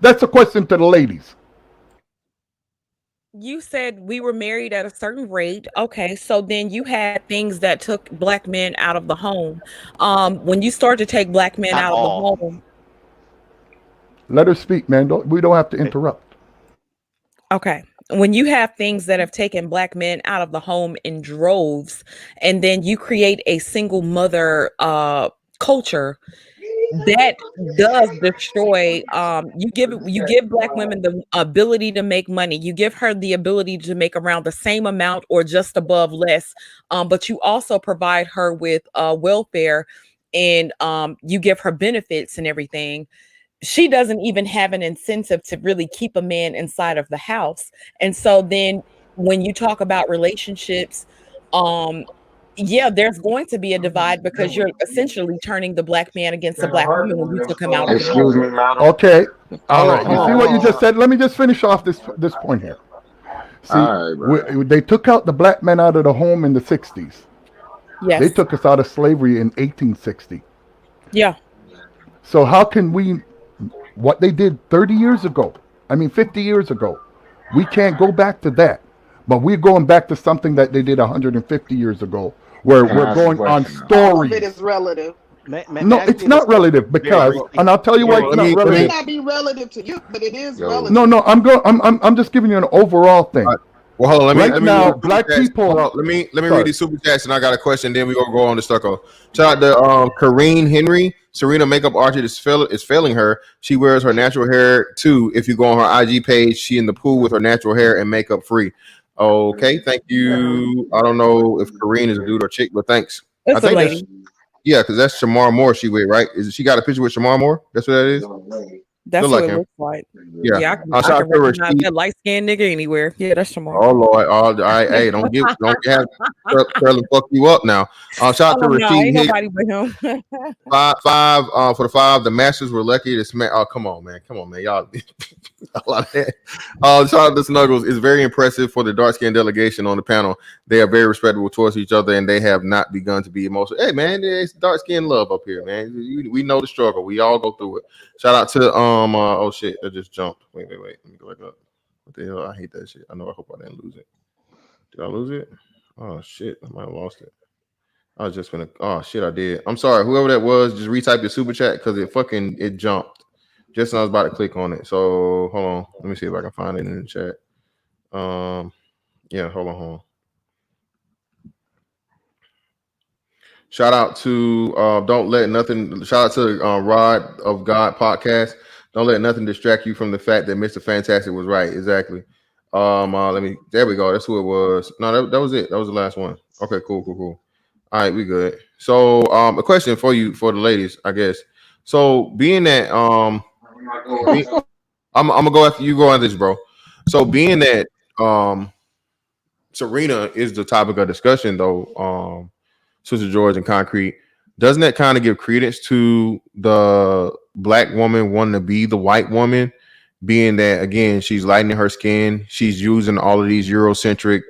That's a question to the ladies. You said we were married at a certain rate. Okay, so then you had things that took Black men out of the home. When you start to take Black men out of the home. Let her speak, man. We don't have to interrupt. Okay. When you have things that have taken Black men out of the home in droves, and then you create a single mother culture that does destroy, you give Black women the ability to make money. You give her the ability to make around the same amount or just above less, but you also provide her with welfare, and you give her benefits and everything. She doesn't even have an incentive to really keep a man inside of the house. And so then when you talk about relationships, there's going to be a divide, because you're essentially turning the Black man against the Black woman when you took him out. Excuse me, madam. Okay. All right. You see what you just said? Let me just finish off this point here. See, they took out the Black men out of the home in the 60s. Yes. They took us out of slavery in 1860. Yeah. So how can we, what they did 50 years ago, we can't go back to that. But we're going back to something that they did 150 years ago, where we're going on stories. It is relative. No, it's not relative, because, and I'll tell you why it's not relative. It may not be relative to you, but it is relative. No, I'm just giving you an overall thing. Well, hold on. Let me Black people. Let me read these super chats, and I got a question. Then we gonna go on to Stucco. Shout out to Kareen Henry. Serena makeup artist is failing her. She wears her natural hair too. If you go on her IG page, she in the pool with her natural hair and makeup free. Okay, thank you. I don't know if Kareen is a dude or chick, but thanks. I It's a think that's lady. yeah, because that's Shamar Moore she with, right? Is she got a picture with Shamar Moore? That's what that is. That's Look who like it him. looks like. Yeah. Yeah, I Shout out can to recognize Rasheed. that light skinned nigga anywhere. Yeah, that's Shamar. Oh Lord, all right, hey, don't have Curl and fuck you up now. Shout out to Oh no, Rasheed ain't Hicks. nobody but him. Five for the five. The Masters were lucky to smack. Oh, come on, man. Y'all a lot of that. Shout out to Snuggles. It's very impressive for the dark skin delegation on the panel. They are very respectable towards each other, and they have not begun to be emotional. Hey, man, it's dark skin love up here, man. We know the struggle. We all go through it. Shout out to oh shit, I just jumped. Wait. Let me go back up. What the hell? I hate that shit. I hope I didn't lose it. Did I lose it? Oh shit, I might have lost it. I was just gonna. Oh shit, I did. I'm sorry. Whoever that was, just retype your super chat because it jumped just when I was about to click on it. So hold on. Let me see if I can find it in the chat. Yeah, hold on. Shout out to Don't Let Nothing. Shout out to Rod of God podcast. Don't let nothing distract you from the fact that Mr. Fantastic was right. Exactly. Let me. There we go. That's who it was. No, that was it. That was the last one. Okay, cool. All right, we good. So, a question for you, for the ladies, I guess. So, being that, I'm gonna go after you. Go on this, bro. So, being that, Serena is the topic of discussion, though. Sister George and Concrete, doesn't that kind of give credence to the black woman wanting to be the white woman? Being that again, she's lightening her skin, she's using all of these Eurocentric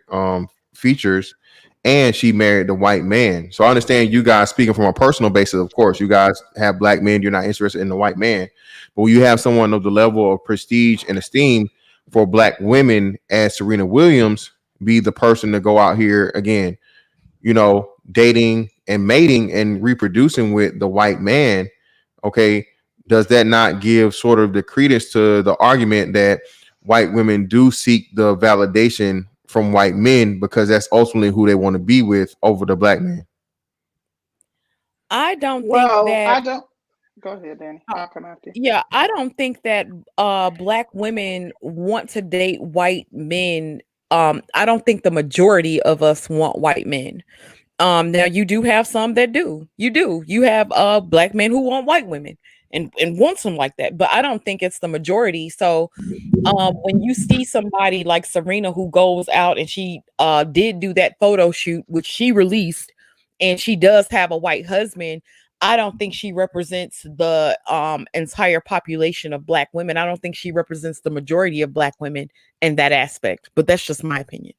features. And she married the white man. So I understand you guys speaking from a personal basis. Of course, you guys have black men. You're not interested in the white man. But when you have someone of the level of prestige and esteem for black women as Serena Williams be the person to go out here again, dating and mating and reproducing with the white man, okay, does that not give sort of the credence to the argument that white women do seek the validation from white men because that's ultimately who they want to be with over the black man? I don't think that. I don't. Go ahead, Danny. I'll come after you. Yeah, I don't think that black women want to date white men. I don't think the majority of us want white men. Now you do have some that do. You have black men who want white women and want them like that, but I don't think it's the majority. So when you see somebody like Serena who goes out and she did do that photo shoot, which she released, and she does have a white husband, I don't think she represents the entire population of black women. I don't think she represents the majority of black women in that aspect, but that's just my opinion.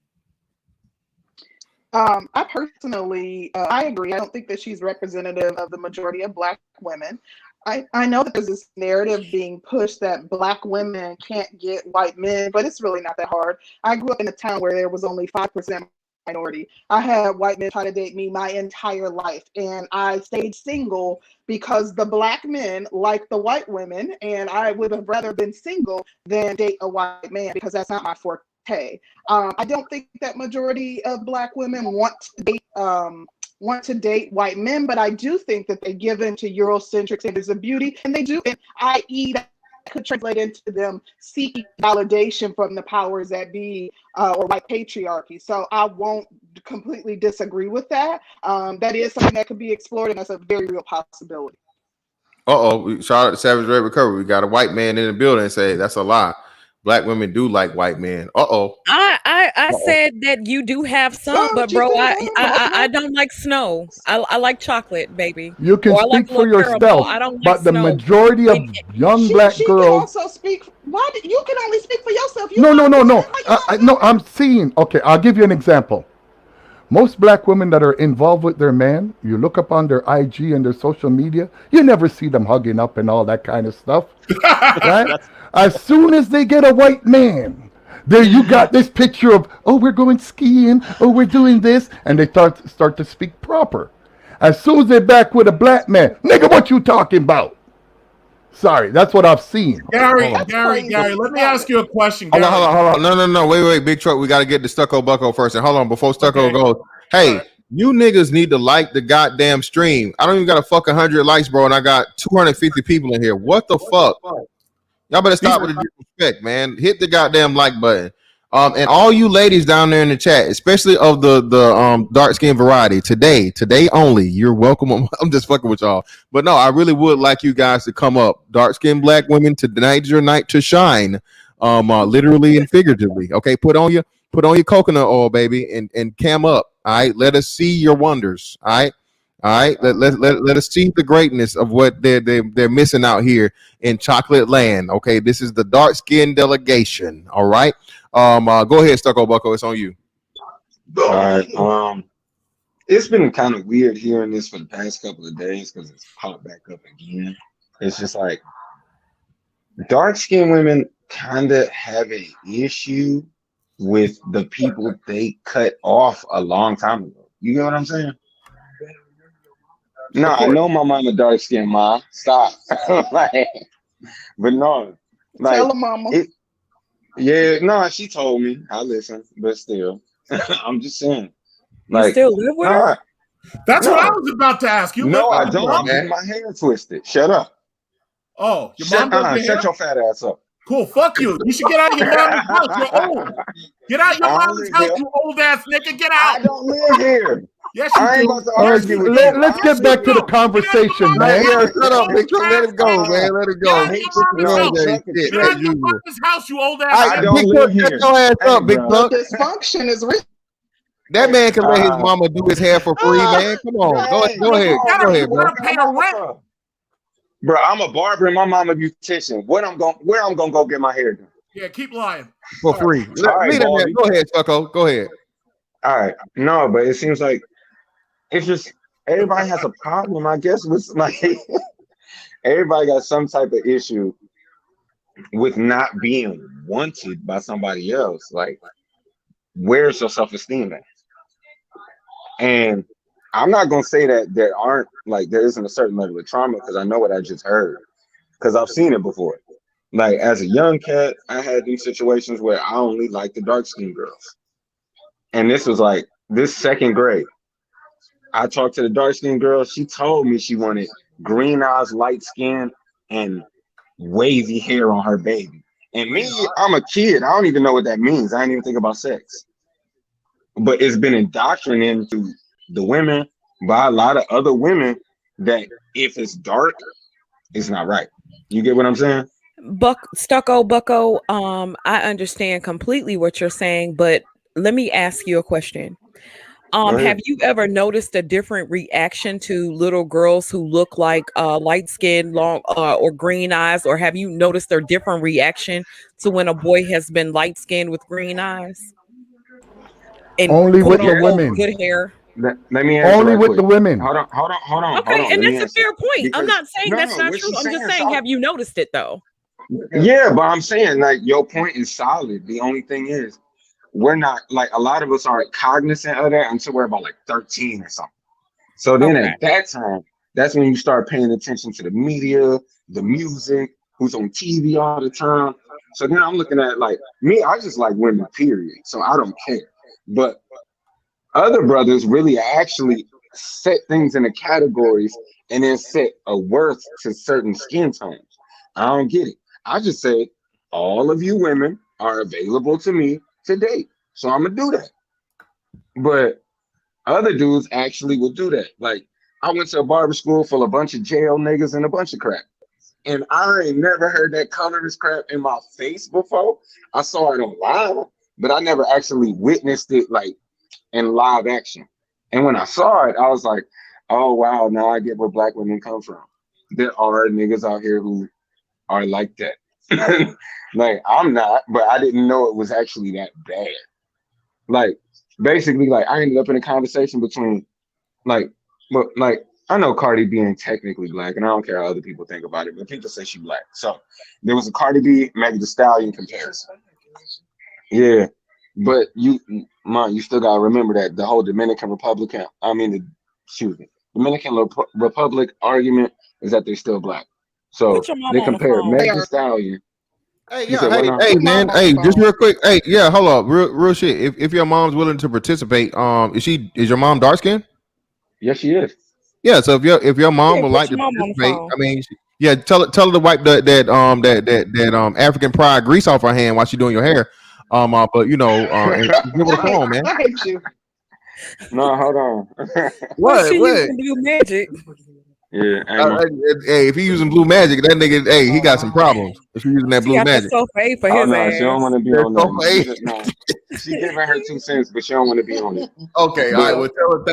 I personally, I agree. I don't think that she's representative of the majority of black women. I know that there's this narrative being pushed that black women can't get white men, but it's really not that hard. I grew up in a town where there was only 5% minority. I had white men try to date me my entire life, and I stayed single because the black men like the white women, and I would have rather been single than date a white man because that's not my forte. I don't think that majority of black women want to date white men, but I do think that they give in to Eurocentric standards of beauty, and they do, i.e. that could translate into them seeking validation from the powers that be or white patriarchy. So I won't completely disagree with that. That is something that could be explored, and that's a very real possibility. Shout out to Savage Red Recovery. We got a white man in the building and say that's a lie. Black women do like white men. I said that you do have some, but bro, I don't like snow. I like chocolate, baby. You can speak for yourself, I don't like but the snow. majority of young black she girls. Can also speak. Why you can only speak for yourself? No. I'm seeing. Okay, I'll give you an example. Most black women that are involved with their man, you look up on their IG and their social media, you never see them hugging up and all that kind of stuff. Right? As soon as they get a white man, there you got this picture of, oh, we're going skiing, oh, we're doing this, and they start to speak proper. As soon as they're back with a black man, nigga, what you talking about? Sorry, that's what I've seen. Gary, let me ask you a question. Hold on. No. Wait. Big Truck, we got to get the Stucco Bucko first. And hold on, before Stucco goes, hey, you niggas need to like the goddamn stream. I don't even got a fucking 100 likes, bro, and I got 250 people in here. What the fuck? Y'all better stop with the disrespect, man. Hit the goddamn like button. And all you ladies down there in the chat, especially of the dark skin variety, today only, you're welcome. I'm just fucking with y'all, but no, I really would like you guys to come up. Dark skinned black women, tonight's your night to shine, literally and figuratively. Okay, put on your coconut oil, baby, and cam up. All right, let us see your wonders. All right. All right, let us see the greatness of what they're missing out here in chocolate land. Okay, this is the dark skin delegation. All right. Go ahead, Stucco Bucko. It's on you. All right. It's been kind of weird hearing this for the past couple of days because it's popped back up again. It's just like dark skinned women kind of have an issue with the people they cut off a long time ago. You get what I'm saying? No, I know my mama dark skinned, ma. Stop. Like, but no, like, tell her mama. Yeah, no, she told me. I listen, but still, I'm just saying. Like, you still live with her? That's what I was about to ask you. No, I don't. I'm getting my hair twisted. Shut up. Oh, your mom does shut your fat ass up. Cool. Fuck you. You should get out of your mom's house. You're old. Get out your mom's house, you old ass nigga. Get out. I don't live here. Yes, you I ain't do. about to argue with you. Let's get back to the conversation, man. Yeah, shut up, Victor. Let it go, man. Let it go. Get out of your mother's house, you old ass. I don't live here. Shut your ass up, big buck. Dysfunction is real. That man can let his mama do his hair for free, man. Come on, go ahead, bro. Pay her rent. Bro, I'm a barber and my mama a beautician. Where I'm gonna go get my hair done? Yeah, keep lying. For free. Go ahead, Stucco. Go ahead. All right. No, but it seems like it's just everybody has a problem, I guess, with like everybody got some type of issue with not being wanted by somebody else. Like, where's your self-esteem at? And I'm not gonna say that there isn't a certain level of trauma because I know what I just heard because I've seen it before. Like as a young cat, I had these situations where I only liked the dark skinned girls, and this was like this second grade. I talked to the dark skinned girl. She told me she wanted green eyes, light skin, and wavy hair on her baby. And me, I'm a kid. I don't even know what that means. I didn't even think about sex. But it's been indoctrinated into the women by a lot of other women that if it's dark, it's not right. You get what I'm saying? Stucco Bucko, I understand completely what you're saying, but let me ask you a question. Have you ever noticed a different reaction to little girls who look like light skin, long or green eyes, or have you noticed a different reaction to when a boy has been light skinned with green eyes? And only with the women. Good hair. Let me answer only right with quick. the women. Hold on. Okay, and that's a fair point. Because, I'm not saying that's not what true. she's I'm just saying, saying, have you noticed it though? Yeah, but I'm saying like your point is solid. The only thing is we're not like a lot of us aren't cognizant of that until we're about like 13 or something. So then at that time, that's when you start paying attention to the media, the music, who's on TV all the time. So then I'm looking at like me, I just like women, period. So I don't care. But other brothers really actually set things into categories and then set a worth to certain skin tones. I don't get it. I just said all of you women are available to me to date. So I'm gonna do that. But other dudes actually will do that. Like I went to a barber school full of a bunch of jail niggas and a bunch of crap. And I ain't never heard that colorless crap in my face before. I saw it online, but I never actually witnessed it like in live action. And when I saw it, I was like, oh wow, now I get where black women come from. There are niggas out here who are like that. Like I'm not, but I didn't know it was actually that bad. Like basically, like I ended up in a conversation between like I know Cardi B ain't technically black, and I don't care how other people think about it, but people say she black. So there was a Cardi B, Megan Thee Stallion comparison. Yeah, but you still gotta remember that the whole Dominican Republic Republic argument is that they're still black. So they compare Megan Thee Stallion. Hey, yeah, hey, man, hey, just real quick, hey, yeah, hold up, real shit. If your mom's willing to participate, is your mom dark skinned? Yes, she is. Yeah, so if your mom would like to participate, I mean, tell her to wipe that African pride grease off her hand while she's doing your hair. But you know, and give it a phone, man. I hate you. No, hold on. What she What? using Blue Magic? Yeah, Hey, if he using blue magic, that nigga, hey, he got some problems. If he using that She blue got that magic, sofa 8 for oh his no, she don't ass. want to be That's on so that. fake. No, she giving her 2 cents, but she don't want to be on it. Okay, all right. Well, tell her,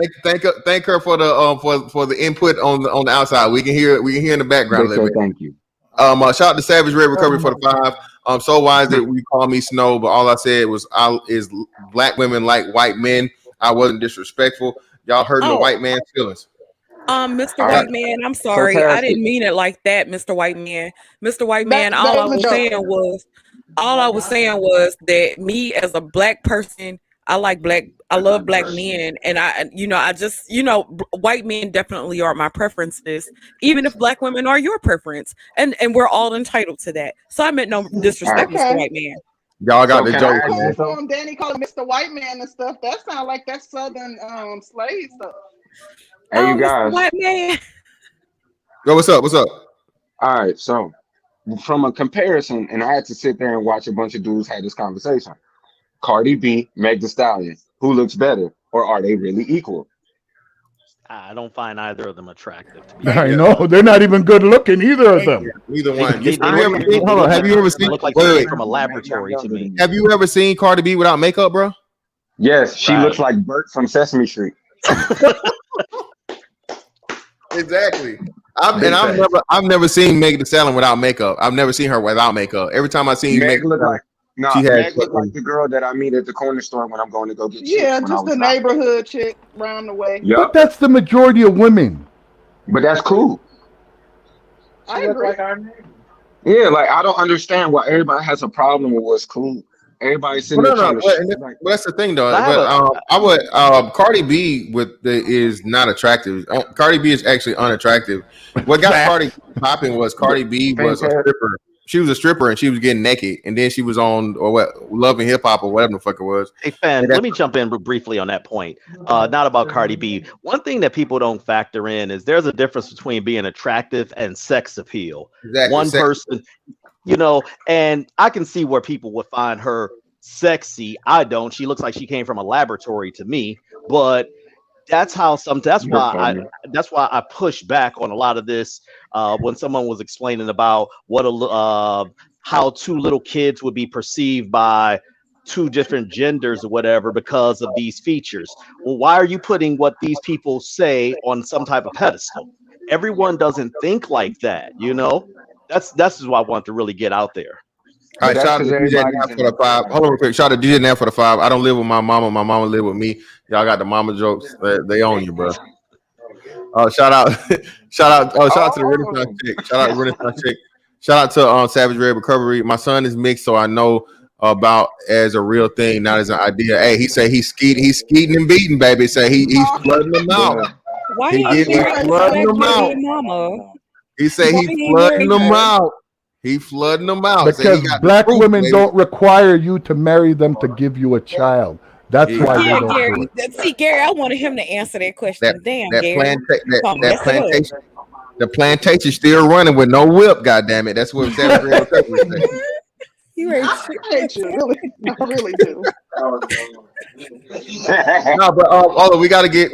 thank her for the for the input on the outside. We can hear in the background a little bit. Thank you. Shout out to Savage Red Recovery for the 5. So wise that we call me Snow, but all I said was is black women like white men. I wasn't disrespectful. Y'all hurting the white man's feelings. Mr. All White right. Man, I'm sorry. I Fantastic. didn't mean it like that, Mr. White Man. Mr. White Man, That all I was a was joke. saying was that me as a black person, I love black men, and white men definitely are my preferences, even if black women are your preference, and we're all entitled to that. So I meant no disrespect, Okay. Mr. White Man. Y'all got So the can joke, I ask man. you something? Danny called him Mr. White Man and stuff. That sounds like that Southern slave stuff. Hey, you Mr. guys. White Man. Yo, what's up? What's up? All right, so from a comparison, and I had to sit there and watch a bunch of dudes have this conversation. Cardi B, Meg Thee Stallion, who looks better, or are they really equal? I don't find either of them attractive. To be I honest. know they're not even good looking, either of them. Neither They- one. they- Have they you look ever like- seen? they Hold on. look Have you like- ever they seen? look like Wait, they wait. came from a laboratory to me. Have you ever seen Cardi B without makeup, bro? Yes, she Right. looks like Bert from Sesame Street. Exactly. I've never seen Meg Thee Stallion without makeup. I've never seen her without makeup. Every time I seen Meg Meg, look like no, She has Meg look fucking- like the girl that I meet at the corner store when I'm going to go get Yeah, chips when I just was the out. neighborhood chick round the way. Yep, But that's the majority of women. but that's cool. I agree. Yeah, like I don't understand why everybody has a problem with what's cool. Everybody's sitting well, there no, trying no. to Well, that's the thing, though. I have But I would Cardi B is not attractive. Cardi B is actually unattractive. What got Cardi popping was Cardi B was a stripper. She was a stripper and she was getting naked, and then she was on Love and Hip Hop or whatever the fuck it was. Hey, Fan, let me jump in briefly on that point. Not about Cardi B. One thing that people don't factor in is there's a difference between being attractive and sex appeal. Exactly. One person, and I can see where people would find her sexy. I don't. She looks like she came from a laboratory to me, but that's why I push back on a lot of this when someone was explaining about how 2 little kids would be perceived by 2 different genders or whatever because of these features. Well, why are you putting what these people say on some type of pedestal? Everyone doesn't think like that, That's why I want to really get out there. All right, shout out to DJ Nav for the 5. Hold on real quick. Shout out to DJ Nav for the 5. I don't live with my mama. My mama live with me. Y'all got the mama jokes. They own you, bro. Shout out to the Renaissance chick. Shout out to Renaissance chick. Shout out to Savage Red Recovery. My son is mixed, so I know about as a real thing, not as an idea. Hey, he say he's skeeting and beating, baby. Say he's flooding them out. Why He he getting flooding them out. Mama? He say Why he's he flooding them married her? out. He flooding them out. Because black women don't require you to marry them to give you a child. That's why they don't do it. See, Gary, I wanted him to answer that question. Damn, Gary. The plantation still running with no whip. God damn it! That's what Savage Red Recovery said. You ain't I hate you, really. I really do. No, but we gotta get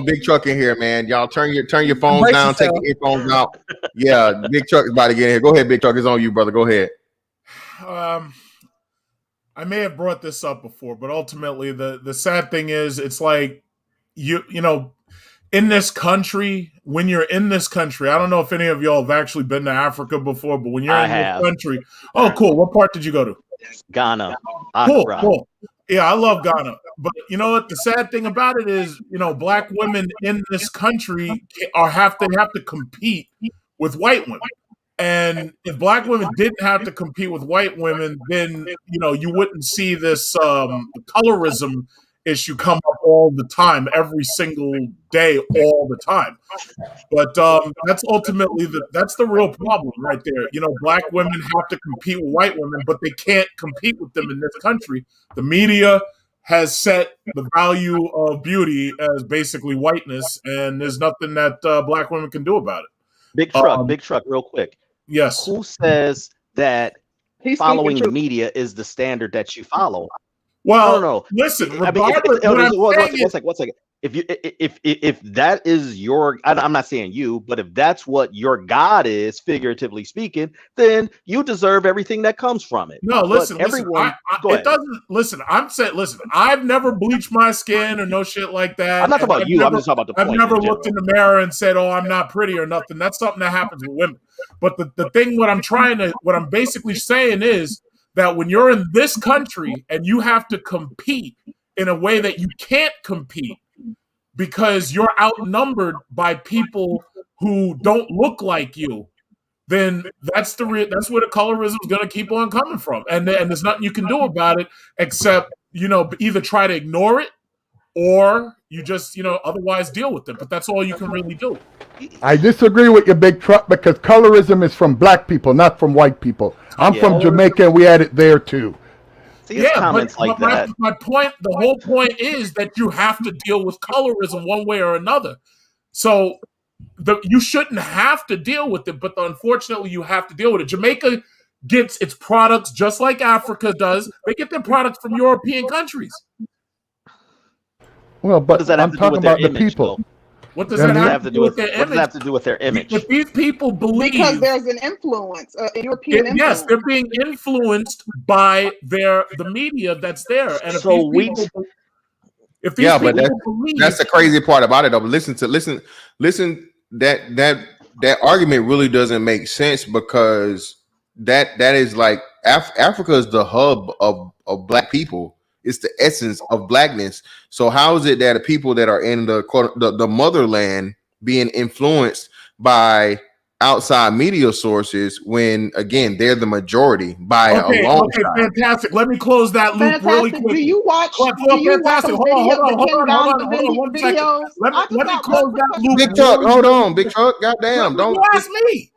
Big Truck in here, man. Y'all turn your phones Brace down, yourself. take your earphones out. Yeah, Big Truck is about to get in here. Go ahead, Big Truck. It's on you, brother. Go ahead. I may have brought this up before, but ultimately the sad thing is it's like you know, in this country, when you're in this country, I don't know if any of y'all have actually been to Africa before, but when you're in this country, oh cool. What part did you go to? Ghana. Cool. Yeah, I love Ghana. But you know what? The sad thing about it is, black women in this country have to compete with white women. And if black women didn't have to compete with white women, then you wouldn't see this colorism issue come up all the time, every single day, all the time. But that's ultimately that's the real problem right there. Black women have to compete with white women, but they can't compete with them in this country. The media has set the value of beauty as basically whiteness, and there's nothing that black women can do about it. Big truck, real quick. Yes. Who says that following the media is the standard that you follow. Well, no. Listen, regardless, one second. If that is your, I'm not saying you, but if that's what your God is, figuratively speaking, then you deserve everything that comes from it. No, listen, everyone. It doesn't. Listen, I'm saying. Listen, I've never bleached my skin or no shit like that. I'm not talking about you. I'm just talking about the point. I've never looked in the mirror and said, "Oh, I'm not pretty" or nothing. That's something that happens with women. But the thing, what I'm basically saying is that when you're in this country and you have to compete in a way that you can't compete because you're outnumbered by people who don't look like you, then that's where the colorism is going to keep on coming from, and there's nothing you can do about it except either try to ignore it or you just otherwise deal with it. But that's all you can really do. I disagree with your big truck because colorism is from black people, not from white people. I'm from Jamaica, and we had it there too. See, comments like that. My point, the whole point is that you have to deal with colorism one way or another. So you shouldn't have to deal with it, but unfortunately you have to deal with it. Jamaica gets its products just like Africa does. They get their products from European countries. Well, but I'm talking about the people. What does that have to do with their image? What does that have to do with their image? If these people believe, because there's an influence, European influence. Yes, they're being influenced by the media that's there. And that's the crazy part about it. Though, listen. That argument really doesn't make sense because that is like Africa is the hub of black people. It's the essence of blackness. So how is it that the people that are in the motherland being influenced by outside media sources when, again, they're the majority by a long shot? Fantastic. Let me close that loop really quick. Do you watch? Fantastic. Hold on. One second. Let me close that loop. Big Chuck, hold on. Big Chuck, goddamn. Don't ask me.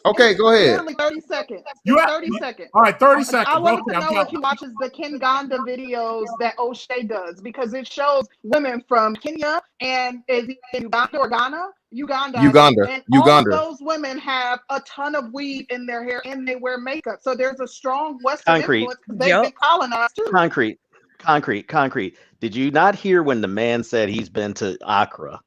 Okay, go ahead. Literally 30 seconds. 30 seconons. All right, 30 seconds. I wanted to know if he watches the Kinganda videos that O'Shea does, because it shows women from Kenya and is it Uganda or Ghana? Uganda. And all of those women have a ton of weed in their hair and they wear makeup. So there's a strong Western influence because they've been colonized too. Concrete. Did you not hear when the man said he's been to Accra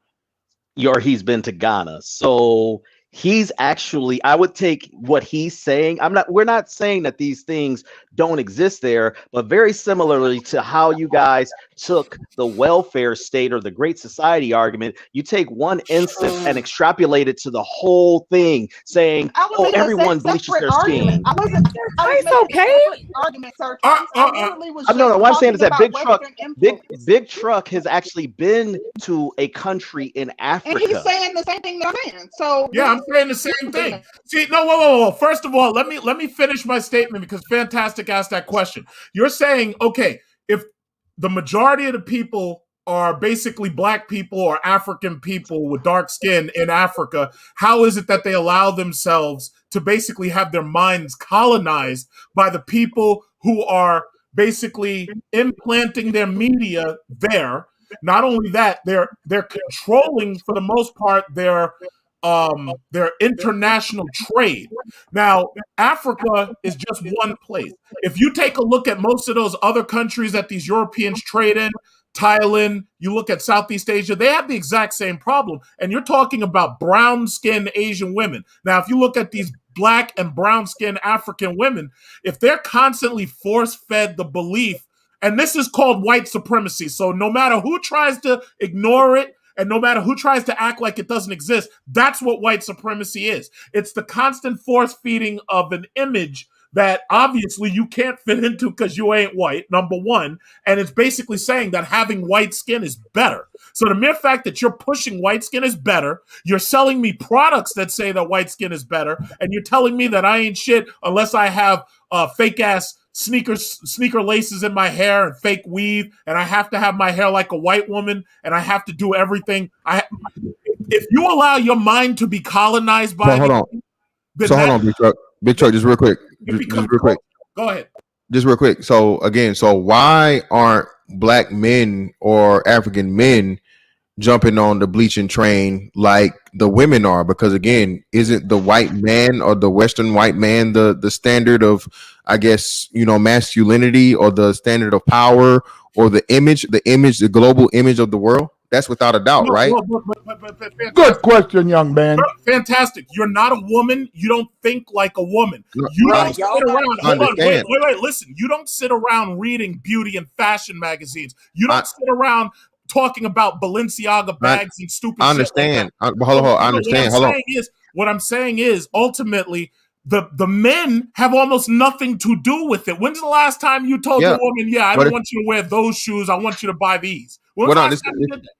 or he's been to Ghana? So he's actually, I would take what he's saying. We're not saying that these things don't exist there, but very similarly to how you guys took the welfare state or the Great Society argument, you take one instance and extrapolate it to the whole thing, saying, "Oh, everyone bleaches their skin." It's okay. Argument, sir. No. What I'm saying is that Big Truck has actually been to a country in Africa, and he's saying the same thing they're saying. So yeah, I'm saying the same thing. See, no, whoa. First of all, let me finish my statement because Fantastic asked that question. You're saying, okay, if the majority of the people are basically black people or African people with dark skin in Africa, how is it that they allow themselves to basically have their minds colonized by the people who are basically implanting their media there? Not only that, they're controlling, for the most part, their international trade. Now, Africa is just one place. If you take a look at most of those other countries that these Europeans trade in, Thailand, you look at Southeast Asia, they have the exact same problem. And you're talking about brown-skinned Asian women. Now, if you look at these black and brown-skinned African women, if they're constantly force-fed the belief, and this is called white supremacy, so no matter who tries to ignore it, and no matter who tries to act like it doesn't exist, that's what white supremacy is. It's the constant force feeding of an image that obviously you can't fit into because you ain't white, number one. And it's basically saying that having white skin is better. So the mere fact that you're pushing white skin is better, you're selling me products that say that white skin is better, and you're telling me that I ain't shit unless I have fake ass sneaker laces in my hair and fake weave, and I have to have my hair like a white woman, and I have to do everything. If you allow your mind to be colonized by hold on, Big Truck, just real quick. Just real quick. Go ahead. Just real quick. So again, why aren't black men or African men jumping on the bleaching train like the women are, because again, isn't the white man or the Western white man the standard of, I guess, masculinity, or the standard of power, or the global image of the world? That's without a doubt, right? But Good question, young man. Fantastic. You're not a woman. You don't think like a woman. You I don't sit around. Hold on. understand. Wait. Listen. You don't sit around reading beauty and fashion magazines. You don't sit around talking about Balenciaga bags and stupid I shit like understand. that. Hold on. I understand. What I'm saying is ultimately the men have almost nothing to do with it. When's the last time you told a woman, I don't want you to wear those shoes, I want you to buy these? When's the last time you did that?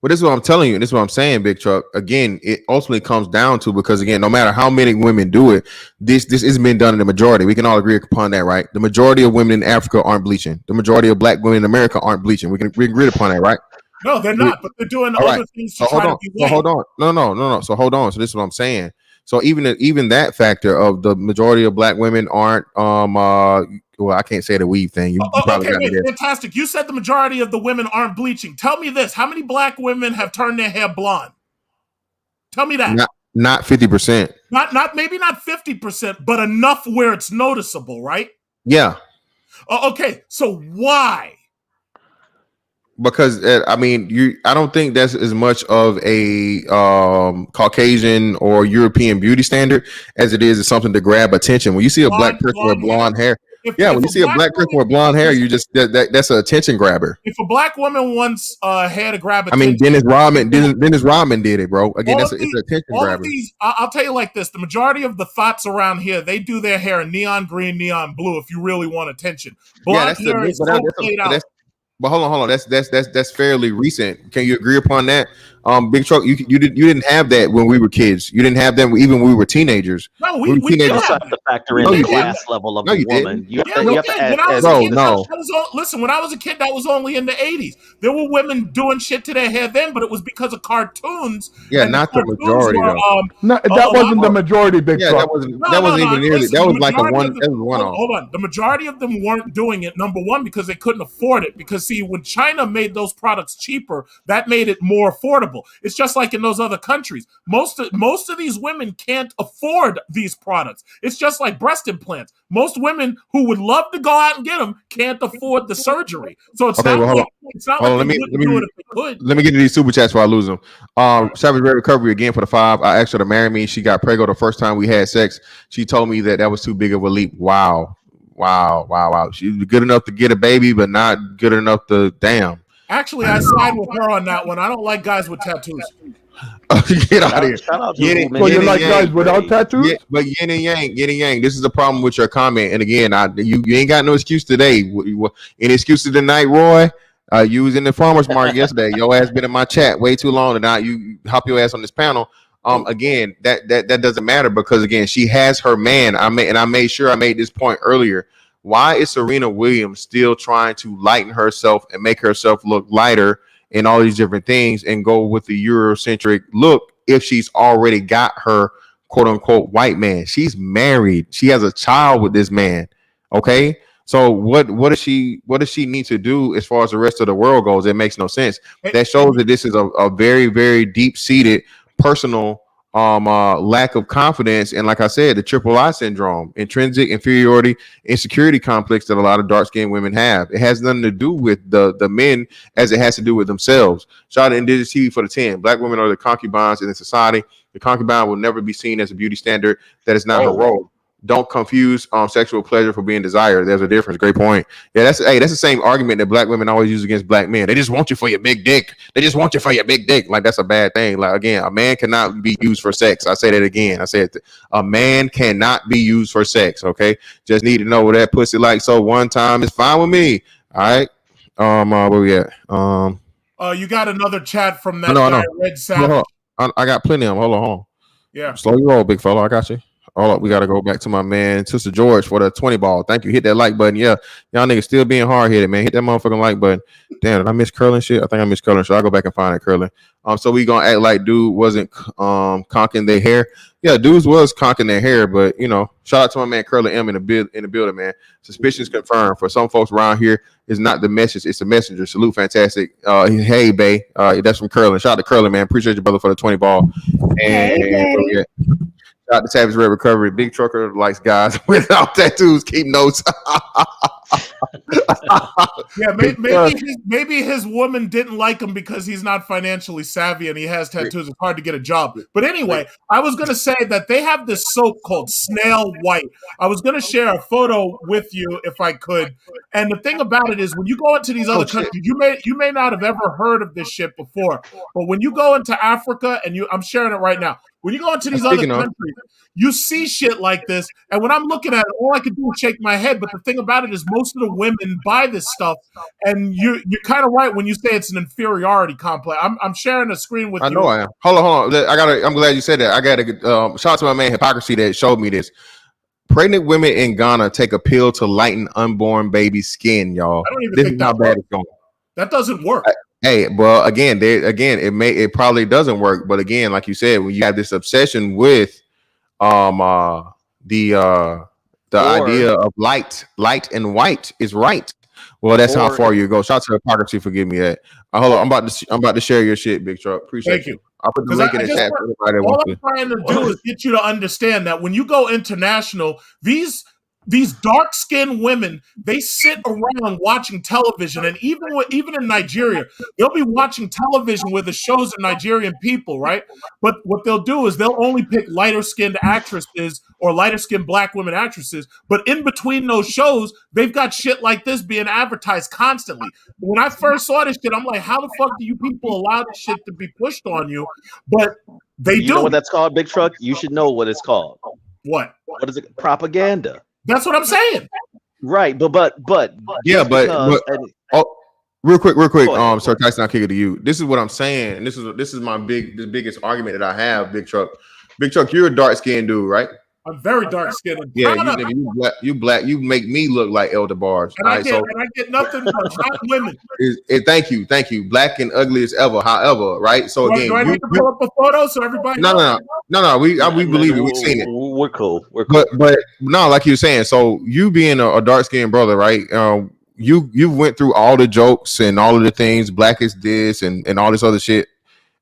Well, this is what I'm telling you. This is what I'm saying, Big Truck. Again, it ultimately comes down to, because again, no matter how many women do it, this isn't been done in the majority. We can all agree upon that, right? The majority of women in Africa aren't bleaching. The majority of black women in America aren't bleaching. We agree upon that, right? No, they're not, but they're doing other things to try to be white. So hold on. No. So hold on. So this is what I'm saying. So even that factor of the majority of black women aren't well, I can't say the weave thing. You probably got me there. Fantastic. You said the majority of the women aren't bleaching. Tell me this: how many black women have turned their hair blonde? Tell me that. Not 50%. Maybe not 50%, but enough where it's noticeable, right? Yeah. Okay. So why? Because I don't think that's as much of a Caucasian or European beauty standard as it is something to grab attention. When you see a black person with blonde hair, when you see a black person with blonde hair, you just that's an attention grabber. If a black woman wants hair to grab attention, Dennis Rodman did it, bro. Again, it's an attention grabber. I'll tell you like this: the majority of the thoughts around here, they do their hair in neon green, neon blue. If you really want attention, blonde hair is so played out. But hold on. That's fairly recent. Can you agree upon that? Big Truck, you didn't have that when we were kids. You didn't have that even when we were teenagers. No, we didn't have to factor in the class level of the woman. Listen, when I was a kid, that was only in the 80s. There were women doing shit to their hair then, but it was because of cartoons. Yeah, not the majority. That wasn't the majority, Big Truck. That wasn't even nearly. That was like a one. That was one off. Hold on. The majority of them weren't doing it. Number one, because they couldn't afford it. Because see, when China made those products cheaper, that made it more affordable. It's just like in those other countries. Most of these women can't afford these products. It's just like breast implants. Most women who would love to go out and get them can't afford the surgery. So it's not like they wouldn't do it if they could. Let me get to these super chats before I lose them. Savage Red Recovery again for the 5. I asked her to marry me. She got pregnant the first time we had sex. She told me that was too big of a leap. Wow. She's good enough to get a baby, but not good enough to damn. Actually, I side with her on that one. I don't like guys with tattoos. Get out of here. So you like guys without tattoos? Yeah, but yin and yang. This is the problem with your comment. And again, you ain't got no excuse today. Any excuses tonight, Roy? You was in the farmer's market yesterday. Your ass been in my chat way too long, and now you hop your ass on this panel. Again, that doesn't matter, because again, she has her man. I made sure I made this point earlier. Why is Serena Williams still trying to lighten herself and make herself look lighter and all these different things and go with the Eurocentric look if she's already got her quote unquote white man? She's married. She has a child with this man. Okay. So what does she need to do as far as the rest of the world goes? It makes no sense. That shows that this is a very, very deep seated personal lack of confidence, and like I said, the triple I syndrome, intrinsic inferiority, insecurity complex that a lot of dark-skinned women have. It has nothing to do with the men as it has to do with themselves. Shout out to Indigenous TV for the 10. Black women are the concubines in the society. The concubine will never be seen as a beauty standard. That is not her role. Don't confuse sexual pleasure for being desired. There's a difference. Great point. Yeah, that's the same argument that black women always use against black men. They just want you for your big dick. Like, that's a bad thing. Like, again, a man cannot be used for sex. I say that again. I said a man cannot be used for sex. Okay, just need to know what that pussy like. So one time is fine with me. All right. Where we at? You got another chat from that guy, Red Savage. I got plenty of them. Hold on. Yeah. Slow your roll, big fella. I got you. Hold up, we gotta go back to my man, Sister George, for the 20 ball. Thank you. Hit that like button. Yeah, y'all niggas still being hard headed, man. Hit that motherfucking like button. Damn, did I miss curling shit? I think I missed curling. So I'll go back and find that curling. So we gonna act like dude wasn't conking their hair. Yeah, dudes was conking their hair, but you know, shout out to my man Curly M in the building, man. Suspicions confirmed. For some folks around here, it's not the message, it's the messenger. Salute, fantastic. Hey, Bay. That's from Curling. Shout out to Curling, man. Appreciate your brother for the 20 ball. And Hey, shout out to Savage Red Recovery. Big trucker likes guys without tattoos. Keep notes. Yeah, maybe his woman didn't like him because he's not financially savvy and he has tattoos. It's hard to get a job. But anyway, I was going to say that they have this soap called Snail White. I was going to share a photo with you if I could. And the thing about it is, when you go into these other countries, you may not have ever heard of this shit before. But when you go into Africa, and I'm sharing it right now. When you go into these other countries, you see shit like this, and when I'm looking at it, all I can do is shake my head. But the thing about it is, most of the women buy this stuff, and you're kind of right when you say it's an inferiority complex. I'm sharing a screen with you. I know I am. Hold on. I'm glad you said that. I got to shout out to my man Hypocrisy that showed me this. Pregnant women in Ghana take a pill to lighten unborn baby skin, y'all. I don't even this think is how bad it's going. That doesn't work. Hey, well, again, it probably doesn't work, but again, like you said, when you have this obsession with the idea of light and white is right. Well, that's how far you go. Shout out to Hypocrisy, forgive me that. Hold on, I'm about to share your shit, Big Truck. Appreciate you. I'll put the link in the chat for everybody that wants to. All I'm trying to do is get you to understand that when you go international, these dark-skinned women, they sit around watching television, and even in Nigeria, they'll be watching television where the shows are Nigerian people, right? But what they'll do is they'll only pick lighter-skinned actresses or lighter-skinned black women actresses, but in between those shows, they've got shit like this being advertised constantly. When I first saw this shit, I'm like, how the fuck do you people allow this shit to be pushed on you? But they do. You know what that's called, Big Truck? You should know what it's called. What? What is it? Propaganda. That's what I'm saying. Right, but yeah, but real quick, ahead. Sir Tyson, I'll kick it to you. This is what I'm saying, and this is the biggest argument that I have, Big Truck. Big Truck, you're a dark skinned dude, right? I'm very dark skinned. Yeah, you black. You make me look like Elder Bars. And I get nothing but hot women. Thank you. Black and ugly as ever. However, right? So again, do I need to pull up a photo so everybody? No. We believe it. We've seen it. We're cool. But no, like you were saying. So you being a dark skinned brother, right? You went through all the jokes and all of the things, black is this and all this other shit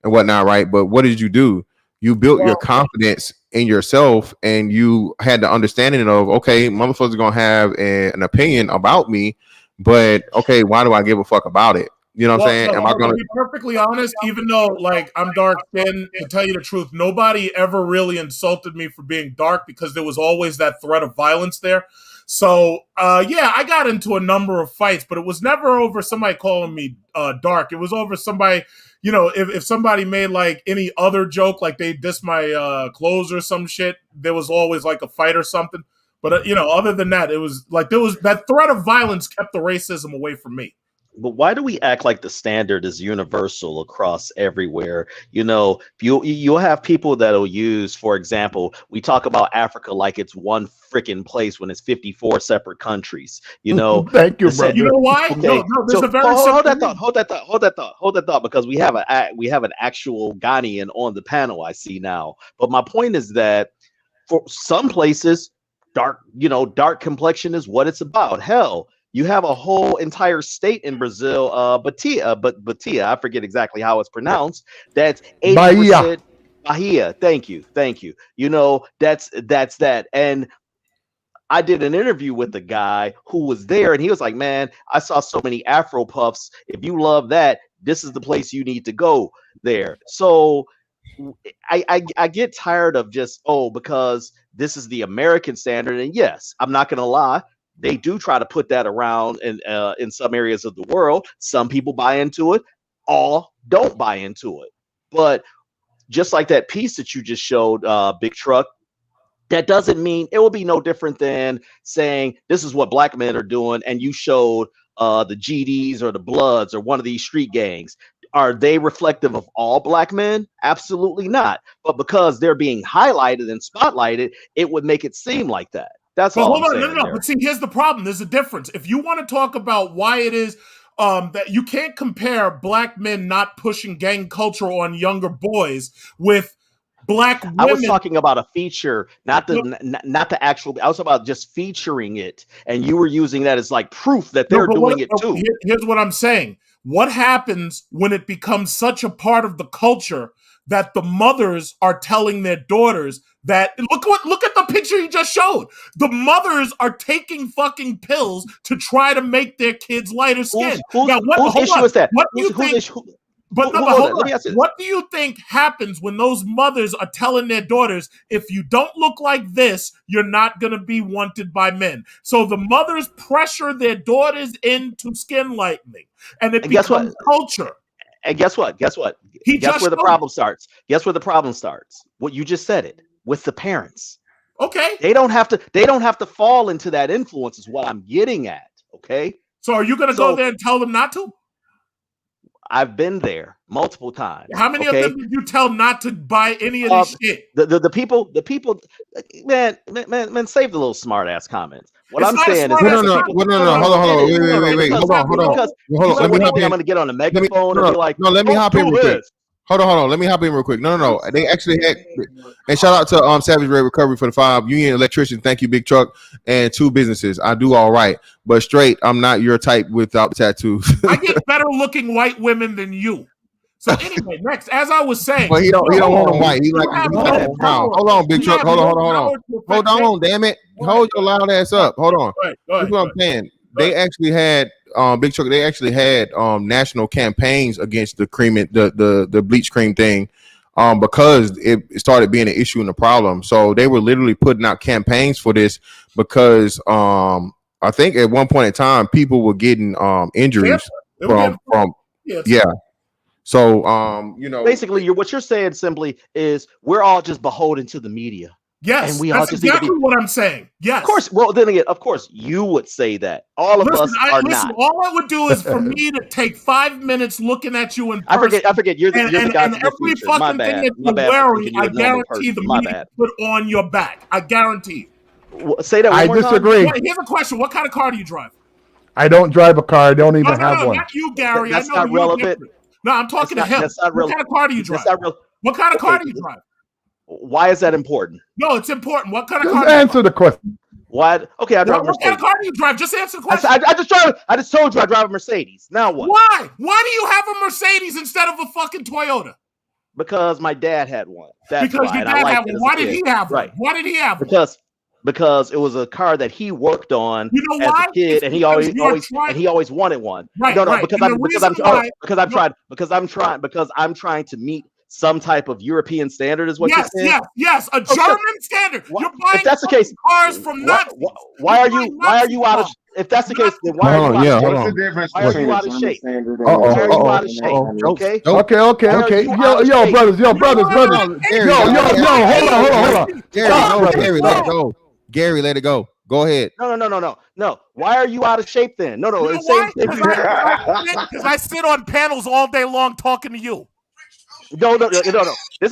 and whatnot, right? But what did you do? You built your confidence in yourself, and you had the understanding of, okay, motherfuckers are gonna have an opinion about me, but okay, why do I give a fuck about it? You know what I'm saying? Am I gonna be perfectly honest? Even though, like, I'm dark skinned, to tell you the truth, nobody ever really insulted me for being dark because there was always that threat of violence there. So, yeah, I got into a number of fights, but it was never over somebody calling me dark. It was over somebody. You know, if somebody made like any other joke, like they diss my clothes or some shit, there was always like a fight or something. But, you know, other than that, it was like there was that threat of violence kept the racism away from me. But why do we act like the standard is universal across everywhere? You know, you'll have people that'll use, for example, we talk about Africa like it's one freaking place when it's 54 separate countries. You know, thank you, brother. You know why? Okay. No, there's so, a very hold that thought, because we have an actual Ghanaian on the panel. I see now. But my point is that for some places, dark complexion is what it's about. Hell, you have a whole entire state in Brazil, Bahia, I forget exactly how it's pronounced. That's 80%. Bahia. Thank you. You know, that's that. And I did an interview with a guy who was there, and he was like, man, I saw so many Afro puffs. If you love that, this is the place you need to go there. So I get tired of just, because this is the American standard. And yes, I'm not going to lie. They do try to put that around in some areas of the world. Some people buy into it. All don't buy into it. But just like that piece that you just showed, Big Truck, that doesn't mean it will be no different than saying this is what black men are doing, and you showed the GDs or the Bloods or one of these street gangs. Are they reflective of all black men? Absolutely not. But because they're being highlighted and spotlighted, it would make it seem like that. That's all. Hold on, no. But see, here's the problem. There's a difference. If you want to talk about why it is that you can't compare black men not pushing gang culture on younger boys with black women. I was talking about a feature, not the actual. I was about just featuring it, and you were using that as like proof that they're doing it too. Here's what I'm saying. What happens when it becomes such a part of the culture that the mothers are telling their daughters that look at the picture you just showed. The mothers are taking fucking pills to try to make their kids lighter skin. Whose issue is that? What do you think? What do you think happens when those mothers are telling their daughters, if you don't look like this, you're not going to be wanted by men? So the mothers pressure their daughters into skin lightening, and it becomes culture. And guess what? Guess where the problem starts? Guess where the problem starts? What you just said it with the parents. Okay. They don't have to fall into that influence is what I'm getting at. Okay. So are you going to go there and tell them not to? I've been there multiple times. How many of them did you tell not to buy any of this shit? The people, man, save the little smart ass comments. What I'm saying is, no, hold on, wait, hold on. Let me hop in. I'm gonna get on the megaphone and be like, no, let me hop in real quick. Hold on, let me hop in real quick. No. They actually had, and shout out to Savage Red Recovery for the 5 union electrician. Thank you, Big Truck, and 2 businesses. I do all right, but straight, I'm not your type without tattoos. I get better looking white women than you. So anyway, next, as I was saying, well, he don't want them white. He like brown. Hold on, Big Truck. Hold on, damn it. Hold your loud ass up. Hold on. That's what I'm saying. They actually had Big Truck. They actually had national campaigns against the cream, the bleach cream thing, because it started being an issue and a problem. So they were literally putting out campaigns for this because I think at one point in time people were getting injuries from. So, basically, what you're saying simply is we're all just beholden to the media. Yes, and that's exactly what I'm saying. Yes, of course. Well, then again, of course, you would say that. All of us are not. All I would do is for me to take 5 minutes looking at you in person. I forget. You're the guy. And every fucking thing that you're wearing, I guarantee the media put on your back. I guarantee. Say that one more time. I disagree. Here's a question: what kind of car do you drive? I don't drive a car. I don't even have one. Not you, Gary. That's not relevant. No, I'm talking to him. What kind of car do you drive? What kind of car do you drive? Why is that important? No, it's important. What kind of car? Just answer the question. Why? Okay, I drive a Mercedes. What kind of car do you drive? Just answer the question. I just told you I drive a Mercedes. Now what? Why? Why do you have a Mercedes instead of a fucking Toyota? Because my dad had one. Because your dad had one. Why did he have one? Why did he have one? Because it was a car that he worked on as a kid, and he always wanted one. Right, because I'm trying to meet some type of European standard is what you're saying? Yes, a German standard. You're buying if that's the case, cars from Nazis. Why are you out of? If that's the case, then why are you out of shape? Why are you out of shape? Okay. Yo, brothers. Yo, hold on. Gary, let it go. Go ahead. No. Why are you out of shape then? No. Because I sit on panels all day long talking to you. No. This is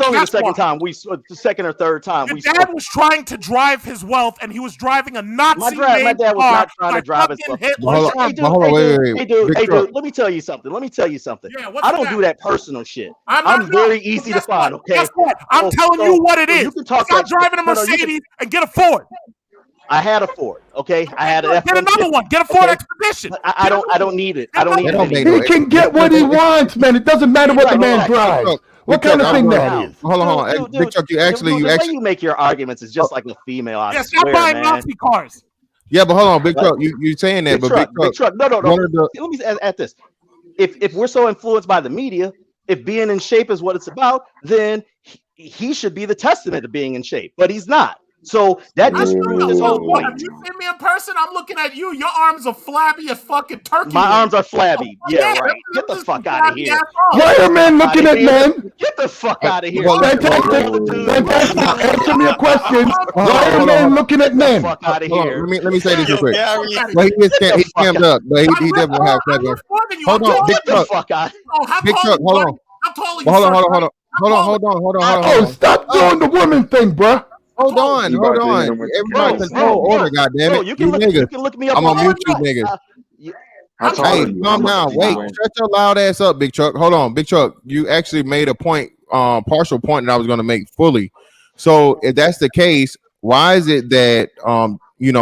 only the second or third time. Your dad was trying to drive his wealth, and he was driving a Nazi. My dad was not trying to drive his wealth. Hey, dude. Let me tell you something. Yeah, I don't do that personal shit. I'm very easy to find. Okay. Guess what? I'm telling you what it is. You can talk about driving a Mercedes and get a Ford. I had a Ford, okay. I had an Get another one. Get a Ford Expedition. I don't need it. I don't need it. He can get what he wants, man. It doesn't matter what the man drives. What kind of thing that is? Hold on. Big Chuck, the way you make your arguments is just like a female. Stop buying Nazi cars. Yeah, but hold on, Big Truck. You saying that, Big Truck. No. Let me add this. If we're so influenced by the media, if being in shape is what it's about, then he should be the testament of being in shape. But he's not. So that I sure disproves don't. his whole What, point. have you seen me in person? I'm looking at you. Your arms are flabby as fucking turkey. My wings. arms are flabby. Yeah, right. Get the just fuck out of flabby here. ass arms. Why are men looking at men? Get the fuck out of here. Well, Fantastic. Fantastic. Answer me a question. Why are hold on. men looking at Get the men? fuck out of Hold on, here. let me say this real quick. Gary, Well, he cammed up, but he definitely have I'm flabby. more than you. Hold I'm on, taller Big Get the Chuck. fuck out. Oh, how Big tall Chuck, are you, hold buddy? on. How tall are you, Well, hold on, sir? hold on, hold on. Oh, stop doing the woman thing, bruh. Hold on. You about to hit him with the Everybody clothes. control order, goddammit. Bro, you can look me up. I'm on gonna mute you Google. niggas. I told Hey, you. calm down. Wait, shut your loud ass up, Big Chuck. Hold on, Big Chuck. You actually made a point, partial point that I was going to make fully. So if that's the case, why is it that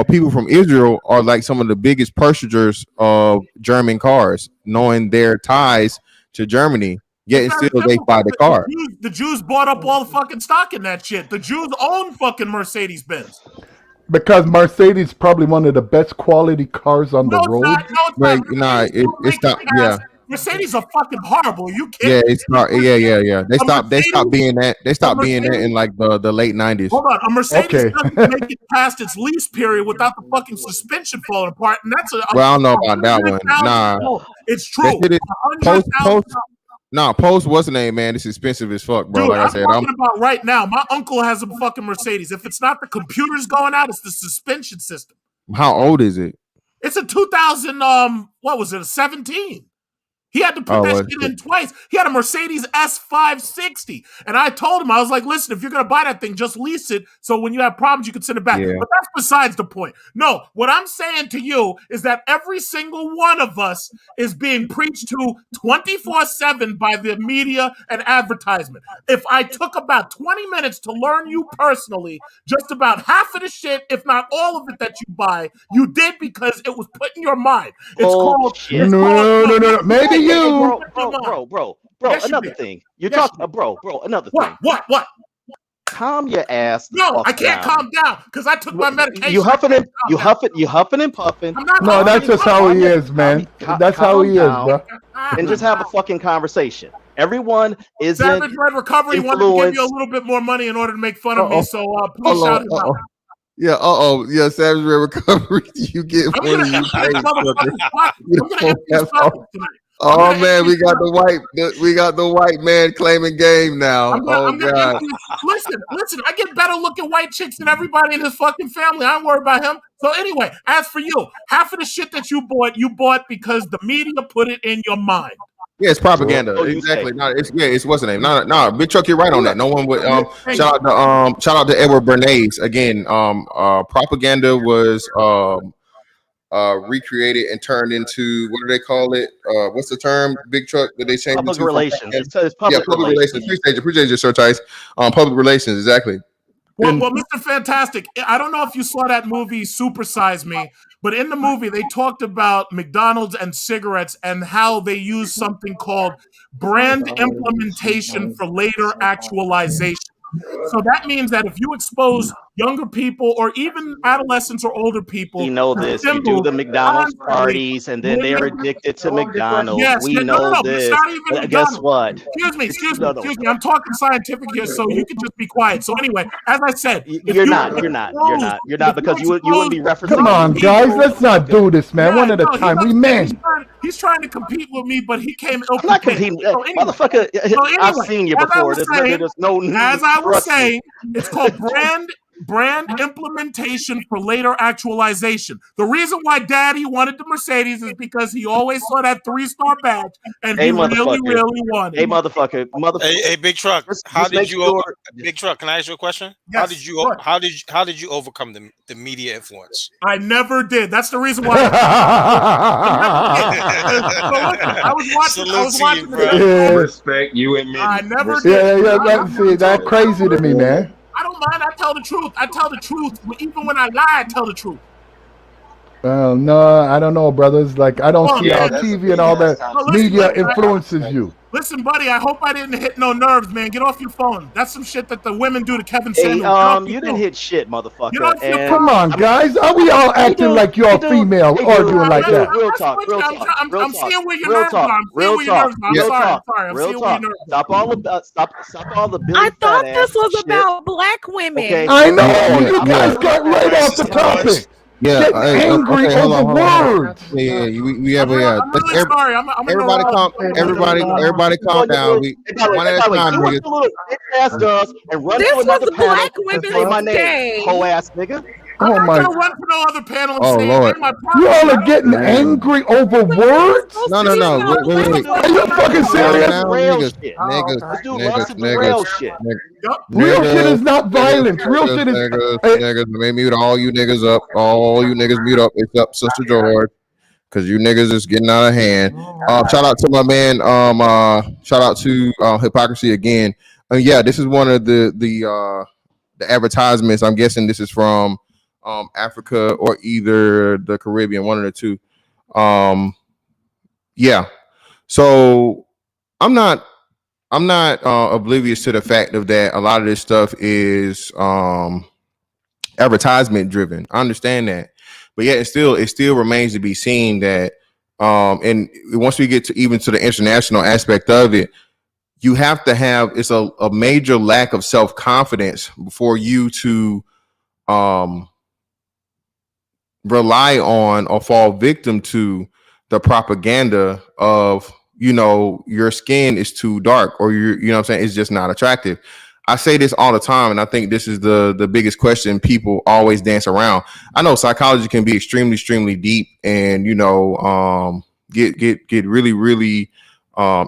people from Israel are like some of the biggest purchasers of German cars, knowing their ties to Germany? Yet still they buy the car. The Jews bought up all the fucking stock in that shit. The Jews own fucking Mercedes Benz. Because Mercedes is probably one of the best quality cars on the road. It's not. Yeah. Mercedes are fucking horrible. You can't. Yeah, it's not. Yeah. They stopped being that. They stopped being that in like the late 90s. Hold on, a Mercedes doesn't make it past its lease period without the fucking suspension falling apart, and that's well, I don't know about that one. Nah, it's true. Post what's the name, man? It's expensive as fuck, bro. Dude, like I said, I'm talking about right now. My uncle has a fucking Mercedes. If it's not the computers going out, it's the suspension system. How old is it? It's a 2000. What was it? A 17. He had to put that shit in twice. He had a Mercedes S560. And I told him, I was like, listen, if you're going to buy that thing, just lease it. So when you have problems, you can send it back. Yeah. But that's besides the point. No, what I'm saying to you is that every single one of us is being preached to 24/7 by the media and advertisement. If I took about 20 minutes to learn you personally, just about half of the shit, if not all of it that you buy, you did because it was put in your mind. It's called... No. Maybe you. Bro. Another thing. You're talking, bro. Another thing. What? Calm your ass. No, I can't calm down because I took my medication. You huffing and puffing. No, that's just how he is, man. That's how he is, bro. And just have a fucking conversation. Everyone is Savage Red Recovery wanted to give you a little bit more money in order to make fun of me, so please shout him out. Yeah, Savage Red Recovery. You get money. Oh man, we got the white man claiming game now. God. Listen, I get better looking white chicks than everybody in his fucking family. I ain't worried about him. So anyway, as for you, half of the shit that you bought because the media put it in your mind. Yeah, it's propaganda. Exactly. It's what's the name? No, Big Chuck, you're right on that. No one would shout out to Edward Bernays again. Propaganda was recreated and turned into, what do they call it? What's the term, Big Truck, that they changed? Public relations. It's public relations. Appreciate your Sir Tice. Public relations, exactly. Well, Mr. Fantastic, I don't know if you saw that movie Super Size Me, but in the movie they talked about McDonald's and cigarettes and how they use something called brand implementation for later actualization. So that means that if you expose younger people or even adolescents or older people, we know this. You do the McDonald's parties, and then they're addicted to McDonald's. Yes, we know this. Guess what? Excuse me. I'm talking scientific here, so you can just be quiet. So anyway, as I said, you're not because you wouldn't be referencing. Come on, guys, let's not do this, man. One at a time. We men. He's trying to compete with me, but he came. I'm not competing, motherfucker. I've seen you before. There's no. As I was saying, it's called brand implementation for later actualization. The reason why Daddy wanted the Mercedes is because he always saw that 3-star badge, and he really wanted. Hey, motherfucker. Hey, Big Truck. Big Truck? Can I ask you a question? Yes, how did you overcome the media influence? I never did. That's the reason why. I was watching. Respect you and me. I never did. Yeah. That's crazy to me, man. I don't mind. I tell the truth. Even when I lie, I tell the truth. No, I don't know, brothers. Like, I don't see how TV and all that media influences you. Listen, buddy, I hope I didn't hit no nerves, man. Get off your phone. That's some shit that the women do to Kevin Hey, Samuels. you didn't hit shit, motherfucker. Get off your phone. Come on, guys. Are we all acting like you're female arguing like that? Real talk. I'm seeing where your Real nerves talk. are. Real talk. I'm sorry. I'm Real seeing where your talk. nerves are. Stop all the Billy I thought fat this ass was shit. about black women. Okay. I know Yeah, you guys yeah. got right off the topic. Yeah, Getting angry okay, hold over on. words. Yeah, we have I'm really sorry. everybody calm down. We one at a time, do what niggas. the little bitch ass does and run This to another was panel Black and say Women's my name, Day. hoe ass nigga. I'm Oh not my! gonna run to no other panel and Oh, say Lord. my You all are problem. getting angry over words? No. Supposed to be about Wait. black Are you fucking serious? Down, Rail niggas, shit. niggas, This dude loves to derail shit. Real shit is not violence. Real shit is. niggas. Let me mute all you niggas up. All you niggas mute up except Sister George, because you niggas is getting out of hand. Shout out to my man. Shout out to Hypocrisy again. Yeah, this is one of the advertisements. I'm guessing this is from Africa or either the Caribbean, one of the two. Yeah. So I'm not oblivious to the fact of that a lot of this stuff is advertisement driven. I understand that, but yet it still remains to be seen that and once we get to even to the international aspect of it, you have to have it's a major lack of self-confidence before you to rely on or fall victim to the propaganda of your skin is too dark or you know what I'm saying, it's just not attractive. I say this all the time, and I think this is the biggest question people always dance around. I know psychology can be extremely deep and get really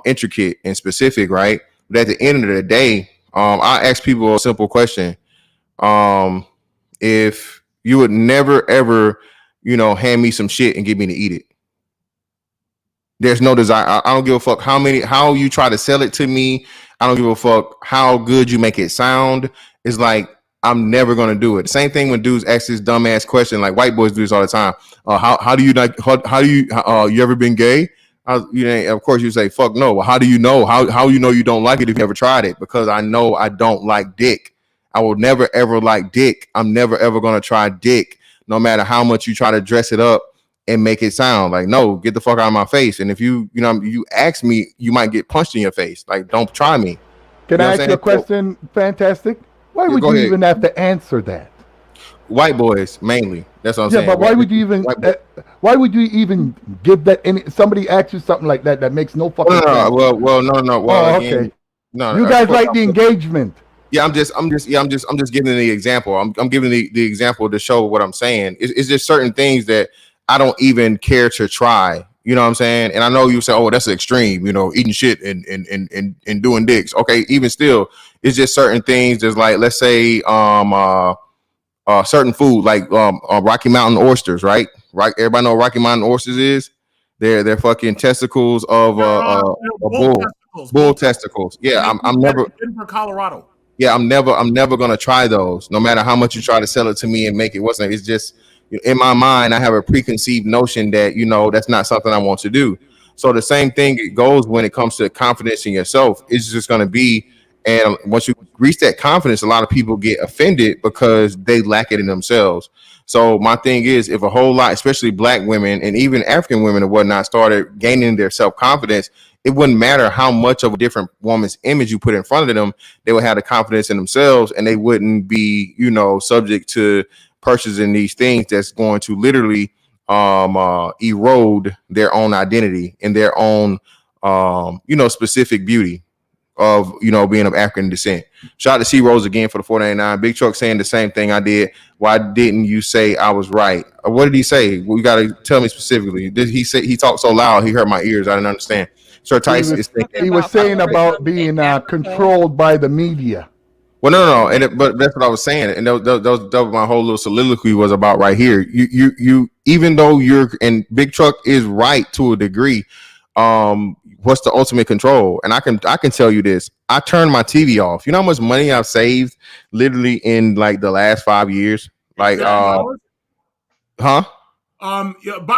intricate and specific, right? But at the end of the day, I ask people a simple question. If you would never ever hand me some shit and get me to eat it, there's no desire. I don't give a fuck how you try to sell it to me. I don't give a fuck how good you make it sound. It's like I'm never gonna do it. Same thing when dudes ask this dumbass question, like white boys do this all the time. How do you like? How do you you ever been gay? Of course you say fuck no. How do you know? How you know you don't like it if you never tried it? Because I know I don't like dick. I will never ever like dick. I'm never ever gonna try dick, no matter how much you try to dress it up and make it sound like, no, get the fuck out of my face. And if you ask me, you might get punched in your face. Like, don't try me. Can I ask you a question? Fantastic. Why would you even have to answer that? White boys mainly. That's what I'm saying. Yeah, but why would you even give that? Somebody asks you something like that makes no fucking sense. No. Well, okay. Again, no. You guys like the engagement. Yeah, I'm just giving the example. I'm giving the example to show what I'm saying. It's just certain things that I don't even care to try. You know what I'm saying? And I know you say, oh, that's extreme, eating shit and doing dicks. Okay, even still, it's just certain things. There's like, let's say, certain food like Rocky Mountain oysters, right? Right. Everybody know what Rocky Mountain oysters is? They're fucking testicles of a bull testicles. Yeah, I'm never Denver, Colorado. Yeah, I'm never gonna try those, no matter how much you try to sell it to me and make it wasn't. It's just in my mind, I have a preconceived notion that that's not something I want to do. So the same thing it goes when it comes to confidence in yourself. It's just gonna be, and once you reach that confidence, a lot of people get offended because they lack it in themselves. So my thing is, if a whole lot, especially black women and even African women and whatnot, started gaining their self-confidence, it wouldn't matter how much of a different woman's image you put in front of them. They would have the confidence in themselves and they wouldn't be, subject to purchasing these things that's going to literally erode their own identity and their own, specific beauty of, being of African descent. Shout out to C Rose again for the 499. Big Truck saying the same thing I did. Why didn't you say I was right? What did he say? Well, you got to tell me specifically. Did he say, he talked so loud he hurt my ears? I didn't understand. Sir Tyson he was saying about being controlled by the media. Well, no, but that's what I was saying, and that was my whole little soliloquy was about right here. You even though and Big Truck is right to a degree, what's the ultimate control? And I can tell you this: I turned my TV off. You know how much money I've saved, literally in like the last 5 years. Like, Yeah, but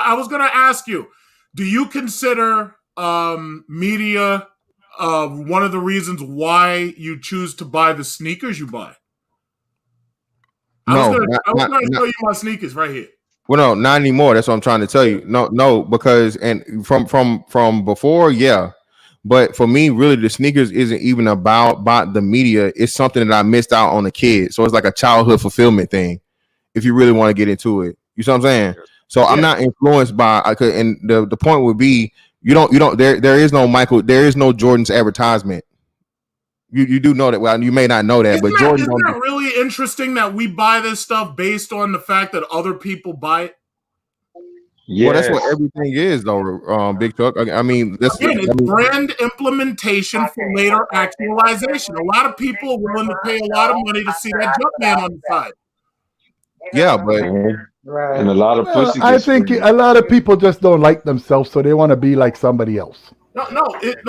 I was gonna ask you: do you consider media one of the reasons why you choose to buy the sneakers you buy? I was going to show you my sneakers right here. Well, no, not anymore. That's what I'm trying to tell you. No, because and from before, yeah. But for me, really, the sneakers isn't even about the media. It's something that I missed out on a kid. So it's like a childhood fulfillment thing. If you really want to get into it, you see what I'm saying? So I'm not influenced by. And the point would be, you don't. There is no Jordan's advertisement. You do know that. Well, you may not know that, but Jordan. Isn't that really interesting that we buy this stuff based on the fact that other people buy it? Yeah, well, that's what everything is, though. Big Truck. I mean, it's brand implementation for later actualization. A lot of people are willing to pay a lot of money to see that Jumpman on the side. Yeah, but and a lot of pussy. I think a lot of people just don't like themselves, so they want to be like somebody else. No.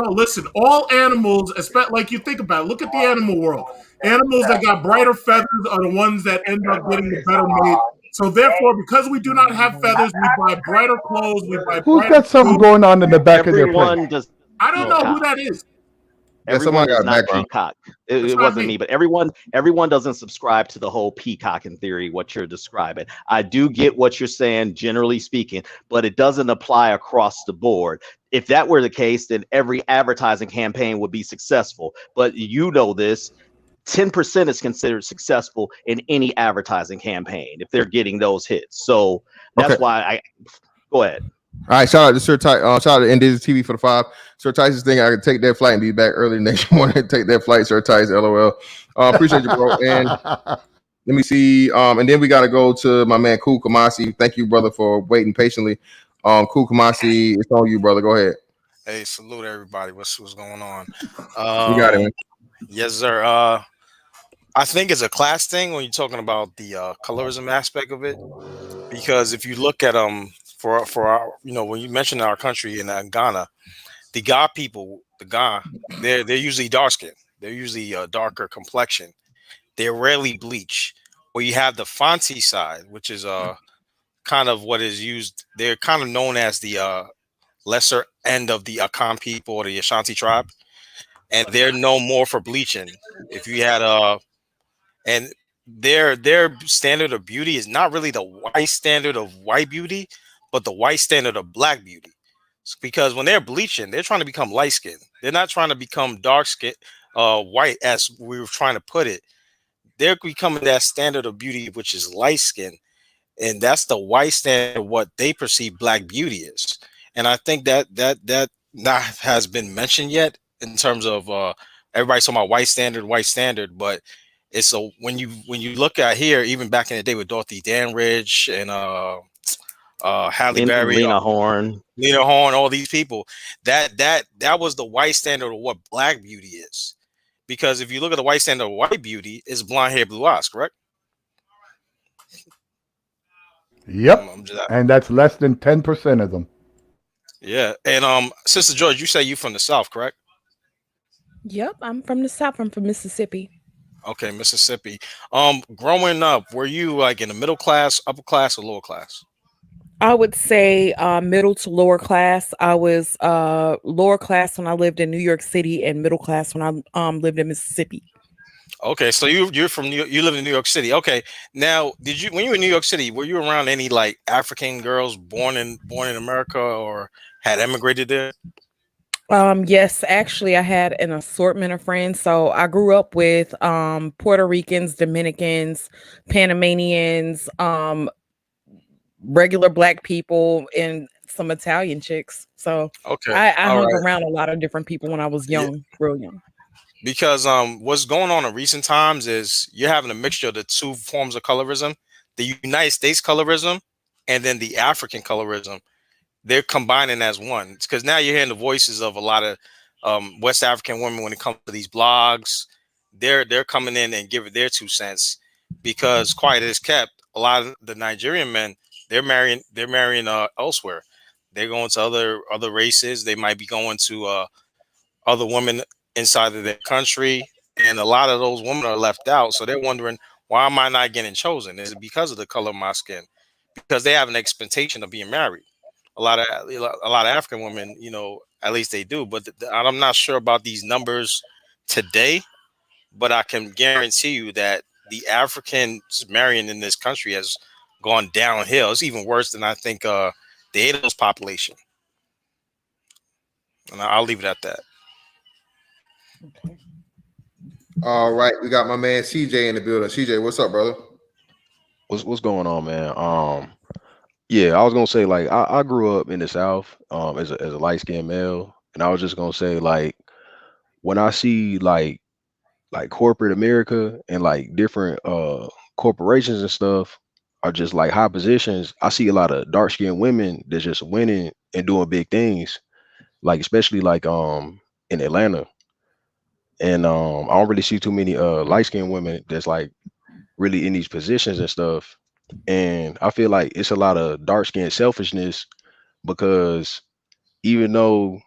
Listen, all animals, especially like you think about it, look at the animal world. Animals that got brighter feathers are the ones that end up getting the better mate. So therefore, because we do not have feathers, we buy brighter clothes. We buy. Who's got something going on in the back of their plane? I don't know who that is. Everyone is not peacock. It wasn't me, but everyone doesn't subscribe to the whole peacocking theory, what you're describing. I do get what you're saying, generally speaking, but it doesn't apply across the board. If that were the case, then every advertising campaign would be successful. But you know this, 10% is considered successful in any advertising campaign if they're getting those hits. So that's why go ahead. All right, shout out to Sir Ty, shout out to Indigenous TV for the 5. Sir Tyson thing, I can take that flight and be back early next morning. Take that flight, Sir Tyson. LOL. Appreciate you, bro. And let me see. And then we got to go to my man Cool Kamasi. Thank you, brother, for waiting patiently. Cool Kamasi, it's on you, brother. Go ahead. Hey, salute everybody. What's going on? You got it, man. Yes, sir. I think it's a class thing when you're talking about the colorism aspect of it, because if you look at for our, when you mention our country in Ghana, the Ga people, they're usually dark skinned. They're usually a darker complexion. They rarely bleach. Or you have the Fanti side, which is kind of what is used. They're kind of known as the lesser end of the Akan people or the Ashanti tribe, and they're known more for bleaching. If you had and their standard of beauty is not really the white standard of white beauty, but the white standard of black beauty. Because when they're bleaching, they're trying to become light skinned. They're not trying to become dark skin, white, as we were trying to put it. They're becoming that standard of beauty, which is light skin, and that's the white standard of what they perceive black beauty is. And I think that not has been mentioned yet in terms of everybody's talking about white standard, but it's when you look at here, even back in the day with Dorothy Dandridge and Halle Berry, Lena Horne, all these people, that was the white standard of what black beauty is. Because if you look at the white standard of white beauty, it's blonde hair, blue eyes, correct? Yep. And that's less than 10% of them. Yeah. And Sister George, you say you from the South, correct? Yep, I'm from the South. I'm from Mississippi. Okay, Mississippi. Growing up, were you like in the middle class, upper class, or lower class? I would say middle to lower class. I was lower class when I lived in New York City, and middle class when I lived in Mississippi. Okay, so you're from you live in New York City. Okay, now when you were in New York City, were you around any like African girls born in America or had emigrated there? Yes, actually, I had an assortment of friends. So I grew up with Puerto Ricans, Dominicans, Panamanians, regular black people, and some Italian chicks. So okay, I hung around a lot of different people when I was young, real young. Because what's going on in recent times is you're having a mixture of the two forms of colorism, the United States colorism and then the African colorism. They're combining as one. It's because now you're hearing the voices of a lot of West African women when it comes to these blogs. They're coming in and giving their 2 cents, because quiet is kept. A lot of the Nigerian men, they're marrying elsewhere. They're going to other races. They might be going to other women inside of their country, and a lot of those women are left out. So they're wondering, why am I not getting chosen? Is it because of the color of my skin? Because they have an expectation of being married. A lot of African women, At least they do. But I'm not sure about these numbers today. But I can guarantee you that the Africans marrying in this country has gone downhill. It's even worse than I think the ADOS population. And I'll leave it at that. Okay. All right, we got my man CJ in the building. CJ, what's up, brother? What's going on, man? Yeah, I was gonna say like I grew up in the South as a light skinned male, and I was just gonna say like when I see like corporate America and like different corporations and stuff are just like high positions, I see a lot of dark skinned women that's just winning and doing big things, like especially like in Atlanta. And I don't really see too many light skinned women that's like really in these positions and stuff. And I feel like it's a lot of dark skinned selfishness because even though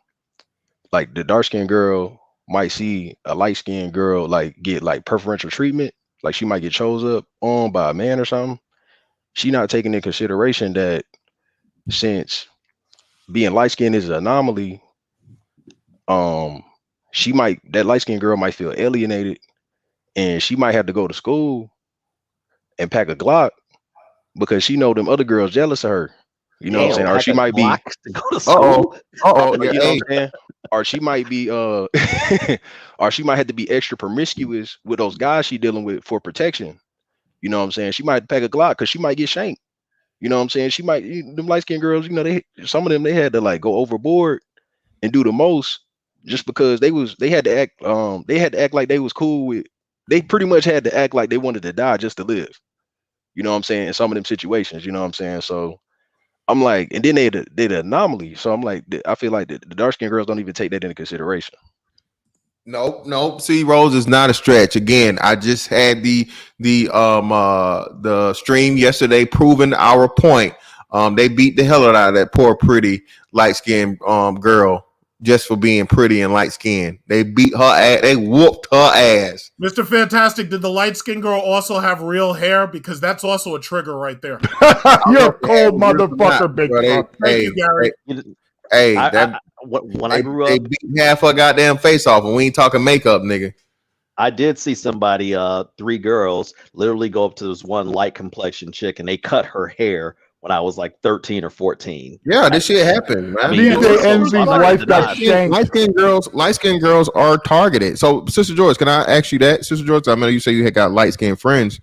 like the dark skinned girl might see a light skinned girl like get like preferential treatment, like she might get chose up on by a man or something, she not taking into consideration that since being light skinned is an anomaly, she might that light skinned girl might feel alienated and she might have to go to school and pack a Glock because she know them other girls jealous of her. You know what I'm saying? Or she might be to go to school. Uh-oh. you know what I'm saying? Or she might be or she might have to be extra promiscuous with those guys she dealing with for protection. You know what I'm saying? She might pack a Glock because she might get shanked. You know what I'm saying? She might them light skinned girls, you know, some of them they had to like go overboard and do the most just because they had to act like they was cool with they pretty much had to act like they wanted to die just to live. You know what I'm saying? In some of them situations, you know what I'm saying? So I'm like, and then they the anomaly. So I'm like, I feel like the dark skinned girls don't even take that into consideration. Nope. See, Rose is not a stretch. Again, I just had the stream yesterday proving our point. They beat the hell out of that poor, pretty, light skinned girl just for being pretty and light skinned. They beat her ass. They whooped her ass. Mr. Fantastic, did the light skinned girl also have real hair? Because that's also a trigger right there. You're a cold motherfucker, big truck. Thank you, Gary. When I grew up, they beat half her goddamn face off, and we ain't talking makeup, nigga. I did see somebody, 3 girls, literally go up to this one light complexion chick, and they cut her hair when I was like 13 or 14. Yeah, this shit happened, man. I mean, DJ Envy's wife got shanked. Light skinned girls are targeted. So, Sister George, can I ask you that? Sister George, I know you say you had got light skinned friends.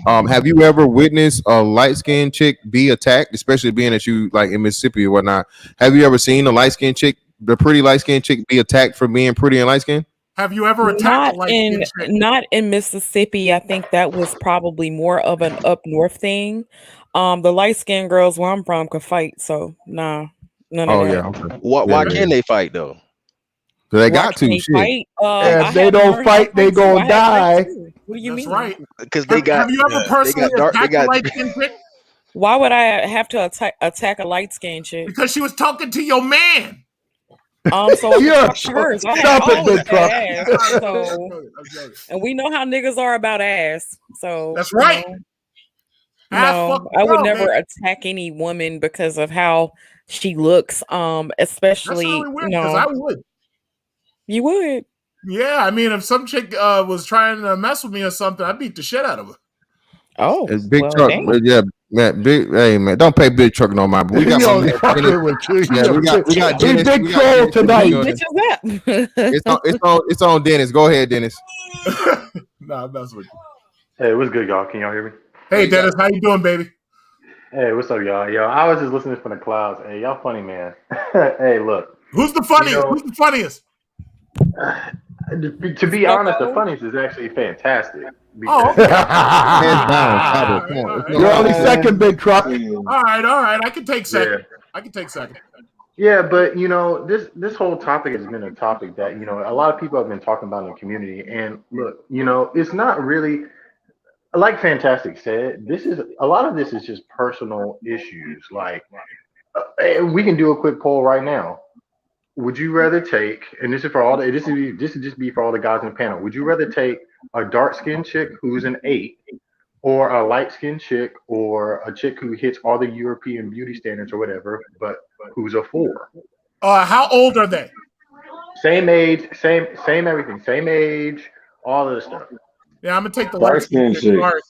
Have you ever witnessed a light skinned chick be attacked, especially being that you like in Mississippi or whatnot? Have you ever seen a light skinned chick, the pretty light skinned chick, be attacked for being pretty and light skinned? Have you ever attacked a light-skinned chick? Not in Mississippi. I think that was probably more of an up north thing. The light skinned girls where I'm from could fight, so nah, none of that. Yeah. Okay. Why can't they fight though? They got to shit. Fight? If they don't fight, they gonna die. What do you mean? That's right. Because they got. Have you ever personally attacked a light-skinned chick? Why would I have to attack a light skinned chick? Because she was talking to your man. So Yeah, hers. I stop it, always big truck. had ass, so, and we know how niggas are about ass. So that's right. No, I would never attack any woman because of how she looks. Especially I would. You would. Yeah, I mean, if some chick was trying to mess with me or something, I'd beat the shit out of her. Oh, it's big truck. Yeah, man. Hey, man, don't pay big truck no mind. But we got we got Dennis. Big troll tonight. It's on Dennis. Go ahead, Dennis. Nah, that's what. Hey, what's good, y'all? Can y'all hear me? Hey, Dennis, how you doing, baby? Hey, what's up, y'all? Yo, I was just listening from the clouds. Hey, y'all funny, man. Hey, look. Who's the funniest? Who's the funniest? To be honest, the funniest is actually fantastic. Oh, you're only second, big truck. All right. I can take second. Yeah, but this whole topic has been a topic that a lot of people have been talking about in the community. And look, it's not really like Fantastic said. A lot of this is just personal issues. Like, we can do a quick poll right now. Would you rather take, and this is for all this would just be for all the guys in the panel. Would you rather take a dark skinned chick who's an 8, or a light skinned chick, or a chick who hits all the European beauty standards or whatever, but who's a 4? How old are they? Same age, same everything, same age, all of the stuff. Yeah, I'm gonna take the Dark light skin skin chick. chick. Sorry.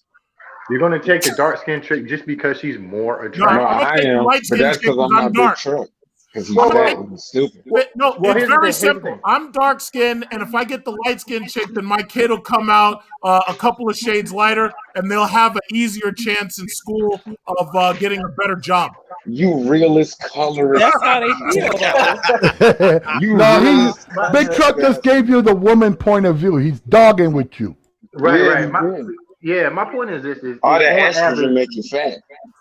You're gonna take the dark skin chick just because she's more No, attractive. I'm gonna I take the am, light but skin that's chick because I'm because I'm not big dark. truck. Because he's Well, fat and he's stupid. No, well, it's here's the very thing, simple. I'm dark skinned, and if I get the light skinned chick, then my kid will come out a couple of shades lighter, and they'll have an easier chance in school of getting a better job. You realist colorist. That's how they feel, though. You No, realist Big colorist Truck just guy. gave you the woman point of view. He's dogging with you. Right, Yeah, right. he did. My point is this: All that on estrogen average, make you fat.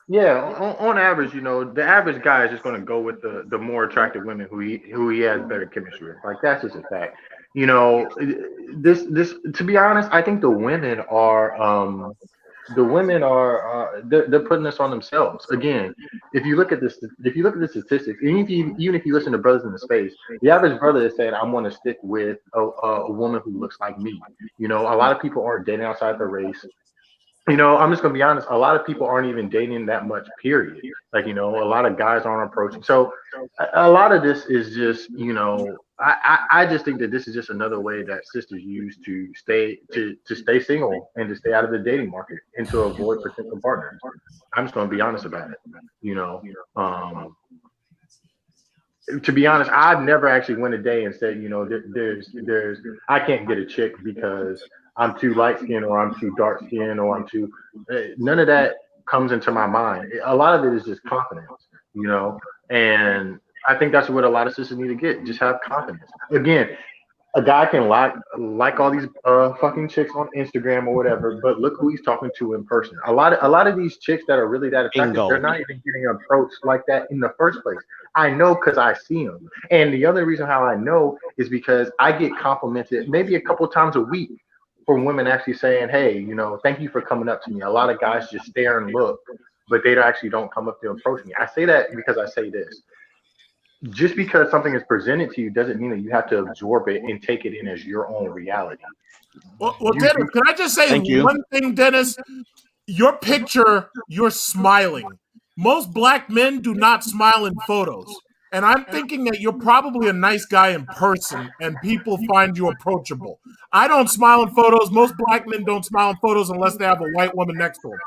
yeah, on average, the average guy is just going to go with the more attractive women who he has better chemistry with. Like that's just a fact. This to be honest, I think the women are they're putting this on themselves. Again, if you look at the statistics, and even if you listen to Brothers in the Space, the average brother is saying, "I want to stick with a woman who looks like me." A lot of people aren't dating outside their race. I'm just gonna be honest. A lot of people aren't even dating that much. Period. Like, a lot of guys aren't approaching. So, a lot of this is just, I just think that this is just another way that sisters use to stay single and to stay out of the dating market and to avoid potential partners. I'm just gonna be honest about it. To be honest, I've never actually went a day and said, there's I can't get a chick because I'm too light skinned or I'm too dark skinned or I'm too. None of that comes into my mind. A lot of it is just confidence, and I think that's what a lot of sisters need to get. Just have confidence. Again, a guy can like all these fucking chicks on Instagram or whatever, but look who he's talking to in person. A lot of these chicks that are really that attractive, Bingo. they're not even getting approached like that in the first place. I know because I see them, and the other reason how I know is because I get complimented maybe a couple times a week from women actually saying, "Hey, thank you for coming up to me." A lot of guys just stare and look, but they actually don't come up to approach me. I say that because I say this. Just because something is presented to you doesn't mean that you have to absorb it and take it in as your own reality. Well, Dennis, can I just say one thing, Dennis? Your picture, you're smiling. Most black men do not smile in photos. And I'm thinking that you're probably a nice guy in person and people find you approachable. I don't smile in photos. Most black men don't smile in photos unless they have a white woman next to them.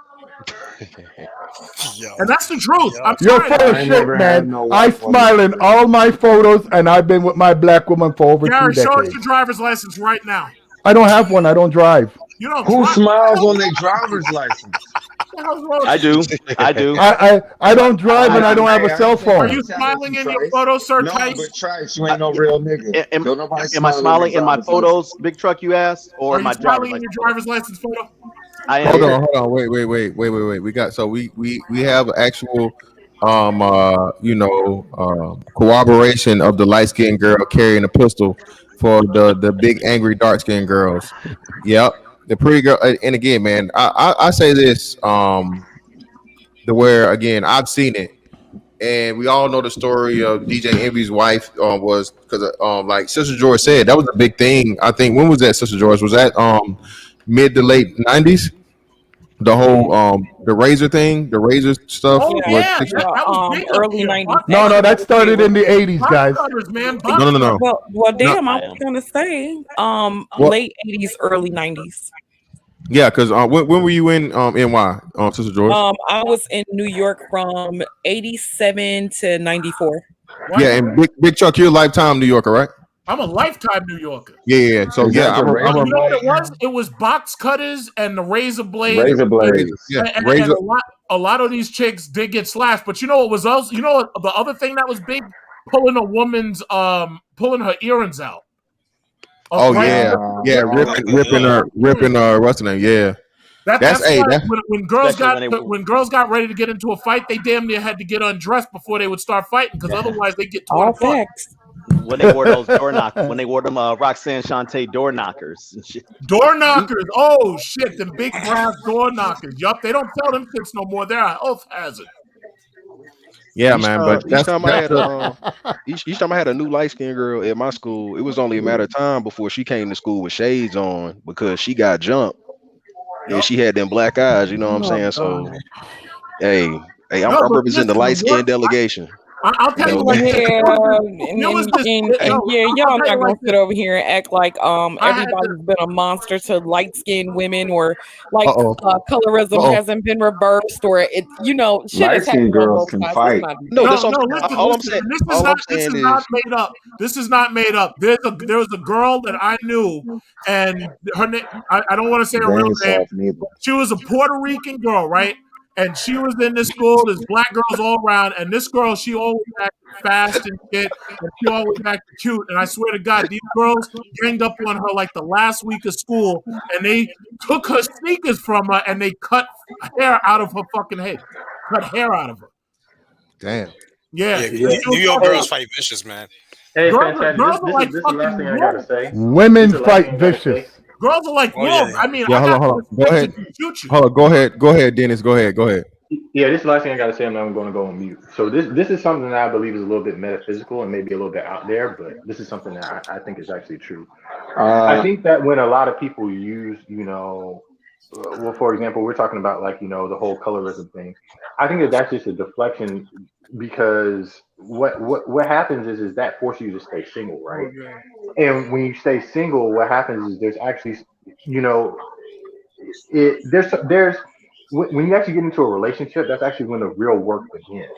And that's the truth. I'm You're sorry. full of shit, man. I smile in all my photos, and I've been with my black woman for over 2 Gary, show us decades. your driver's license right now. I don't have one. I don't drive. You don't Who drive? smiles on their driver's license? I do. I don't drive and I don't have a cell phone. Are you smiling in your photos, sir? No, but Trice, you ain't no real nigga. Am I smiling in my photos, Big Truck, you asked? Or Are you my smiling in your driver's license photo? I am. Hold on. Wait. We got we have actual corroboration of the light skinned girl carrying a pistol for the big angry dark skinned girls. Yep. The pretty girl, and again, man, I say this, where again I've seen it, and we all know the story of DJ Envy's wife was because like Sister George said, that was a big thing. I think when was that, Sister George? Was that mid to late 90s? The whole the razor thing, the razor stuff. Oh yeah, that was big early 90s. No, that started in the 80s, guys. No. Well, damn, I was gonna say late 80s, early 90s. Yeah, because when were you in NY, Sister George? I was in New York from 87 to 94. Yeah, and Big Chuck, you're a lifetime New Yorker, right? I'm a lifetime New Yorker. Yeah. So Is yeah, that the I'm razor You know what it was? It was box cutters and the razor blade. Razor blades. Yeah, And razor. a lot of these chicks did get slashed, but you know what was also? You know what, the other thing that was big? Pulling a woman's pulling her earrings out. Oh yeah, ripping her. What's the name? Yeah. That's why when girls Especially got ready to get into a fight, they damn near had to get undressed before they would start fighting because otherwise they get torn All apart. facts. When they wore those door knockers, when they wore them Roxanne Shante door knockers and shit. Door knockers. Oh shit, them big brass door knockers. Yup, they don't sell them shits no more. They're a health hazard. Yeah, man. But each time I had a new light skinned girl at my school, it was only a matter of time before she came to school with shades on because she got jumped and she had them black eyes. You know what I'm saying? So, hey, I'm representing the light skinned delegation. I'll tell you like this. Y'all not gonna sit over here and act like everybody's been a monster to light skinned women, or like colorism hasn't been reversed, or it shit has happened girls can fight. All I'm saying is not made up. This is not made up. There was a girl that I knew, and her name I don't want to say her real name. She was a Puerto Rican girl, right? And she was in this school. There's black girls all around, and this girl, she always acted fast and shit, and she always acted cute. And I swear to God, these girls ganged up on her like the last week of school, and they took her sneakers from her, and they cut hair out of her fucking head. Cut hair out of her. Damn. Yeah. New York girls fight vicious, man. Hey, girls fantastic. This is the last thing I gotta say. Women fight vicious. Girls are like, I mean, hold on. Go ahead. Hold on. Go ahead, Dennis. Go ahead. Yeah, this is the last thing I gotta say, and then I'm going to go on mute. So this is something that I believe is a little bit metaphysical and maybe a little bit out there, but this is something that I think is actually true. I think that when a lot of people use, for example, we're talking about like, the whole colorism thing. I think that's just a deflection, because what happens is that forces you to stay single, right? And when you stay single, what happens is there's actually, there's when you actually get into a relationship, that's actually when the real work begins.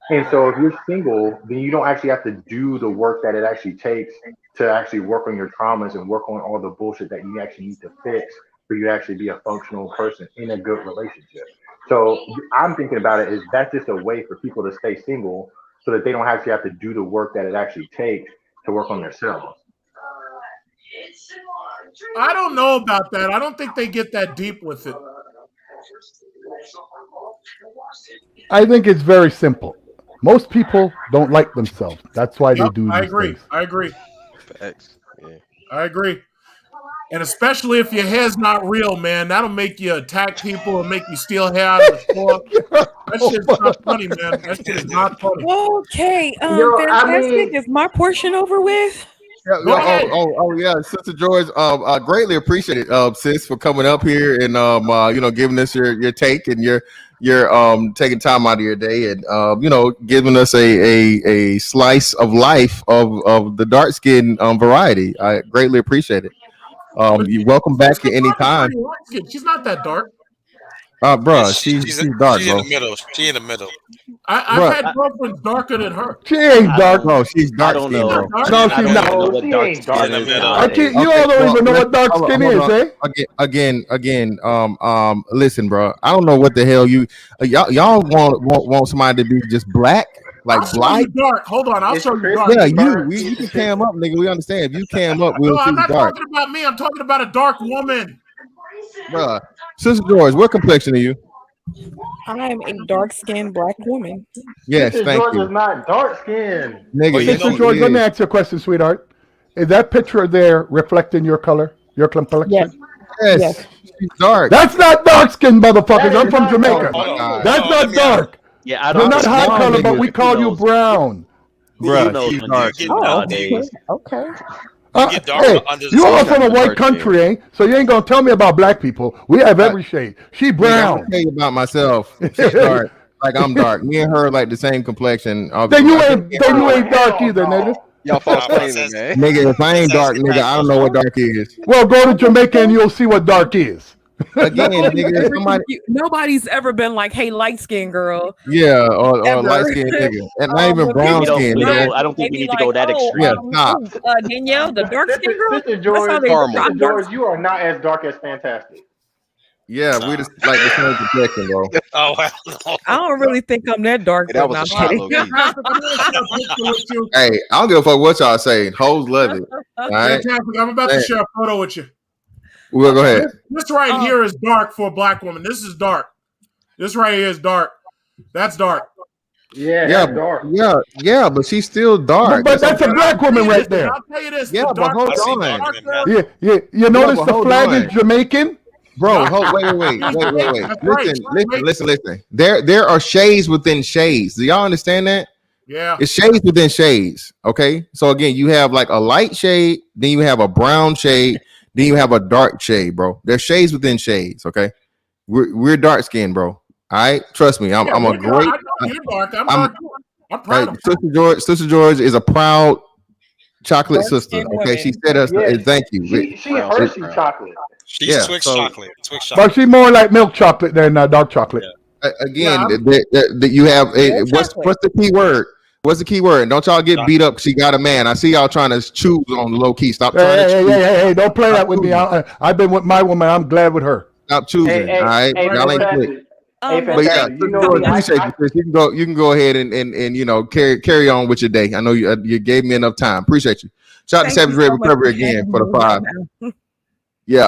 And so if you're single, then you don't actually have to do the work that it actually takes to actually work on your traumas and work on all the bullshit that you actually need to fix for you to actually be a functional person in a good relationship. So I'm thinking about it as that's just a way for people to stay single so that they don't actually have to do the work that it actually takes to work on themselves. I don't know about that. I don't think they get that deep with it. I think it's very simple. Most people don't like themselves. That's why they do these things. I agree. Facts. Yeah. I agree. And especially if your hair's not real, man, that'll make you attack people and make you steal hair out of the store. That shit's not funny, man. That shit is not funny. Okay, fantastic. Is my portion over with? Yeah, Sister George, greatly appreciate it, sis, for coming up here and giving us your take and your taking time out of your day and giving us a slice of life of the dark skin variety. I greatly appreciate it. You're welcome back at any time. She's not that dark. Bro, she's dark, she's bro. in the middle. She's in the middle. I've had girlfriends darker than her. She ain't dark. No, she's dark skin, bro. No, she's not. She ain't dark. You all don't even know what dark skin is, eh? Again. Listen, bro. I don't know what the hell y'all want somebody to be just black, like black. Dark. Hold on, I'll show you dark. Yeah, you can cam up, nigga. We understand. If you cam up, we'll see I'm not dark. talking about me. I'm talking about a dark woman. Bruh. Sister George, what complexion are you? I am a dark-skinned black woman. Yes, Sister thank George you. is not dark skinned. Nigga, Sister George, let me ask you a question, sweetheart. Is that picture there reflecting your color, your complexion? Yes. She's dark. That's not dark skin, motherfuckers. I'm from Jamaica. Oh, That's not dark. Yeah, I You're don't not high brown, color, but nigga. we call you brown. Bruh, she's dark. Nowadays. Okay. You all from a white country, eh? So you ain't gonna tell me about black people. We have every shade. She brown. I'm tell you about myself. She's dark. Like I'm dark. Me and her like the same complexion. Then you ain't dark either, nigga. Y'all false claiming, man. Nigga, if I ain't dark, nigga, I don't know what dark is. Well, go to Jamaica and you'll see what dark is. Again, nigga, Nobody's ever been like, "Hey, light skin girl." Yeah, or light skinned nigga, and not even brown skin. I don't think we need to go that extreme. Yeah, stop. Danielle, the dark skin girl. Sister George, you are not as dark as Fantastic. Yeah, we just like the same complexion, bro. Oh well. I don't really think I'm that dark. That was a shot, low-key. Hey, I don't give a fuck what y'all say. Hoes love it. All right, I'm about to share a photo with you. We'll go ahead. This right here is dark for a black woman. This is dark. This right here is dark. That's dark. Yeah, dark. Yeah, but she's still dark. But that's a black woman right there. I'll tell you this. Yeah, but hold on. Yeah. You notice the flag is Jamaican? Bro, wait. Listen. There are shades within shades. Do y'all understand that? Yeah. It's shades within shades. Okay. So again, you have like a light shade, then you have a brown shade, then you have a dark shade, bro. There's shades within shades. Okay. We're dark skinned, bro. All right. Trust me. I'm a great. You're dark. I'm dark. I'm proud of her. Sister George is a proud chocolate sister. Dark-skinned Okay, she women. said us. Yeah, Thank you. she Hershey chocolate. She's Yeah, Twix so- chocolate. Twix But chocolate. she more like milk chocolate than dark chocolate. Again, Yeah, that you have Milk what's chocolate. the key word? What's the key word? Don't y'all get beat up? She got a man. I see y'all trying to choose on the low key. Stop trying to choose. Hey, don't play that with me. I've been with my woman. I'm glad with her. Stop choosing. All right, y'all ain't quick. Hey, But yeah, fantastic. You know me. appreciate you, Chris. You can go ahead and you know carry on with your day. I know you gave me enough time. Appreciate you. Shout out to Savage Red Recovery again for the 5. Yeah.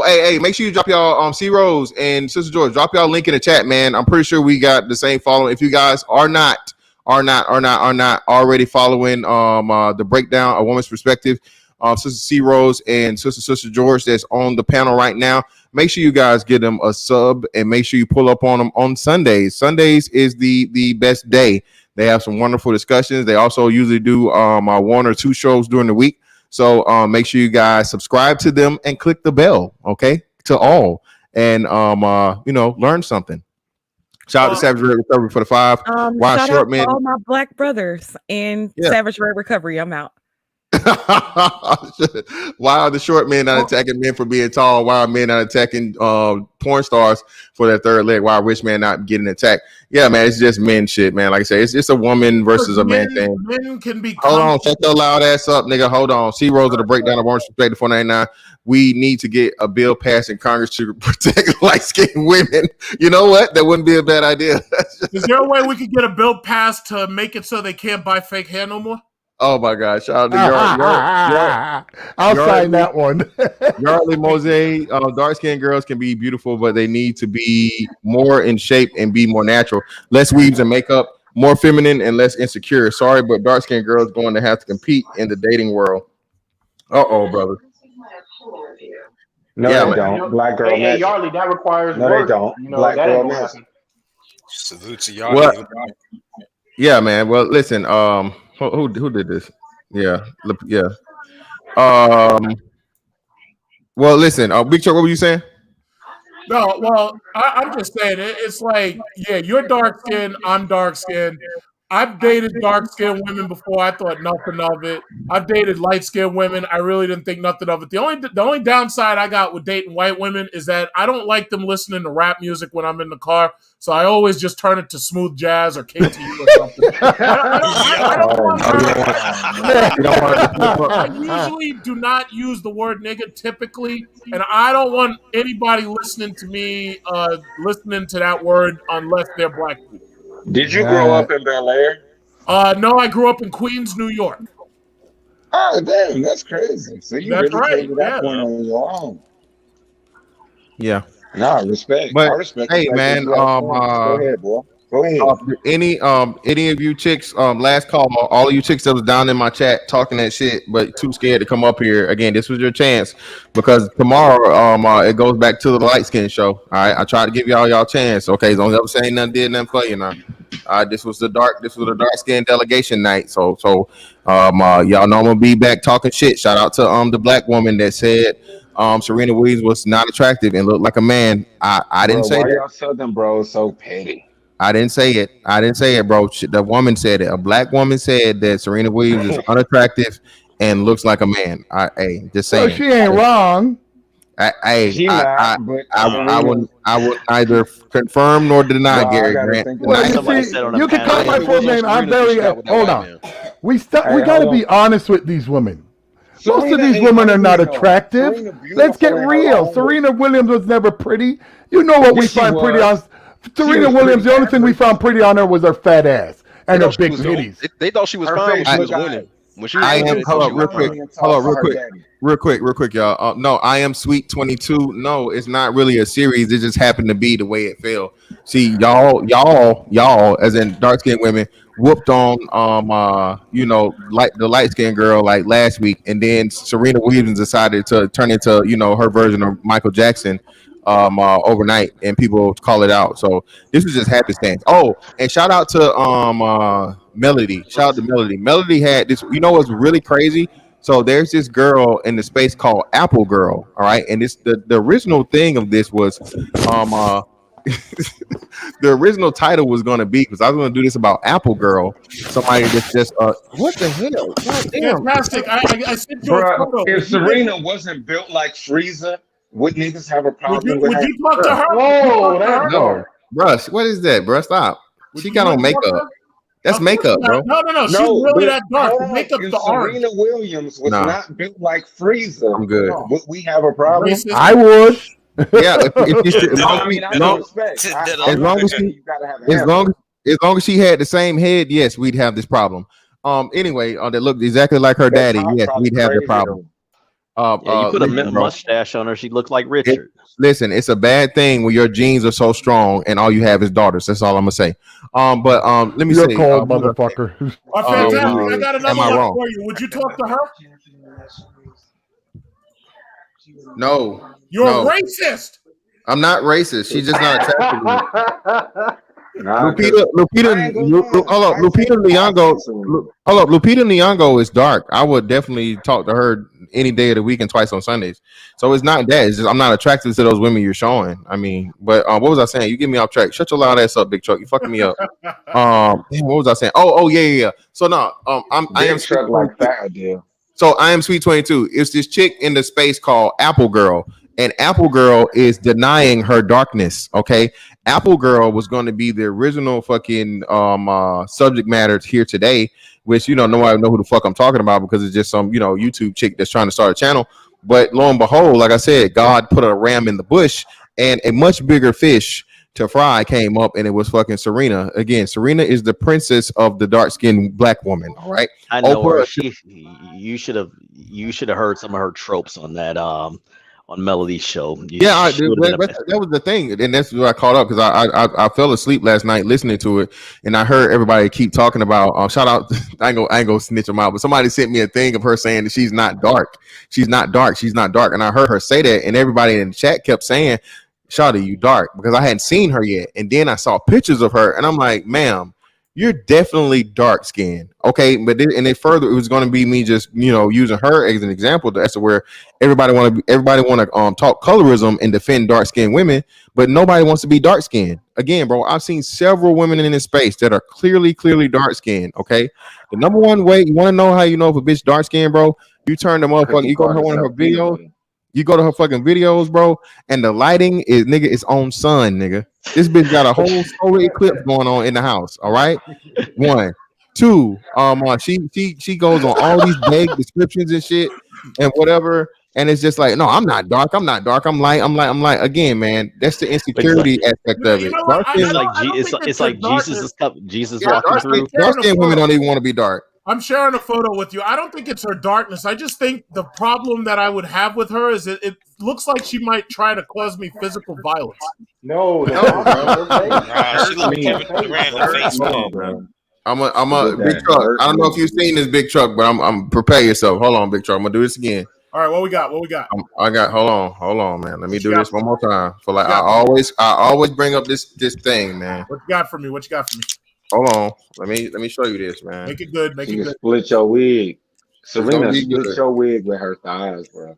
Hey, make sure you drop y'all C Rose and Sister George. Drop y'all link in the chat, man. I'm pretty sure we got the same following. If you guys are not already following the breakdown, A Woman's Perspective, Sister C Rose and Sister George that's on the panel right now. Make sure you guys get them a sub and make sure you pull up on them on Sundays. Sundays is the best day. They have some wonderful discussions. They also usually do 1 or 2 shows during the week. So make sure you guys subscribe to them and click the bell, okay, to all, and learn something. Shout out to Savage Red Recovery for the 5. Why Shout short out men? to all my black brothers and Savage Red Recovery. I'm out. Why are the short men not attacking men for being tall? Why are men not attacking porn stars for their third leg? Why are rich men not getting attacked? Yeah, man, it's just men shit, man. Like I say, it's just a woman versus a man thing. Men can be. Hold on, shut your loud ass up, nigga. Hold on. C Rose of the breakdown of Women's Perspective 499. We need to get a bill passed in Congress to protect light-skinned women. You know what? That wouldn't be a bad idea. Is there a way we could get a bill passed to make it so they can't buy fake hair no more? Oh my God! Shout out to I'll sign that one. Yardley Mose. Dark-skinned girls can be beautiful, but they need to be more in shape and be more natural. Less weaves and makeup, more feminine and less insecure. Sorry, but dark-skinned girls going to have to compete in the dating world. Brother. No, they don't. Black girl. Hey, Yardley, that requires no, work. they don't. You know, Black that girl ain't gonna magic. happen. Salute to y'all. Yeah, man. Well, listen. Who did this? Yeah. Well, listen. Big Chuck, what were you saying? No, well, I'm just saying it's like, yeah, you're dark skinned, I'm dark skinned. I've dated dark skinned women before. I thought nothing of it. I've dated light skinned women. I really didn't think nothing of it. The only downside I got with dating white women is that I don't like them listening to rap music when I'm in the car. So I always just turn it to smooth jazz or KTU or something. I usually do not use the word nigga typically, and I don't want anybody listening to me listening to that word unless they're black people. Did you grow up in Bel Air? No, I grew up in Queens, New York. Oh, damn, that's crazy. So you That's really right, came to that yeah. point on your own. Yeah. No, respect. But I respect. hey, the fact man, that you had go ahead, boy. Go ahead. any of you chicks, last call, all of you chicks that was down in my chat talking that shit, but too scared to come up here again. This was your chance because tomorrow, it goes back to the light skin show. All right, I tried to give y'all chance. Okay, don't ever say nothing, did nothing for you now. This was the dark skin delegation night. So y'all know I'm gonna be back talking shit. Shout out to the black woman that said Serena Williams was not attractive and looked like a man. I didn't say why that. y'all Southern bros so petty? I didn't say it, bro. The woman said it. A black woman said that Serena Williams is unattractive and looks like a man. Just saying. So she ain't wrong. I would neither confirm nor deny Gary Grant. Well, you can call my full name. I'm very. Hold on. We got to be honest with these women. Most of these women are not attractive. Let's get real. Serena Williams was never pretty. You know what we find pretty on Serena Williams? The only thing we found pretty on her was her fat ass and her big titties. They thought she was fine when she was winning. Real quick, y'all. No, I Am Sweet 22. No, it's not really a series. It just happened to be the way it fell. See, y'all, as in dark skinned women, whooped on like the light skinned girl like last week, and then Serena Williams decided to turn into her version of Michael Jackson overnight, and people call it out. So this was just happenstance. Oh, and shout out to Melody. Shout out to Melody. Melody had this. You know what's really crazy? So there's this girl in the space called Apple Girl. All right, and this the original thing of this was the original title was going to be, because I was going to do this about Apple Girl. Somebody that's just what the hell? God damn. Fantastic. I sent you a Bruh, photo. if Serena wasn't built like Frieza, would niggas have a problem with Would her? you talk to her? Whoa, that's No, dark. bruh, what is that, bruh? Stop. She got on makeup. That's Of course makeup, bro. No. She's really that dark. The hold on, makeup's if the orange. Serena Williams was Nah. not built like Frieza, I'm good. would we have a problem? Racist. I would. Yeah, if you No, I mean, I no, respect. as long as you gotta have an as answer. long as she had the same head, yes, we'd have this problem. Anyway, that looked exactly like her That daddy. top Yes, probably we'd have the crazy, problem. Yeah, you put a listen, bro. mustache on her, she looked like Richard. Listen, it's a bad thing when your genes are so strong and all you have is daughters. That's all I'm gonna say. Let me You're say, cold, motherfucker. Fantastic. I got am another I one wrong? for you. Would you talk to her? No, You're no. a racist. I'm not racist. She's just not attractive to me. Nah, Lupita Nyong'o is dark. I would definitely talk to her any day of the week and twice on Sundays. So it's not that. It's just I'm not attracted to those women you're showing. I mean, but what was I saying? You get me off track. Shut your loud ass up, Big Truck. You fucking me up. Damn, what was I saying? Oh, yeah. So no, I am truck like that idea. So I am Sweet 22. It's this chick in the space called Apple Girl. And Apple Girl is denying her darkness. Okay, Apple Girl was going to be the original fucking subject matter here today, which nobody know who the fuck I'm talking about because it's just some YouTube chick that's trying to start a channel. But lo and behold, like I said, God put a ram in the bush, and a much bigger fish to fry came up, and it was fucking Serena. Again, Serena is the princess of the dark skinned black woman. All right, I know her. Oprah, You should have heard some of her tropes on that on Melody's show. That was the thing, and that's what I caught up because I fell asleep last night listening to it, and I heard everybody keep talking about. Shout out, I ain't gonna snitch them out, but somebody sent me a thing of her saying that she's not dark, she's not dark, and I heard her say that, and everybody in the chat kept saying, "Shawty, you dark," because I hadn't seen her yet, and then I saw pictures of her, and I'm like, "Ma'am, you're definitely dark skinned." Okay, but it was going to be me just using her as an example. That's where everybody want to talk colorism and defend dark skinned women, but nobody wants to be dark skinned. Again, bro, I've seen several women in this space that are clearly dark skinned. Okay, the number one way you want to know how you know if a bitch dark skinned, bro, you turn the motherfucker, you go to one of her videos. You go to her fucking videos, bro, and the lighting is its own sun, nigga. This bitch got a whole solar eclipse going on in the house. All right, 1, 2. She goes on all these vague descriptions and shit and whatever, and it's just like, no, I'm not dark. I'm light. Again, man, that's the insecurity aspect of it. It's like Jesus walking through. Dark skinned women don't even want to be dark. I'm sharing a photo with you. I don't think it's her darkness. I just think the problem that I would have with her is it looks like she might try to cause me physical violence. No, she looked Kevin Durant in the face, man. I'm a Big Truck. I don't know if you've seen this, Big Truck, but I'm prepare yourself. Hold on, Big Truck. I'm gonna do this again. All right, what we got? Hold on, man. Let me do this one more time. I always bring up this thing, man. What you got for me? Hold on. Let me show you this, man. Make it good. Split your wig. Serena split your wig with her thighs, bro.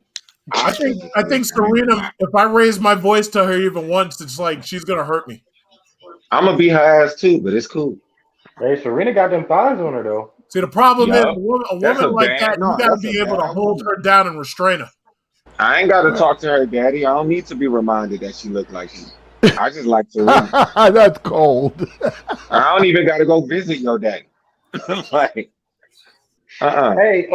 I think Serena, if I raise my voice to her even once, it's like she's gonna hurt me. I'm gonna beat her ass too, but it's cool. Hey, Serena got them thighs on her though. See, the problem is a woman like that, you gotta be able to hold her down and restrain her. I ain't gotta talk to her daddy. I don't need to be reminded that she looked like me. I just like Serena. That's cold. I don't even gotta go visit your daddy. Like, Hey,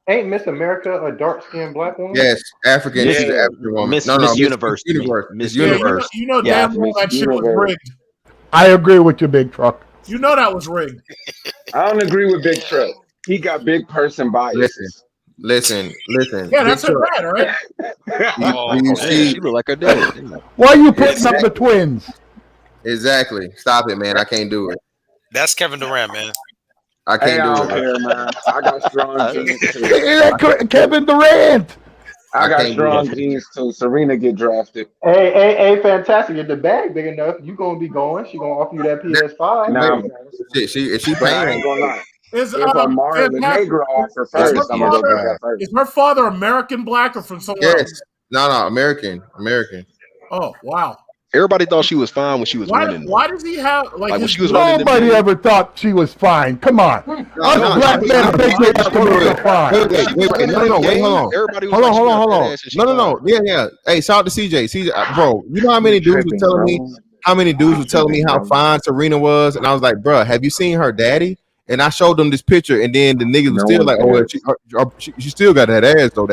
ain't Miss America a dark skinned black woman? Yes, African. She's an African woman. Miss Universe. Miss Universe. You know damn well that shit was rigged. I agree with you, Big Truck. You know that was rigged. I don't agree with Big Truck. He got big person biases. Listen. Yeah, that's her dad, right? You see, she look like her dad. Why are you putting up the twins? Exactly. Stop it, man. I can't do it. That's Kevin Durant, man. I can't I do don't it. care, man. I got strong genes too. Kevin Durant. I got strong genes too. Serena get drafted. Hey, fantastic. If the bag big enough, you gonna be going. She gonna offer you that PS5. Now, She I ain't gonna lie. Is If a Marlon Negro offer first, I'm gonna go get that first. Is her father American black or from somewhere else? No, American. Oh, wow. Everybody thought she was fine when she was winning. Why does he have like when his she was winning? Nobody ever thought she was fine. Come on. Us black men think they have to make her fine. Wait, no, hold on. No. Yeah. Hey, shout out to CJ, bro. You know how many dudes were telling me how fine Serena was, and I was like, bro, have you seen her daddy? And I showed them this picture, and then the niggas was still like, "Oh, she still got that ass though.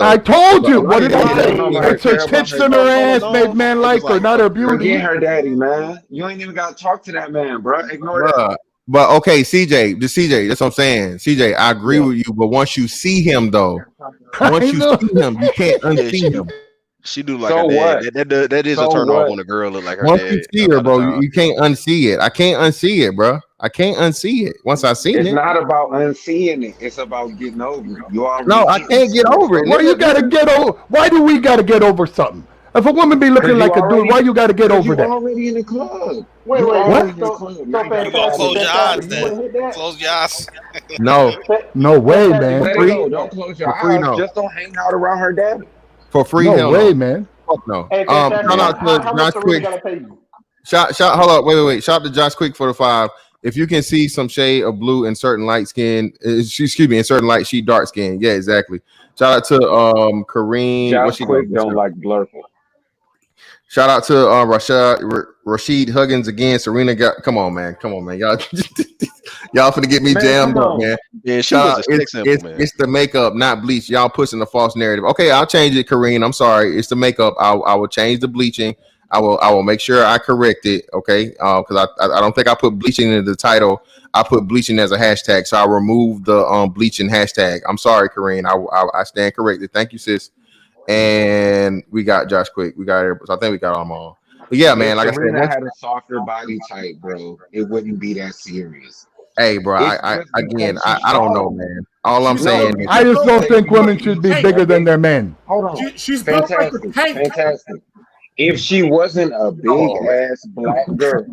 I told you. What did I say? It's her tits and her ass made man like her, not her beauty. Forget her daddy, man. You ain't even got to talk to that man, bro. Ignore that. But okay, CJ, that's what I'm saying. CJ, I agree with you, but once you see him though, you can't unsee him. She do like her dad. That is a turn off when a girl look like her once dad. You see her, bro, you can't unsee it. I can't unsee it, bro. I can't unsee it. Once I see it, it's not about unseeing it. It's about getting over it. No, I can't get over it. Why you gotta get over? Why do we gotta get over something? If a woman be looking like a dude, why you gotta get over that? You're already in the club. Wait, what? You gonna close your eyes then? Close your eyes. No way, man. Don't close your eyes. Just don't hang out around her daddy. For free, no way, man. Fuck no. Hey, Shout out to Josh Quick. Hold up, wait. Shout out to Josh Quick for the 5. If you can see some shade of blue in certain light skin, in certain light, she dark skin. Yeah, exactly. Shout out to Kareem. Josh Quick don't like blurful. Shout out to Rashid Huggins again. Serena come on, man. Y'all finna get me jammed up, man. Yeah, she was a sex symbol, man. It's the makeup, not bleach. Y'all pushing the false narrative. Okay, I'll change it, Kareem. I'm sorry. It's the makeup. I will change the bleaching. I will make sure I correct it. Okay, because I don't think I put bleaching in the title. I put bleaching as a hashtag, so I removed the bleaching hashtag. I'm sorry, Kareem. I stand corrected. Thank you, sis. And we got Josh Quick. We got everybody. So I think we got them all. But yeah, man. Like Serena I said, had a softer body type, bro. It wouldn't be that serious. Hey, bro. I don't know, man. All I'm saying is, I just don't think women should be bigger than their men. Hold on. She's fantastic. If she wasn't a big ass black girl.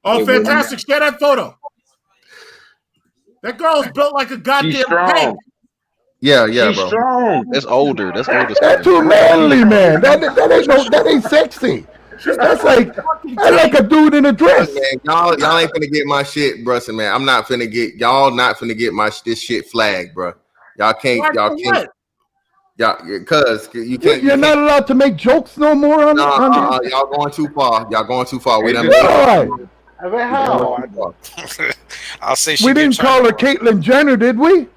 Oh, fantastic. Share that photo. That girl is built like a goddamn tank. Yeah, She's bro. Strong. That's older. That's too manly, man. That ain't sexy. That's like a dude in a dress. Man, y'all ain't finna get my shit, Brussin, man. I'm not finna get this shit flagged, bro. Y'all can't. Cause you can't. You're not allowed to make jokes no more on y'all going too far. We done. I'll say we didn't call her Caitlyn Jenner, did we?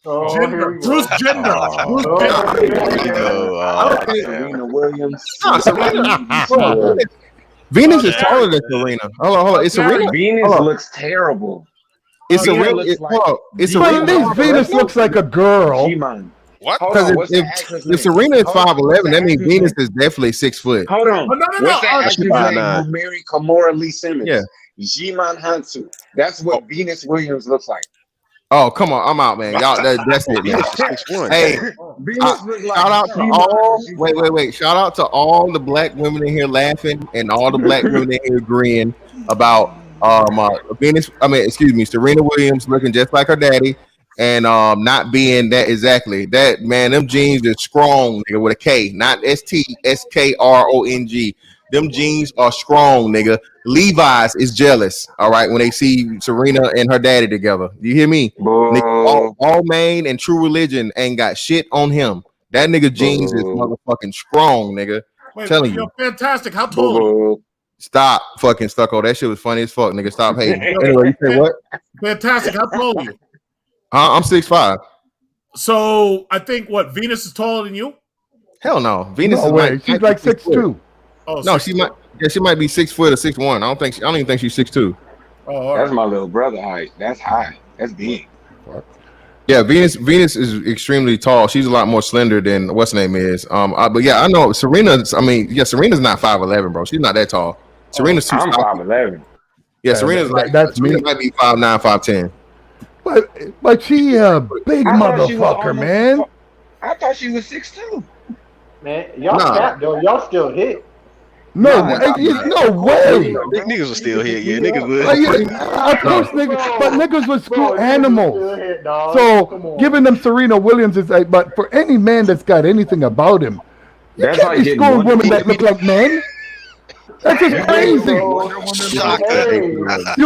Bruce Jenner. Serena Williams. Venus is taller than Serena. Hold on. It's Serena. Venus looks terrible. It's Serena. Venus looks like a girl. What? Because if Serena is 5'11", that means Venus is definitely 6 foot. Hold on. No. What's the actress name who married Kimora Lee Simmons? Yeah. Jiman Hansu. That's what Venus Williams looks like. Oh, come on. I'm out, man. Y'all, that's it, man. Hey, shout out to all. Wait. Shout out to all the black women in here laughing and all the black women in here agreeing about Serena Williams looking just like her daddy and not being that exactly. That man, them jeans are strong, nigga, with a K, not STSKRONG. Them jeans are strong, nigga. Levi's is jealous, all right, when they see Serena and her daddy together. You hear me? Nigga, all Main and True Religion ain't got shit on him. That nigga jeans is motherfucking strong, nigga. Telling you. Fantastic. How tall are you? Stop fucking Stucco. That shit was funny as fuck, nigga. Stop hating. Anyway, you say what? Fantastic. How tall are you? I'm 6'5". So I think Venus is taller than you? Hell no. Venus is she's like 6'2". Oh, no, she might be 6 foot or 6'1". I don't even think she's 6'2". Oh, that's my little brother height. That's high. That's big. Yeah, Venus is extremely tall. She's a lot more slender than what's her name is. But yeah, I know Serena's not 5'11", bro. She's not that tall. Serena's I'm 5'11". Yeah, Serena's Serena might be 5'9", 5'10". But she a big motherfucker, man. I thought she was 6'2". Man, y'all capped though. Y'all still hit. No way. Niggas will still hit. Yeah, niggas would. Of course, niggas. But niggas was school animals. So giving them Serena Williams is like, but for any man that's got anything about him, you can't be schooling women that look like men. That's just crazy. You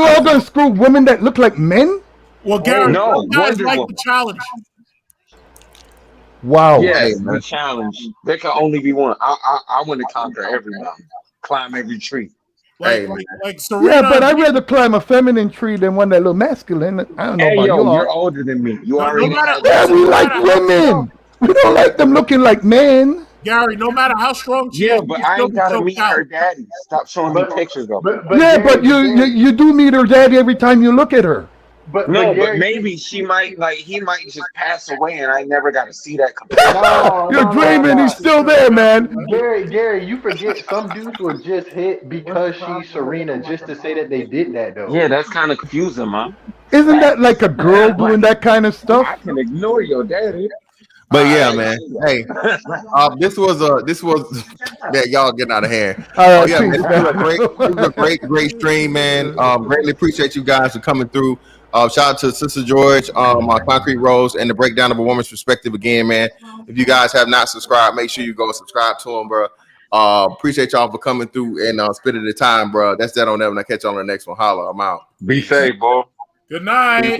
all gonna screw women that look like men? Well, Gary, No, some guys Wonder like Woman. the challenge. Wow. Yes, the challenge. There can only be one. I want to conquer everybody, climb every tree. Like Serena. Yeah, but I'd rather climb a feminine tree than one that look masculine. I don't know Hey, about yo, you all. you're older than me. You already had Yeah, that. we like women. We don't like them looking like men. Gary, no matter how strong she is, but she I still ain't can gotta choke meet out. her daddy. Stop showing me pictures of her. But you do meet her daddy every time you look at her. But maybe she might he might just pass away, and I never got to see that. You're dreaming. He's still there, man. Gary, you forget some dudes will just hit because she's Serena just to say that they did that though. Yeah, that's kind of confusing, man. Isn't that like a girl doing that kind of stuff? I can ignore your daddy. But yeah, man. Hey, this was yeah, y'all getting out of hand. All right, yeah, man, peace, this was a great stream, man. Greatly appreciate you guys for coming through. Shout out to Sister George, Concrete Rose, and the breakdown of a woman's perspective again, man. If you guys have not subscribed, make sure you go subscribe to him, bro. Appreciate y'all for coming through and spending the time, bro. That's that on that. When I catch y'all on the next one. Holla, I'm out. Be safe, boy. Good night.